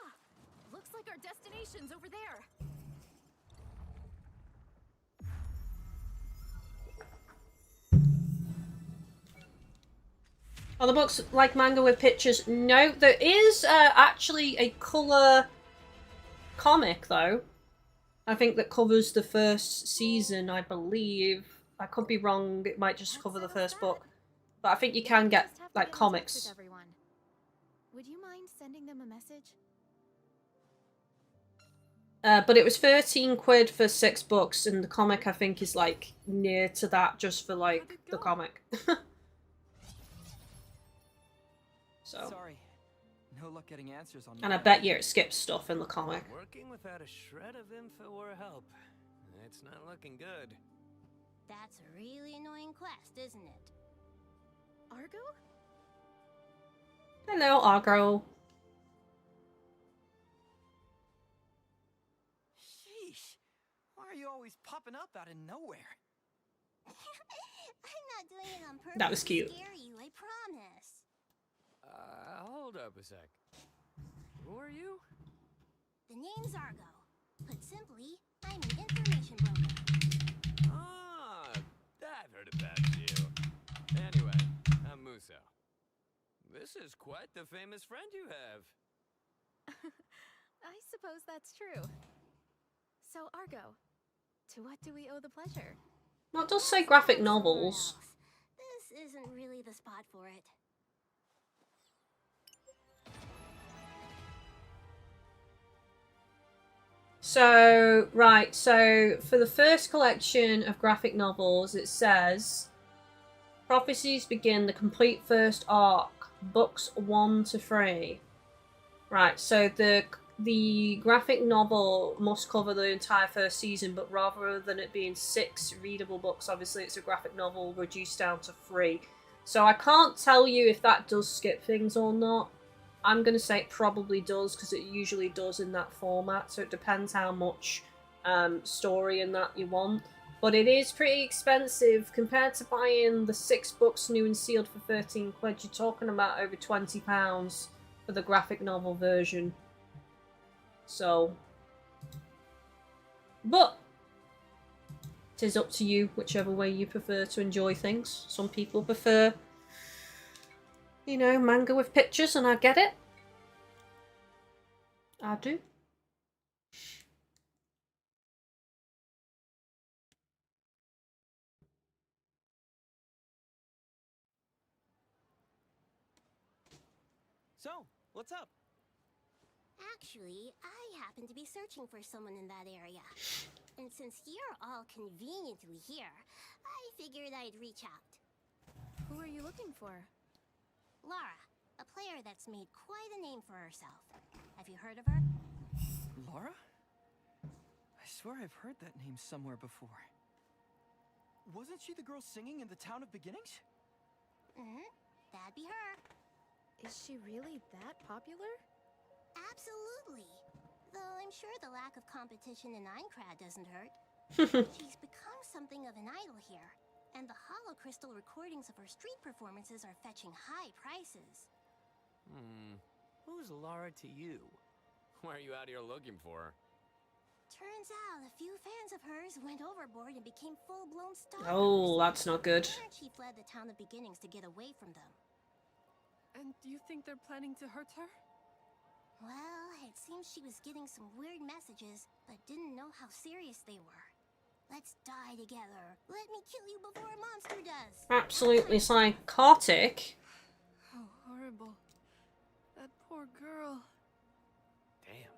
Looks like our destination's over there. Are the books like manga with pictures? No, there is actually a colour comic though. I think that covers the first season, I believe. I could be wrong, it might just cover the first book. But I think you can get, like, comics. Would you mind sending them a message? But it was 13 quid for 6 books, and the comic, I think, is, like, near to that just for, like, the comic. So. Sorry. No luck getting answers on And I bet you it skips stuff in the comic. Working without a shred of info or help. It's not looking good. That's a really annoying quest, isn't it? Argo? Hello, Argo. Sheesh. Why are you always popping up out of nowhere? I'm not doing it on purpose. That was cute. To scare you, I promise. Hold up a sec. Who are you? The name's Argo. Put simply, I'm an information broker. Ah, I've heard about you. Anyway, I'm Muso. This is quite the famous friend you have. I suppose that's true. So, Argo, to what do we owe the pleasure? Well, it does say graphic novels. This isn't really the spot for it. So, right, so for the first collection of graphic novels, it says prophecies begin the complete first arc, books 1 to 3. Right, so the graphic novel must cover the entire first season, but rather than it being 6 readable books, obviously it's a graphic novel reduced down to 3. So I can't tell you if that does skip things or not. I'm going to say it probably does, because it usually does in that format, so it depends how much story and that you want. But it is pretty expensive compared to buying the 6 books new and sealed for 13 quid. You're talking about over £20 for the graphic novel version. So, but it is up to you, whichever way you prefer to enjoy things. Some people prefer, you know, manga with pictures, and I get it. I do. So, what's up? Actually, I happen to be searching for someone in that area. And since you're all conveniently here, I figured I'd reach out. Who are you looking for? Lara, a player that's made quite a name for herself. Have you heard of her? Laura? I swear I've heard that name somewhere before. Wasn't she the girl singing in the Town of Beginnings? Mm-hmm. That'd be her. Is she really that popular? Absolutely. Though I'm sure the lack of competition in Aincrad doesn't hurt. She's become something of an idol here, and the hollow crystal recordings of her street performances are fetching high prices. Who's Lara to you? Why are you out here looking for her? Turns out a few fans of hers went overboard and became full-blown stalkers. Oh, that's not good. She fled the Town of Beginnings to get away from them. And do you think they're planning to hurt her? Well, it seems she was getting some weird messages, but didn't know how serious they were. Let's die together. Let me kill you before a monster does. Absolutely psychotic. How horrible. That poor girl. Damn.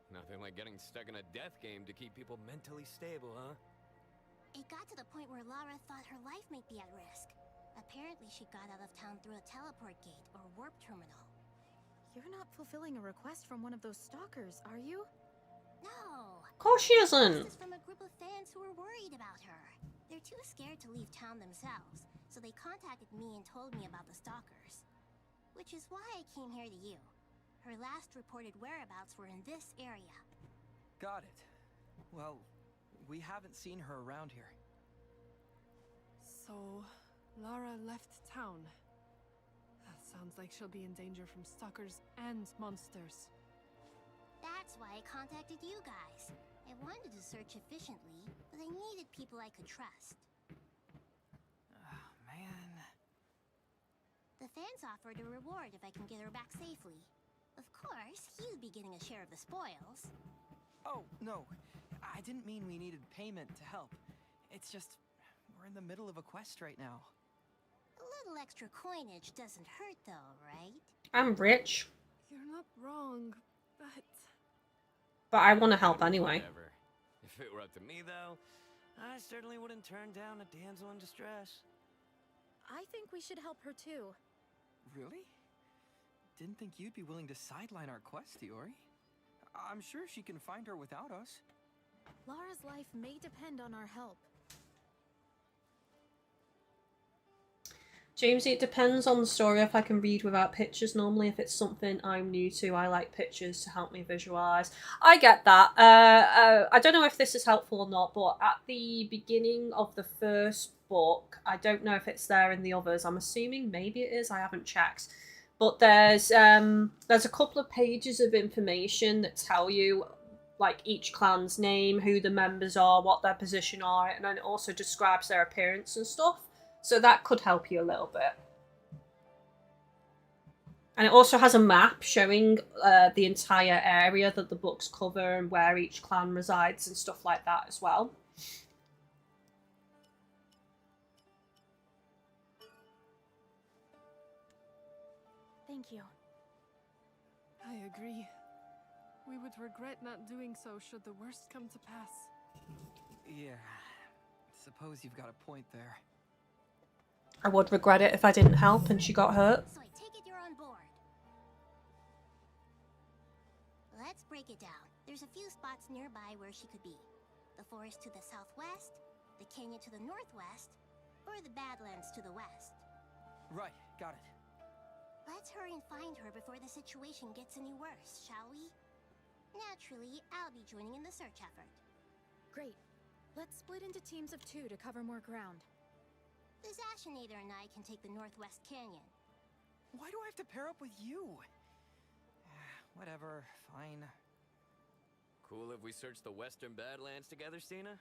Nothing like getting stuck in a death game to keep people mentally stable, huh? It got to the point where Lara thought her life might be at risk. Apparently she got out of town through a teleport gate or warp terminal. You're not fulfilling a request from one of those stalkers, are you? No! Of course she isn't. This is from a group of fans who were worried about her. They're too scared to leave town themselves, so they contacted me and told me about the stalkers. Which is why I came here to you. Her last reported whereabouts were in this area. Got it. Well, we haven't seen her around here. So, Lara left town. That sounds like she'll be in danger from stalkers and monsters. That's why I contacted you guys. I wanted to search efficiently, but I needed people I could trust. Oh, man. The fans offered a reward if I can get her back safely. Of course, he'd be getting a share of the spoils. Oh, no. I didn't mean we needed payment to help. It's just, we're in the middle of a quest right now. A little extra coinage doesn't hurt though, right? I'm rich. You're not wrong, but... But I want to help anyway. Whatever. If it were up to me, though, I certainly wouldn't turn down a damsel in distress. I think we should help her too. Really? Didn't think you'd be willing to sideline our quest, Iori. I'm sure she can find her without us. Lara's life may depend on our help. Jamesy, it depends on the story if I can read without pictures. Normally, if it's something I'm new to, I like pictures to help me visualize. I get that. I don't know if this is helpful or not, but at the beginning of the first book, I don't know if it's there in the others. I'm assuming maybe it is. I haven't checked. But there's a couple of pages of information that tell you like each clan's name, who the members are, what their position are, and then it also describes their appearance and stuff. So that could help you a little bit. And it also has a map showing the entire area that the books cover and where each clan resides and stuff like that as well. Thank you. I agree. We would regret not doing so should the worst come to pass. Yeah, suppose you've got a point there. I would regret it if I didn't help and she got hurt. So I take it you're on board. Let's break it down. There's a few spots nearby where she could be. The forest to the southwest, the canyon to the northwest, or the Badlands to the west. Right, got it. Let's hurry and find her before the situation gets any worse, shall we? Naturally, I'll be joining in the search effort. Great. Let's split into teams of 2 to cover more ground. This Ashinator and I can take the Northwest Canyon. Why do I have to pair up with you? Whatever, fine. Cool if we search the Western Badlands together, Stina?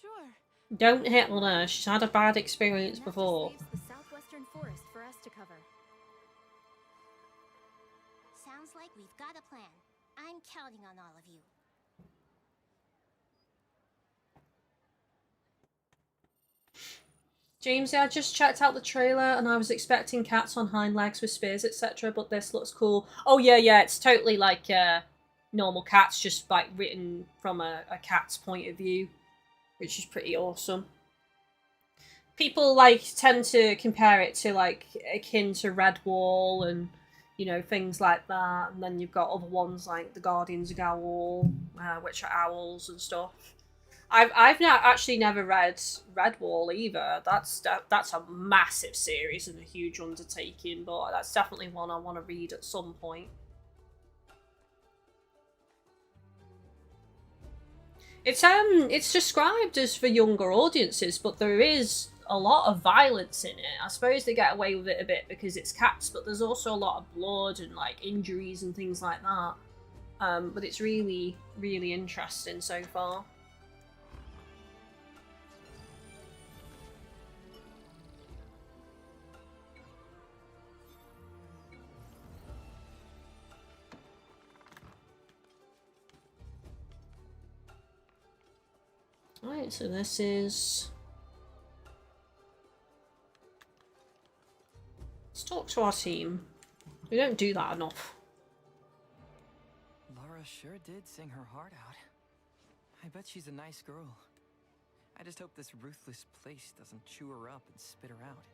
Sure. Don't hit on her. She's had a bad experience And that before. just leaves the southwestern forest for us to cover. Sounds like we've got a plan. I'm counting on all of you. Jamesy, I just checked out the trailer and I was expecting cats on hind legs with spears, etc. But this looks cool. Oh yeah, it's totally like normal cats, just like written from a cat's point of view, which is pretty awesome. People like tend to compare it to like akin to Redwall and you know things like that, and then you've got other ones like the Guardians of Gaol, which are owls and stuff. I've actually never read Redwall either. That's a massive series and a huge undertaking, but that's definitely one I want to read at some point. It's described as for younger audiences, but there is a lot of violence in it. I suppose they get away with it a bit because it's cats, but there's also a lot of blood and like injuries and things like that. But it's really, really interesting so far. Right, so this is... Let's talk to our team. We don't do that enough. Laura sure did sing her heart out. I bet she's a nice girl. I just hope this ruthless place doesn't chew her up and spit her out.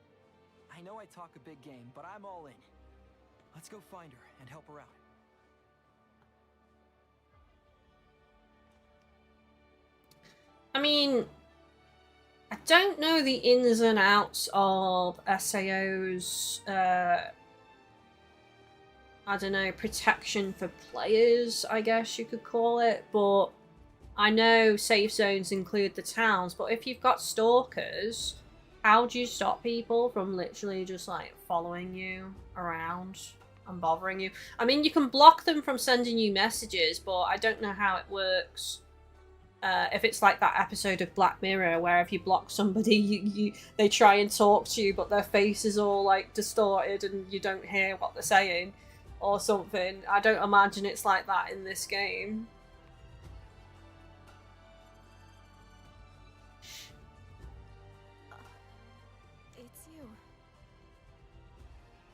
I know I talk a big game, but I'm all in. Let's go find her and help her out. I mean, I don't know the ins and outs of SAO's, I don't know, protection for players, I guess you could call it, but I know safe zones include the towns, but if you've got stalkers, how do you stop people from literally just, like, following you around and bothering you? I mean, you can block them from sending you messages, but I don't know how it works. If it's like that episode of Black Mirror where if you block somebody, they try and talk to you, but their face is all like distorted and you don't hear what they're saying or something. I don't imagine it's like that in this game. It's you.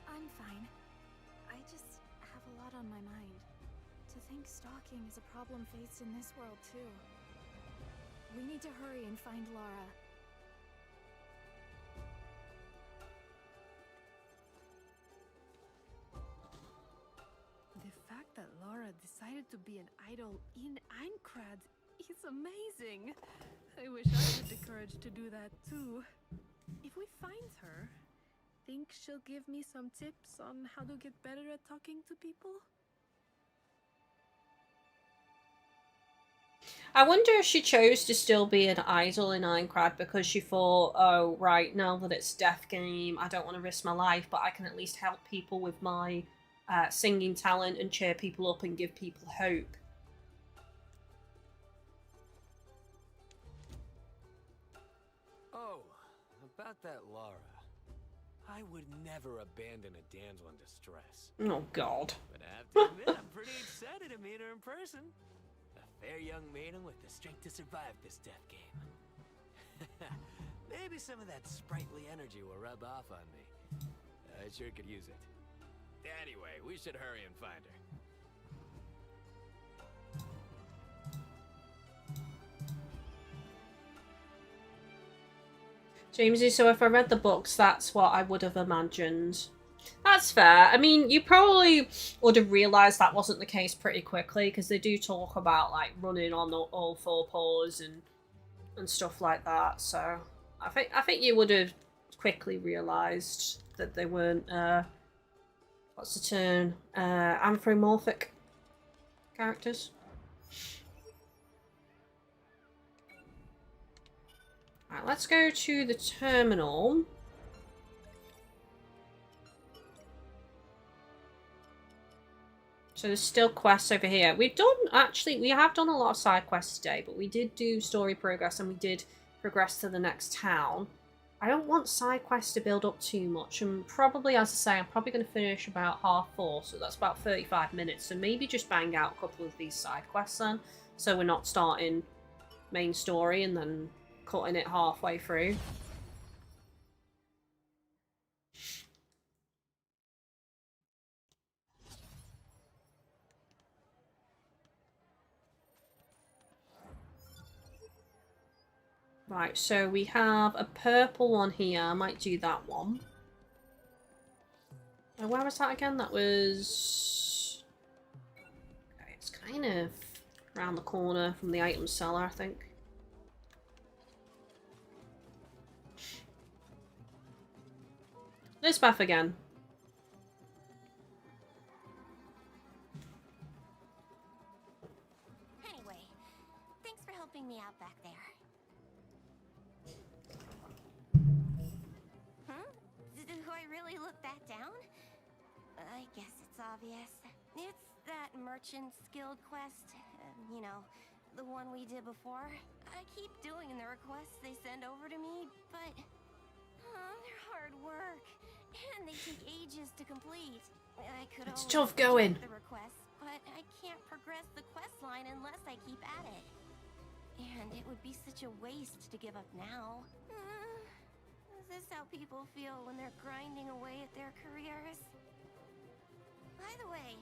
I'm fine. I just have a lot on my mind. To think stalking is a problem faced in this world too. We need to hurry and find Laura. The fact that Laura decided to be an idol in Aincrad is amazing. I wish I had the courage to do that too. If we find her, think she'll give me some tips on how to get better at talking to people? I wonder if she chose to still be an idol in Aincrad because she thought, oh, right, now that it's a death game, I don't want to risk my life, but I can at least help people with my singing talent and cheer people up and give people hope. Oh, about that Laura. I would never abandon a damsel in distress. Oh, God. But I have to admit, I'm pretty excited to meet her in person. A fair young maiden with the strength to survive this death game. Maybe some of that sprightly energy will rub off on me. I sure could use it. Anyway, we should hurry and find her. Jamesy, so if I read the books, that's what I would have imagined. That's fair. I mean, you probably would have realised that wasn't the case pretty quickly, because they do talk about, like, running on all four paws and stuff like that, so I think you would have quickly realised that they weren't, what's the term? Anthropomorphic characters. Right, let's go to the terminal. So there's still quests over here. We have done a lot of side quests today, but we did do story progress and we did progress to the next town. I don't want side quests to build up too much, and probably, as I say, I'm probably going to finish about 4:30, so that's about 35 minutes. So maybe just bang out a couple of these side quests then, so we're not starting main story and then cutting it halfway through. Right, so we have a purple one here. I might do that one. Oh, where was that again? That was... Okay, it's kind of around the corner from the item seller, I think. Lisbeth again. Anyway, thanks for helping me out back there. Do I really look that down? I guess it's obvious. It's that merchant skilled quest. You know, the one we did before. I keep doing the requests they send over to me, but... they're hard work. And they take ages to complete. I could It's always tough going. reject the requests, but I can't progress the quest line unless I keep at it. And it would be such a waste to give up now. Is this how people feel when they're grinding away at their careers? By the way,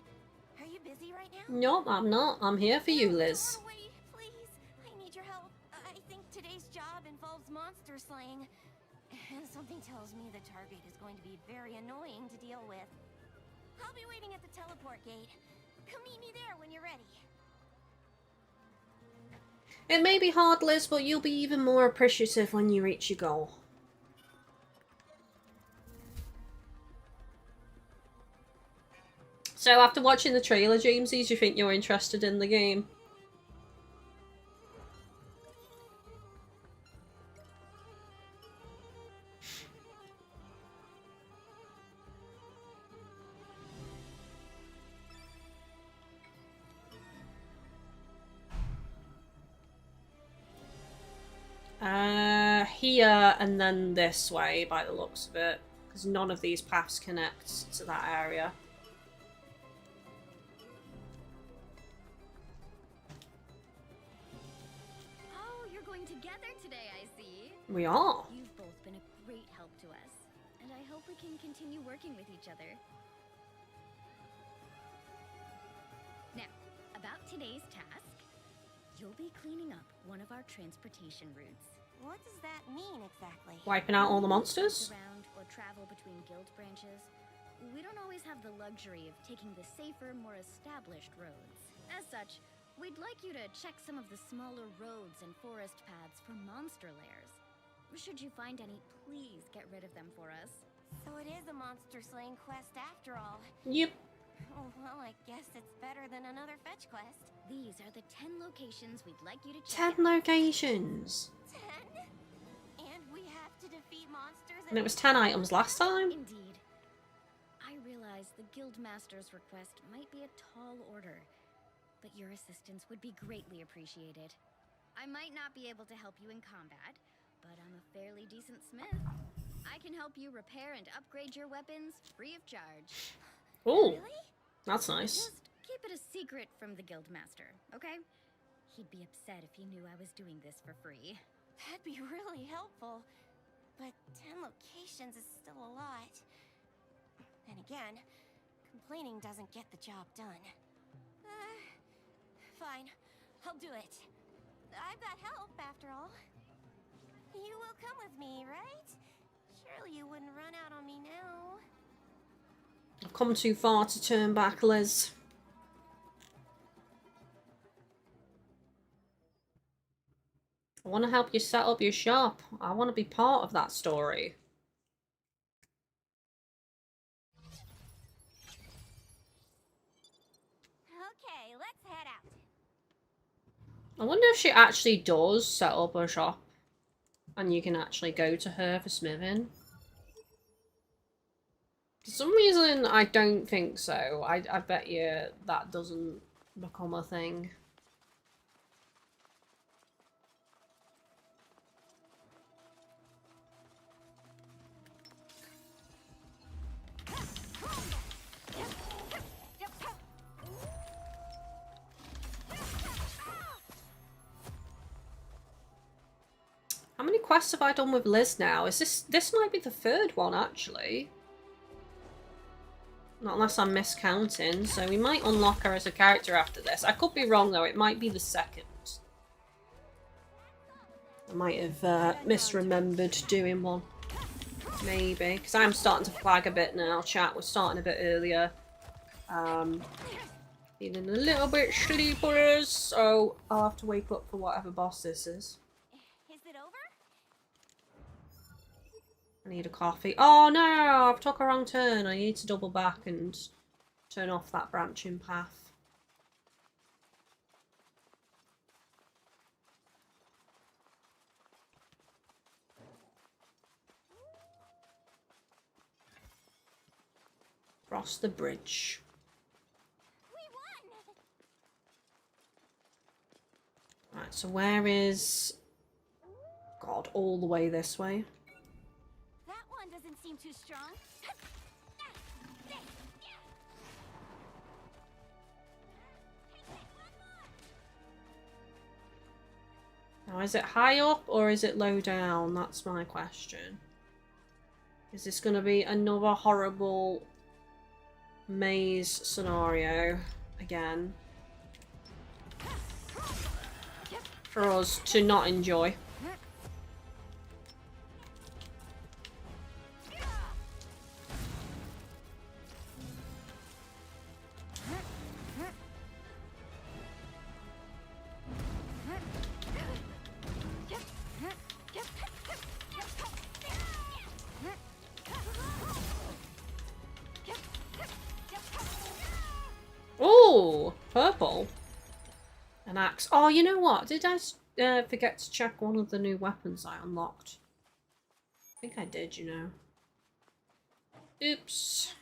are you busy right now? Nope, I'm not. I'm here for you, Liz. Don't run away, please. I need your help. I think today's job involves monster slaying. And something tells me the target is going to be very annoying to deal with. I'll be waiting at the teleport gate. Come meet me there when you're ready. It may be hard, Liz, but you'll be even more appreciative when you reach your goal. So after watching the trailer, Jamesy, do you think you're interested in the game? Here and then this way by the looks of it, because none of these paths connect to that area. Oh, you're going together today, I see. We are. You've both been a great help to us, and I hope we can continue working with each other. Now, about today's task, you'll be cleaning up one of our transportation routes. What does that mean exactly? Wiping out all the monsters? Around or travel between guild branches. We don't always have the luxury of taking the safer, more established roads. As such, we'd like you to check some of the smaller roads and forest paths for monster lairs. Should you find any, please get rid of them for us. So it is a monster slaying quest after all. Yep. Oh, well, I guess it's better than another fetch quest. These are the 10 locations we'd like you to check. 10 locations. 10? And we have to defeat monsters. And it was 10 items last time? Indeed. I realize the Guildmaster's request might be a tall order, but your assistance would be greatly appreciated. I might not be able to help you in combat, but I'm a fairly decent smith. I can help you repair and upgrade your weapons free of charge. Ooh, Really? that's nice. Just keep it a secret from the Guildmaster, okay? He'd be upset if he knew I was doing this for free. That'd be really helpful. But 10 locations is still a lot. And again, complaining doesn't get the job done. Fine. I'll do it. I've got help, after all. You will come with me, right? Surely you wouldn't run out on me now. I've come too far to turn back, Liz. I want to help you set up your shop. I want to be part of that story. Okay, let's head out. I wonder if she actually does set up her shop. And you can actually go to her for smithing. For some reason, I don't think so. I bet you that doesn't become a thing. How many quests have I done with Liz now? Is this might be the third one, actually. Not unless I'm miscounting, so we might unlock her as a character after this. I could be wrong, though. It might be the second. I might have misremembered doing one. Maybe. Because I'm starting to flag a bit now, chat. We're starting a bit earlier. Feeling a little bit sleepers, so I'll have to wake up for whatever boss this is. I need a coffee. Oh no, I've took a wrong turn. I need to double back and turn off that branching path. Cross the bridge. Right, so where is... God, all the way this way. Doesn't seem too strong. Now, is it high up or is it low down? That's my question. Is this going to be another horrible maze scenario again? For us to not enjoy. Oh, purple. An axe. Oh, you know what? Did I forget to check one of the new weapons I unlocked? I think I did, you know. Oops.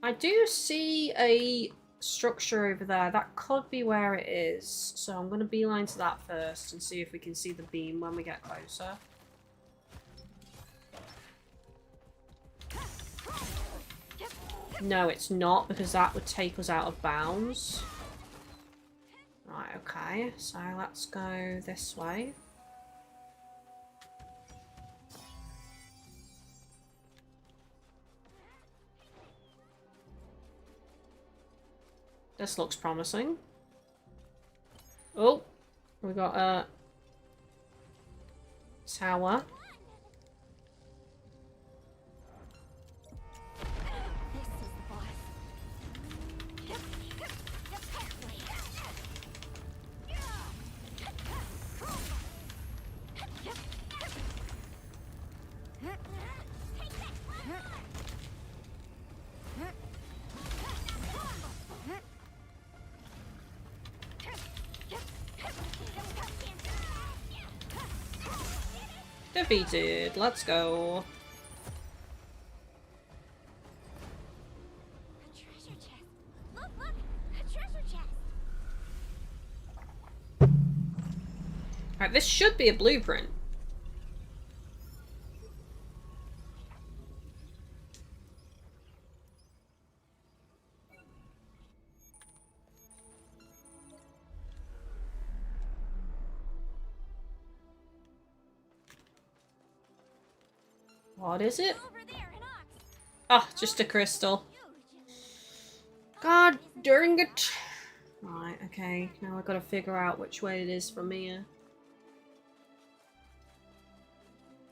I do see a structure over there. That could be where it is. So I'm going to beeline to that first and see if we can see the beam when we get closer. No, it's not, because that would take us out of bounds. Right, okay. So let's go this way. This looks promising. Oh, we got a tower. Defeated. Let's go. A treasure chest. Look, look, a treasure chest. Alright, this should be a blueprint. What is it? Oh, just a crystal. God dang it. Right, okay. Now I've got to figure out which way it is from here.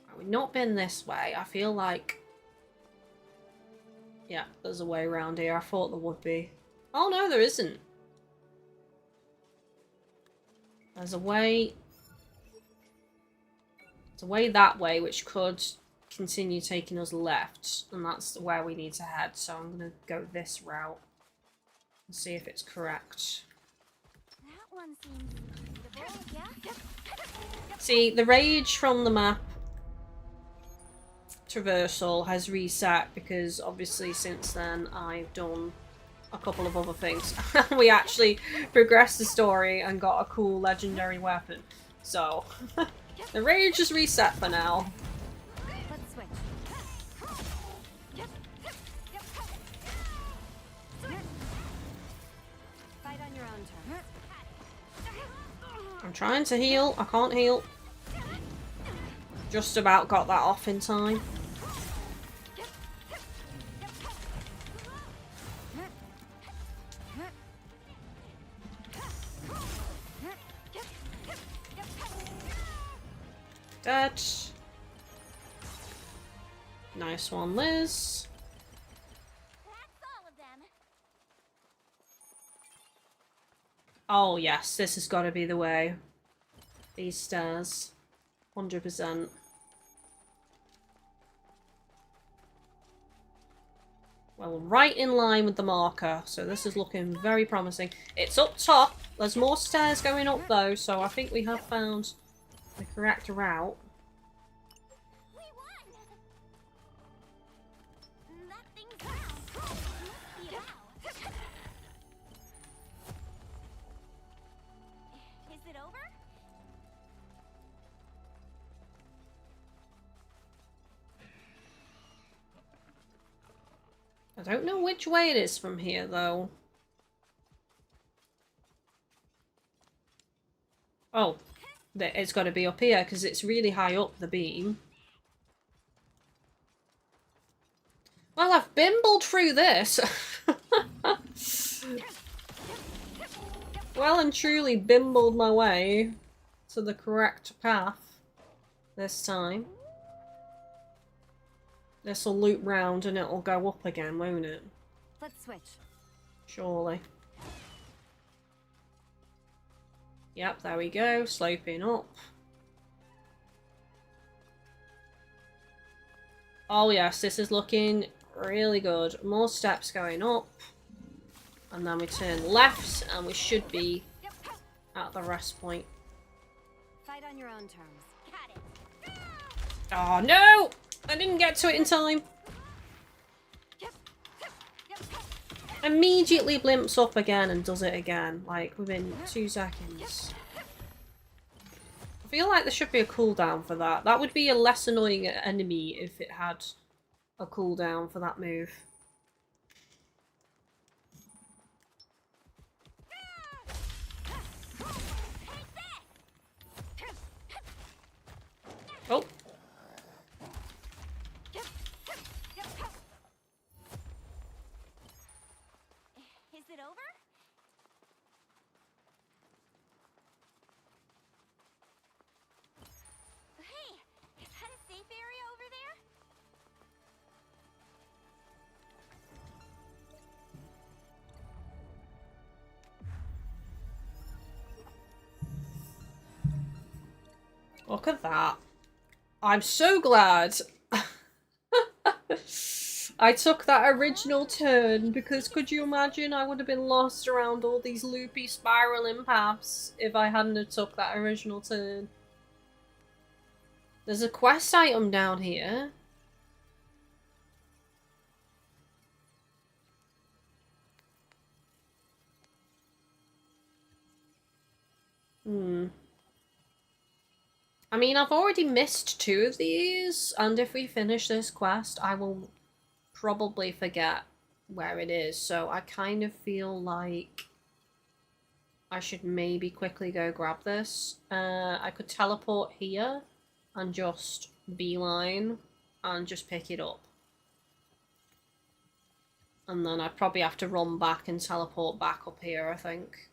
Right, we've not been this way. I feel like... Yeah, there's a way around here. I thought there would be. Oh no, there isn't. There's a way... There's a way that way, which could continue taking us left, and that's where we need to head, so I'm gonna go this route and see if it's correct. That one seems See, the rage from the map traversal has reset because obviously since then I've done a couple of other things. We actually progressed the story and got a cool legendary weapon. So, the rage is reset for now. Let's switch. Fight on your own terms. I'm trying to heal. I can't heal. Just about got that off in time. Dead. Nice one, Liz. That's all of them. Oh yes, this has got to be the way. These stairs. 100%. Well, right in line with the marker, so this is looking very promising. It's up top. There's more stairs going up though, so I think we have found the correct route. We won! That thing's down. Wow. Is it over? I don't know which way it is from here though. Oh, it's got to be up here because it's really high up the beam. Well, I've bimbled through this. Well and truly bimbled my way to the correct path this time. This'll loop round and it'll go up again, won't it? Let's switch. Surely. Yep, there we go, sloping up. Oh yes, this is looking really good. More steps going up. And then we turn left and we should be at the rest point. Fight on your own terms. Got it. Oh no! I didn't get to it in time. Immediately blimps up again and does it again, like within 2 seconds. I feel like there should be a cooldown for that. That would be a less annoying enemy if it had a cooldown for that move. Oh. Is it over? Hey, is that a safe area over there? Look at that. I'm so glad I took that original turn, because could you imagine I would have been lost around all these loopy spiraling paths if I hadn't have took that original turn. There's a quest item down here. I mean, I've already missed 2 of these, and if we finish this quest, I will probably forget where it is, so I kind of feel like I should maybe quickly go grab this. I could teleport here and just beeline and just pick it up. And then I'd probably have to run back and teleport back up here, I think.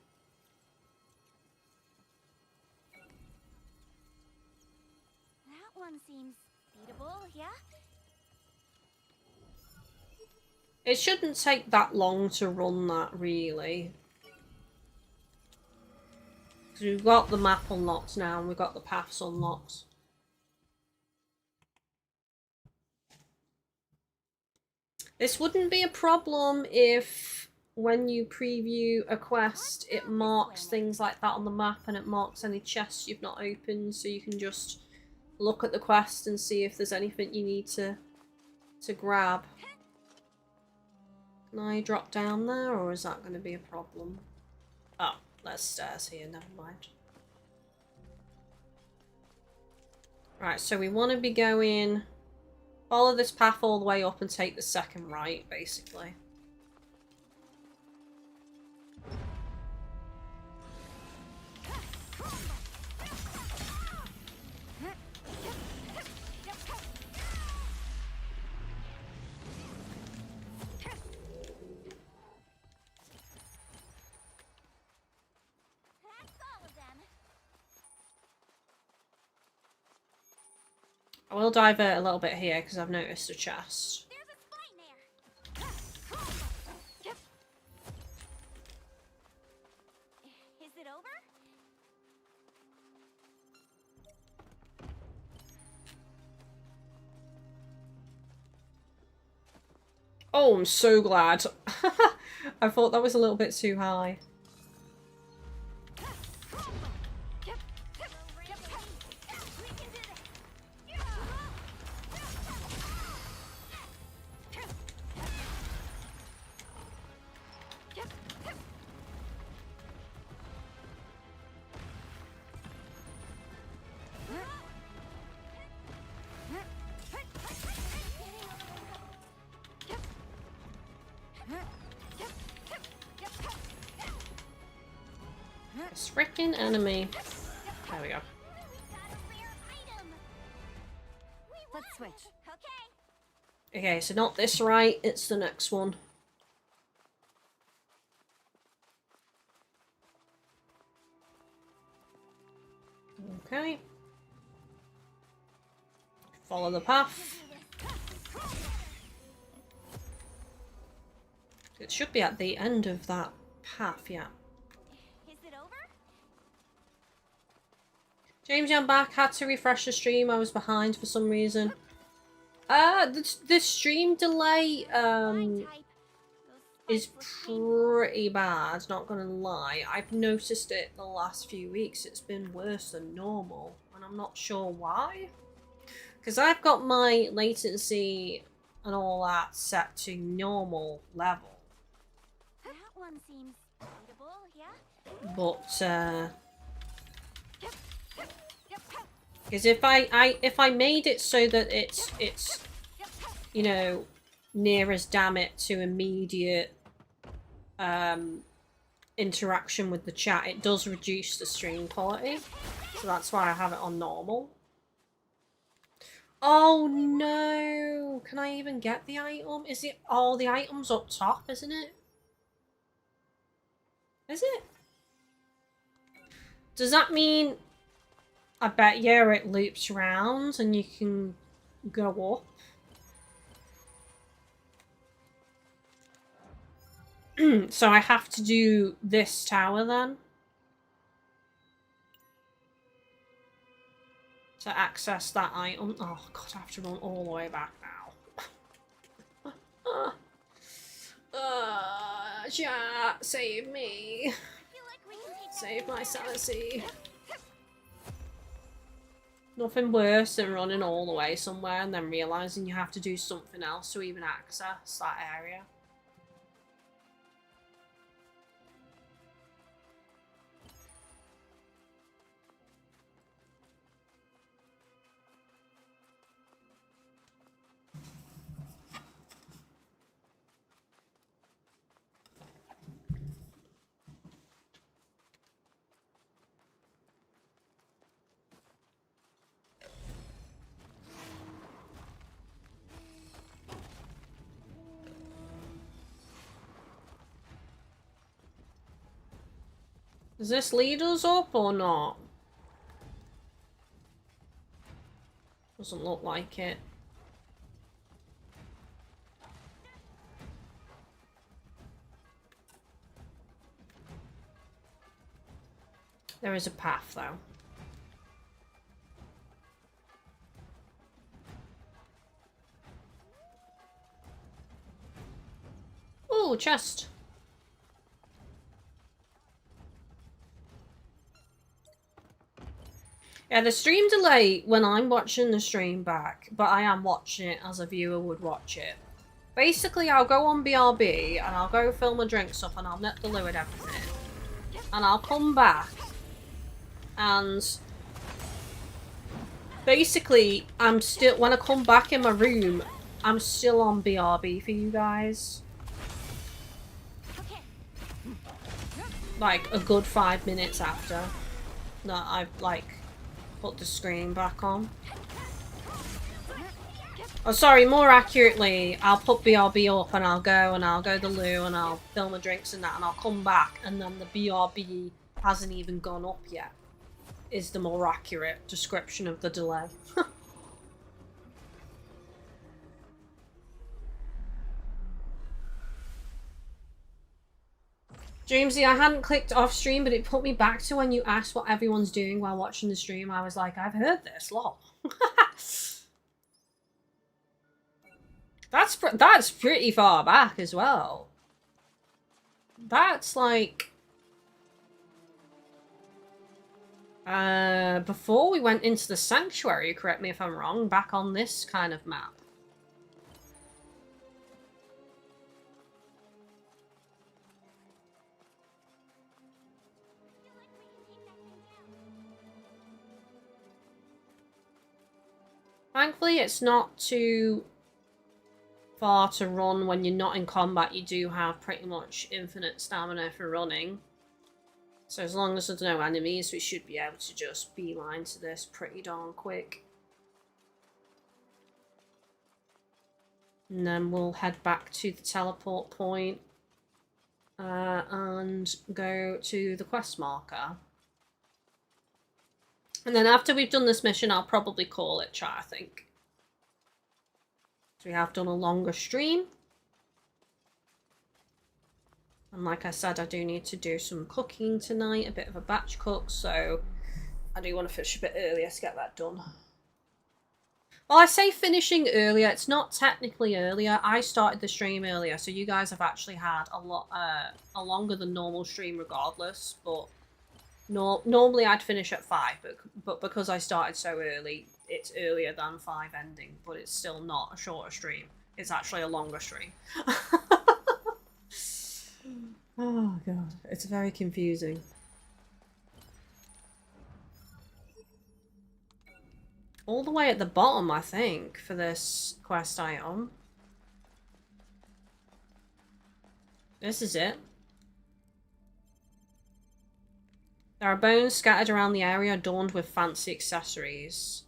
That one seems beatable, yeah? It shouldn't take that long to run that, really. Because we've got the map unlocked now, and we've got the paths unlocked. This wouldn't be a problem if when you preview a quest, it marks things like that on the map, and it marks any chests you've not opened, so you can just look at the quest and see if there's anything you need to grab. Can I drop down there, or is that going to be a problem? Oh, there's stairs here, never mind. Right, so we want to be going... Follow this path all the way up and take the second right, basically. I will divert a little bit here because I've noticed a chest. There's a spine there. Is it over? Oh, I'm so glad. I thought that was a little bit too high. This freaking enemy. There we go. Let's switch. Okay. Okay, so not this right, it's the next one. Okay. Follow the path. It should be at the end of that path, yeah. Is it over? James, I'm back. Had to refresh the stream. I was behind for some reason. The stream delay is pretty bad, not gonna lie. I've noticed it the last few weeks. It's been worse than normal, and I'm not sure why. Because I've got my latency and all that set to normal level. That one seems beatable, yeah? But because if I made it so that it's you know, near as damn it to immediate interaction with the chat, it does reduce the stream quality. So that's why I have it on normal. Oh no! Can I even get the item? Is it all the items up top, isn't it? Is it? Does that mean... I bet, yeah, it loops round and you can go up. So I have to do this tower then? To access that item. Oh god, I have to run all the way back now. Chat, save me. Save my sanity. Nothing worse than running all the way somewhere and then realising you have to do something else to even access that area. Does this lead us up or not? Doesn't look like it. There is a path though. Oh, chest. Yeah, the stream delay when I'm watching the stream back, but I am watching it as a viewer would watch it. Basically, I'll go on BRB and I'll go fill my drinks up and I'll nip the loo and everything. And I'll come back and basically I'm still, when I come back in my room, I'm still on BRB for you guys. Like a good 5 minutes after that I've like put the screen back on. Oh, sorry, more accurately, I'll put BRB up and I'll go the loo and I'll fill my drinks and that and I'll come back and then the BRB hasn't even gone up yet, is the more accurate description of the delay. Jamesy, I hadn't clicked off stream, but it put me back to when you asked what everyone's doing while watching the stream. I was like, I've heard this, lol. That's pretty far back as well. That's like before we went into the sanctuary, correct me if I'm wrong, back on this kind of map. Thankfully, it's not too far to run. When you're not in combat, you do have pretty much infinite stamina for running. So as long as there's no enemies, we should be able to just beeline to this pretty darn quick. And then we'll head back to the teleport point and go to the quest marker. And then after we've done this mission, I'll probably call it chat, I think. So we have done a longer stream. And like I said, I do need to do some cooking tonight, a bit of a batch cook, so I do want to finish a bit earlier to get that done. Well, I say finishing earlier, it's not technically earlier. I started the stream earlier, so you guys have actually had a longer than normal stream regardless, but normally I'd finish at 5, but because I started so early, it's earlier than 5 ending, but it's still not a shorter stream. It's actually a longer stream. Oh god, it's very confusing. All the way at the bottom, I think, for this quest item. This is it. There are bones scattered around the area adorned with fancy accessories.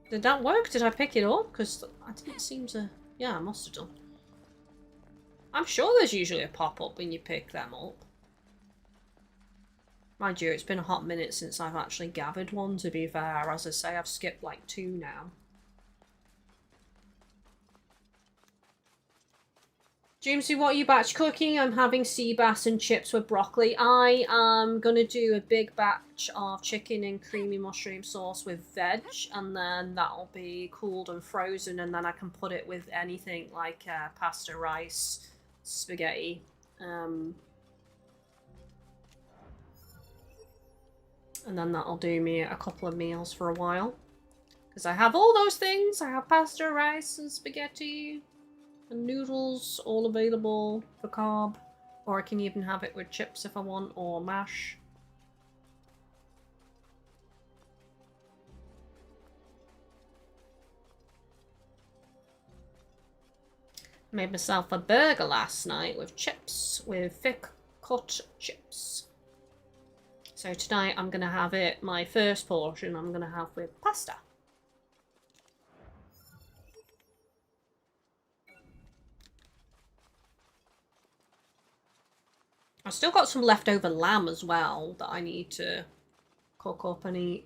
Did that work? Did I pick it up? Because I didn't seem to... Yeah, I must have done. I'm sure there's usually a pop-up when you pick them up. Mind you, it's been a hot minute since I've actually gathered one, to be fair. As I say, I've skipped like 2 now. Jamesy, what are you batch cooking? I'm having sea bass and chips with broccoli. I am going to do a big batch of chicken and creamy mushroom sauce with veg, and then that'll be cooled and frozen, and then I can put it with anything like pasta, rice, spaghetti. And then that'll do me a couple of meals for a while. Because I have all those things. I have pasta, rice, and spaghetti. And noodles, all available for carb. Or I can even have it with chips if I want, or mash. Made myself a burger last night with chips, with thick cut chips. So tonight I'm going to have it, my first portion I'm going to have with pasta. I've still got some leftover lamb as well that I need to cook up and eat.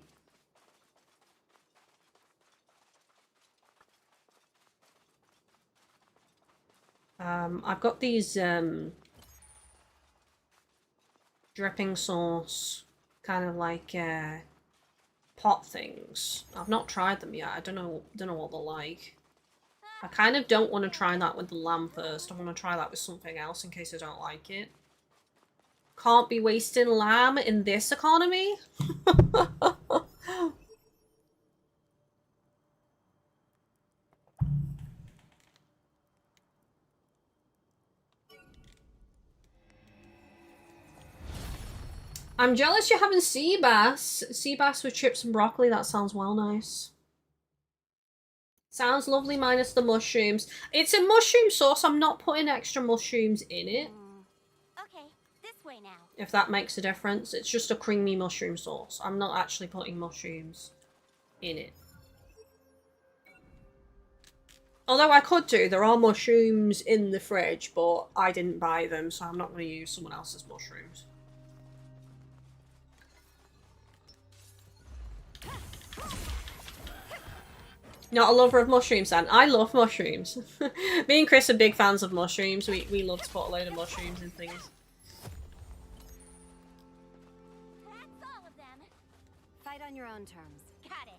I've got these dripping sauce kind of like pot things. I've not tried them yet. I don't know what they're like. I kind of don't want to try that with the lamb first. I want to try that with something else in case I don't like it. Can't be wasting lamb in this economy. I'm jealous you're having sea bass. Sea bass with chips and broccoli. That sounds well nice. Sounds lovely minus the mushrooms. It's a mushroom sauce. I'm not putting extra mushrooms in it. Okay, this way now. If that makes a difference. It's just a creamy mushroom sauce. I'm not actually putting mushrooms in it. Although I could do. There are mushrooms in the fridge, but I didn't buy them, so I'm not going to use someone else's mushrooms. Not a lover of mushrooms then. I love mushrooms. Me and Chris are big fans of mushrooms. We love to put a load of mushrooms in things. That's all of them. Fight on your own terms. Got it.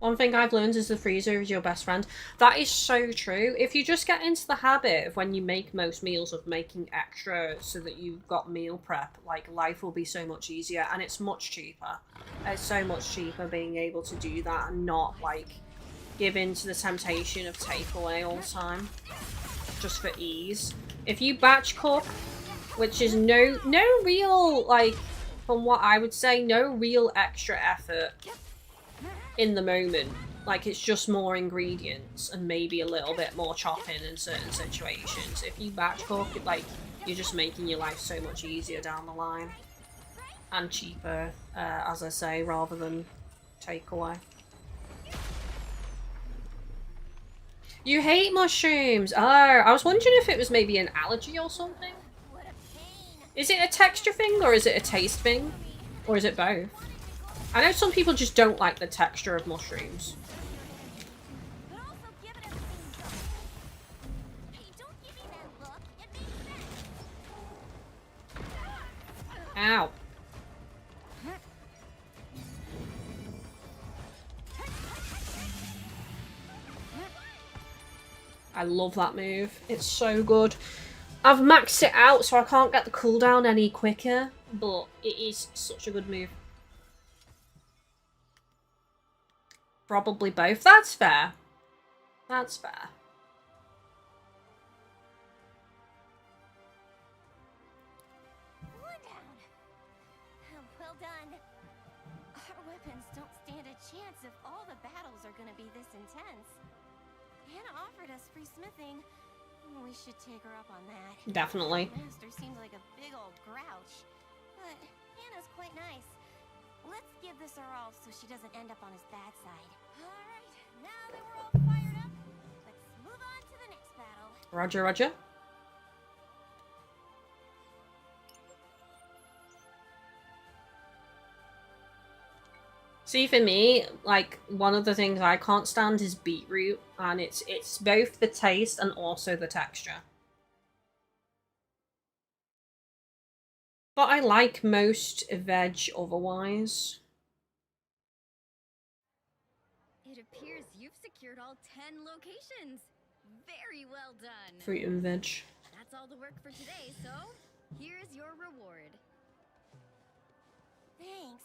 One thing I've learned is the freezer is your best friend. That is so true. If you just get into the habit of when you make most meals of making extra so that you've got meal prep, like life will be so much easier and it's much cheaper. It's so much cheaper being able to do that and not like give in to the temptation of takeaway all the time. Just for ease. If you batch cook, which is no real, like, from what I would say, no real extra effort in the moment. Like, it's just more ingredients and maybe a little bit more chopping in certain situations. If you batch cook, like, you're just making your life so much easier down the line. And cheaper, as I say, rather than takeaway. You hate mushrooms! Oh, I was wondering if it was maybe an allergy or something. Is it a texture thing or is it a taste thing? Or is it both? I know some people just don't like the texture of mushrooms. But also give it everything you got. Hey, don't give me that look. It makes sense. Ow. I love that move. It's so good. I've maxed it out so I can't get the cooldown any quicker, but it is such a good move. Probably both. That's fair. That's fair. One down. Well done. Our weapons don't stand a chance if all the battles are gonna be this intense. Hannah offered us free smithing. We should take her up on that. Definitely. The master seems like a big old grouch, but Hannah's quite nice. Let's give this our all so she doesn't end up on his bad side. Alright, now that we're all fired up, let's move on to the next battle. Roger, roger. See, for me, like, one of the things I can't stand is beetroot, and it's both the taste and also the texture. But I like most veg otherwise. It appears you've secured all 10 locations. Very well done. Fruit and veg. That's all the work for today, so here's your reward. Thanks.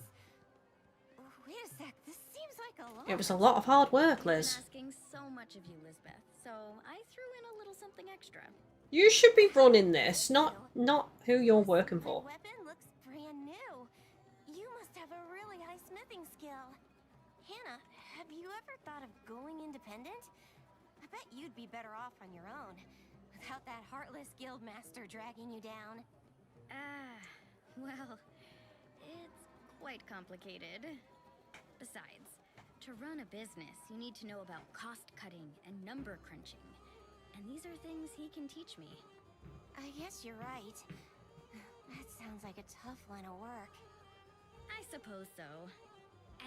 Wait a sec, this seems like a lot. It was a lot of hard work, I've been Liz. asking so much of you, Lisbeth, so I threw in a little something extra. You should be running this, not who you're working My for. weapon looks brand new. You must have a really high smithing skill. Hannah, have you ever thought of going independent? I bet you'd be better off on your own, without that heartless guild master dragging you down. Well, it's quite complicated. Besides, to run a business, you need to know about cost cutting and number crunching. And these are things he can teach me. I guess you're right. That sounds like a tough line of work. I suppose so.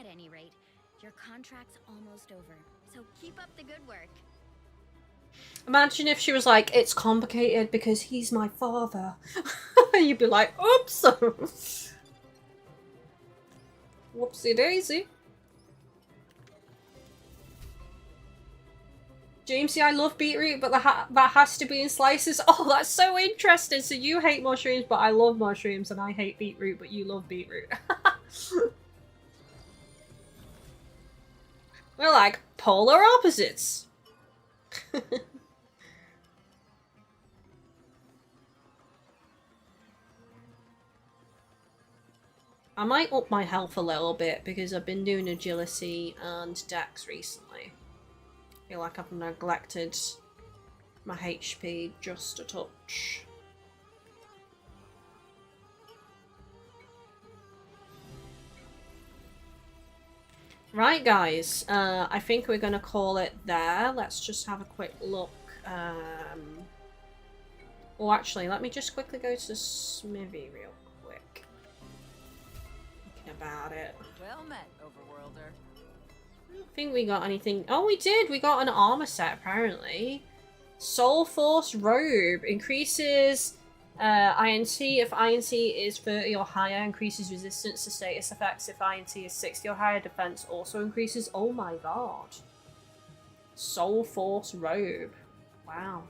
At any rate, your contract's almost over, so keep up the good work. Imagine if she was like, it's complicated because he's my father. You'd be like, oops! Whoopsie daisy. Jamesy, I love beetroot, but that has to be in slices. Oh, that's so interesting. So you hate mushrooms, but I love mushrooms, and I hate beetroot, but you love beetroot. We're like polar opposites. I might up my health a little bit because I've been doing agility and dex recently. I feel like I've neglected my HP just a touch. Right, guys, I think we're going to call it there. Let's just have a quick look. Oh, actually, let me just quickly go to the smithy real quick. Thinking about it. Well met, Overworlder. I don't think we got anything. Oh, we did! We got an armor set, apparently. Soul Force Robe increases INT if INT is 30 or higher, increases resistance to status effects. If INT is 60 or higher, defense also increases. Oh my god. Soul Force Robe. Wow.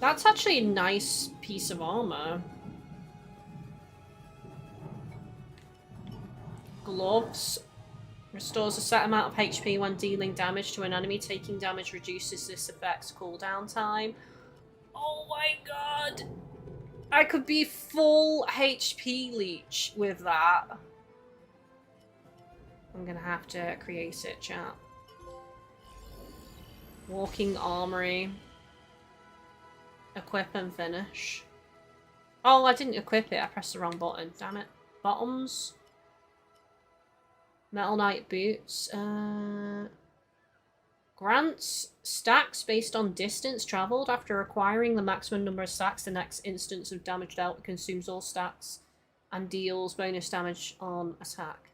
That's actually a nice piece of armor. Gloves. Restores a set amount of HP when dealing damage to an enemy. Taking damage reduces this effect's cooldown time. Oh my god! I could be full HP leech with that. I'm gonna have to create it, chat. Walking Armory. Equip and finish. Oh, I didn't equip it. I pressed the wrong button. Damn it. Bottoms. Metal Knight boots. Grants stacks based on distance travelled. After acquiring the maximum number of stacks, the next instance of damage dealt consumes all stacks and deals bonus damage on attack.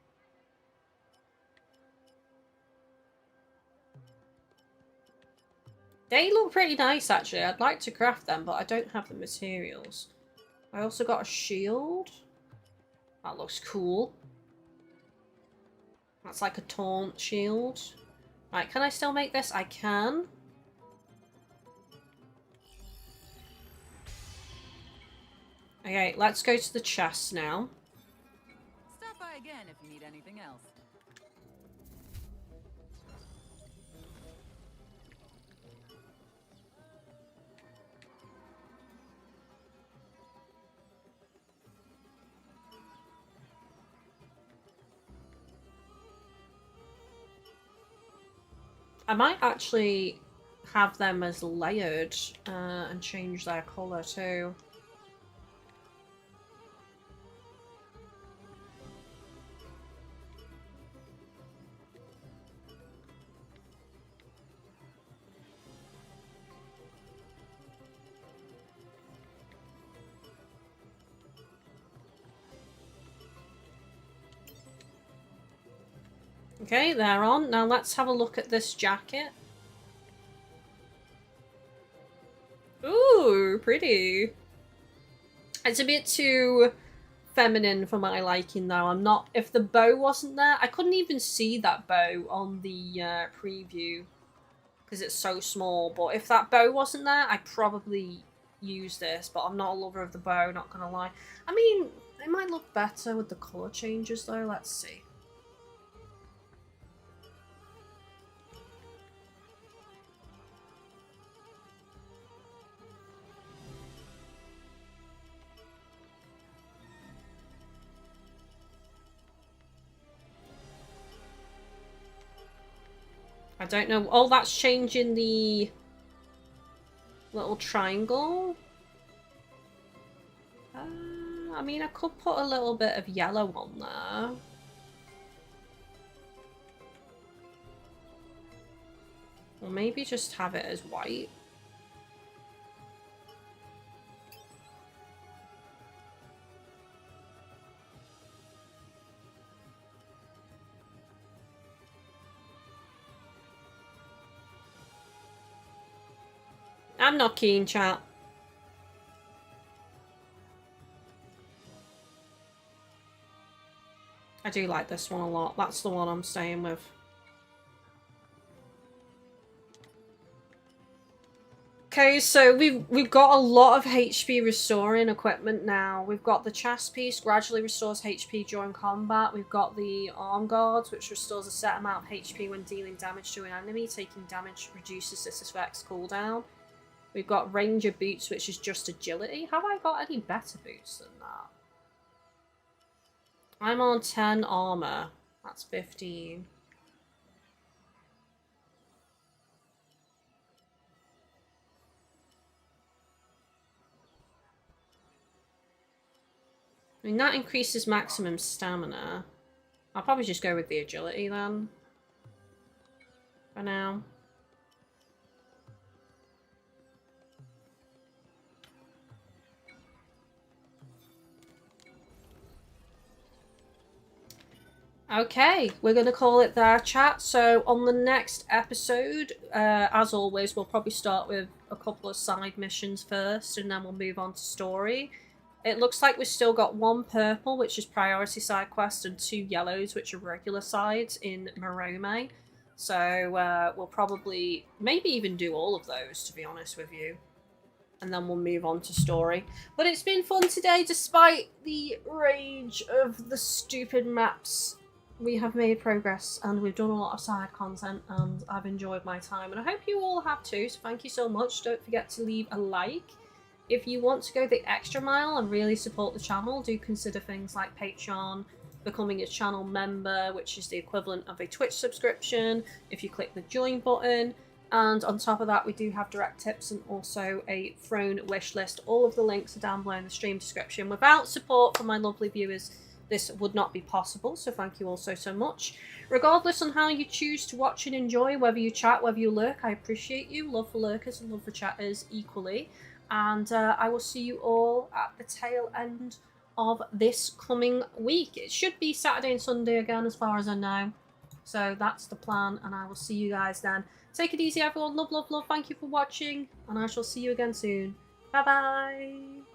They look pretty nice, actually. I'd like to craft them, but I don't have the materials. I also got a shield. That looks cool. That's like a taunt shield. Right, can I still make this? I can. Okay, let's go to the chest now. Stop by again if you need anything else. I might actually have them as layered and change their colour too. Okay, they're on. Now let's have a look at this jacket. Ooh, pretty. It's a bit too feminine for my liking though. I'm not... If the bow wasn't there, I couldn't even see that bow on the preview because it's so small. But if that bow wasn't there, I'd probably use this. But I'm not a lover of the bow, not gonna lie. I mean, it might look better with the colour changes though. Let's see. I don't know. Oh, that's changing the little triangle. I mean, I could put a little bit of yellow on there. Or maybe just have it as white. I'm not keen, chat. I do like this one a lot. That's the one I'm staying with. Okay, so we've got a lot of HP restoring equipment now. We've got the chest piece, gradually restores HP during combat. We've got the arm guards, which restores a set amount of HP when dealing damage to an enemy. Taking damage reduces this effect's cooldown. We've got ranger boots, which is just agility. Have I got any better boots than that? I'm on 10 armor. That's 15. I mean, that increases maximum stamina. I'll probably just go with the agility then. For now. Okay, we're going to call it there, chat. So on the next episode, as always, we'll probably start with a couple of side missions first, and then we'll move on to story. It looks like we've still got 1 purple, which is priority side quest, and 2 yellows, which are regular sides in Morome. So we'll probably maybe even do all of those, to be honest with you. And then we'll move on to story. But it's been fun today, despite the rage of the stupid maps. We have made progress, and we've done a lot of side content, and I've enjoyed my time. And I hope you all have too, so thank you so much. Don't forget to leave a like. If you want to go the extra mile and really support the channel, do consider things like Patreon, becoming a channel member, which is the equivalent of a Twitch subscription, if you click the join button. And on top of that, we do have direct tips and also a throne wish list. All of the links are down below in the stream description. Without support from my lovely viewers, this would not be possible, so thank you all so much. Regardless on how you choose to watch and enjoy, whether you chat, whether you lurk, I appreciate you. Love for lurkers and love for chatters equally. And I will see you all at the tail end of this coming week. It should be Saturday and Sunday again, as far as I know. So that's the plan, and I will see you guys then. Take it easy, everyone. Love, love, love. Thank you for watching, and I shall see you again soon. Bye-bye.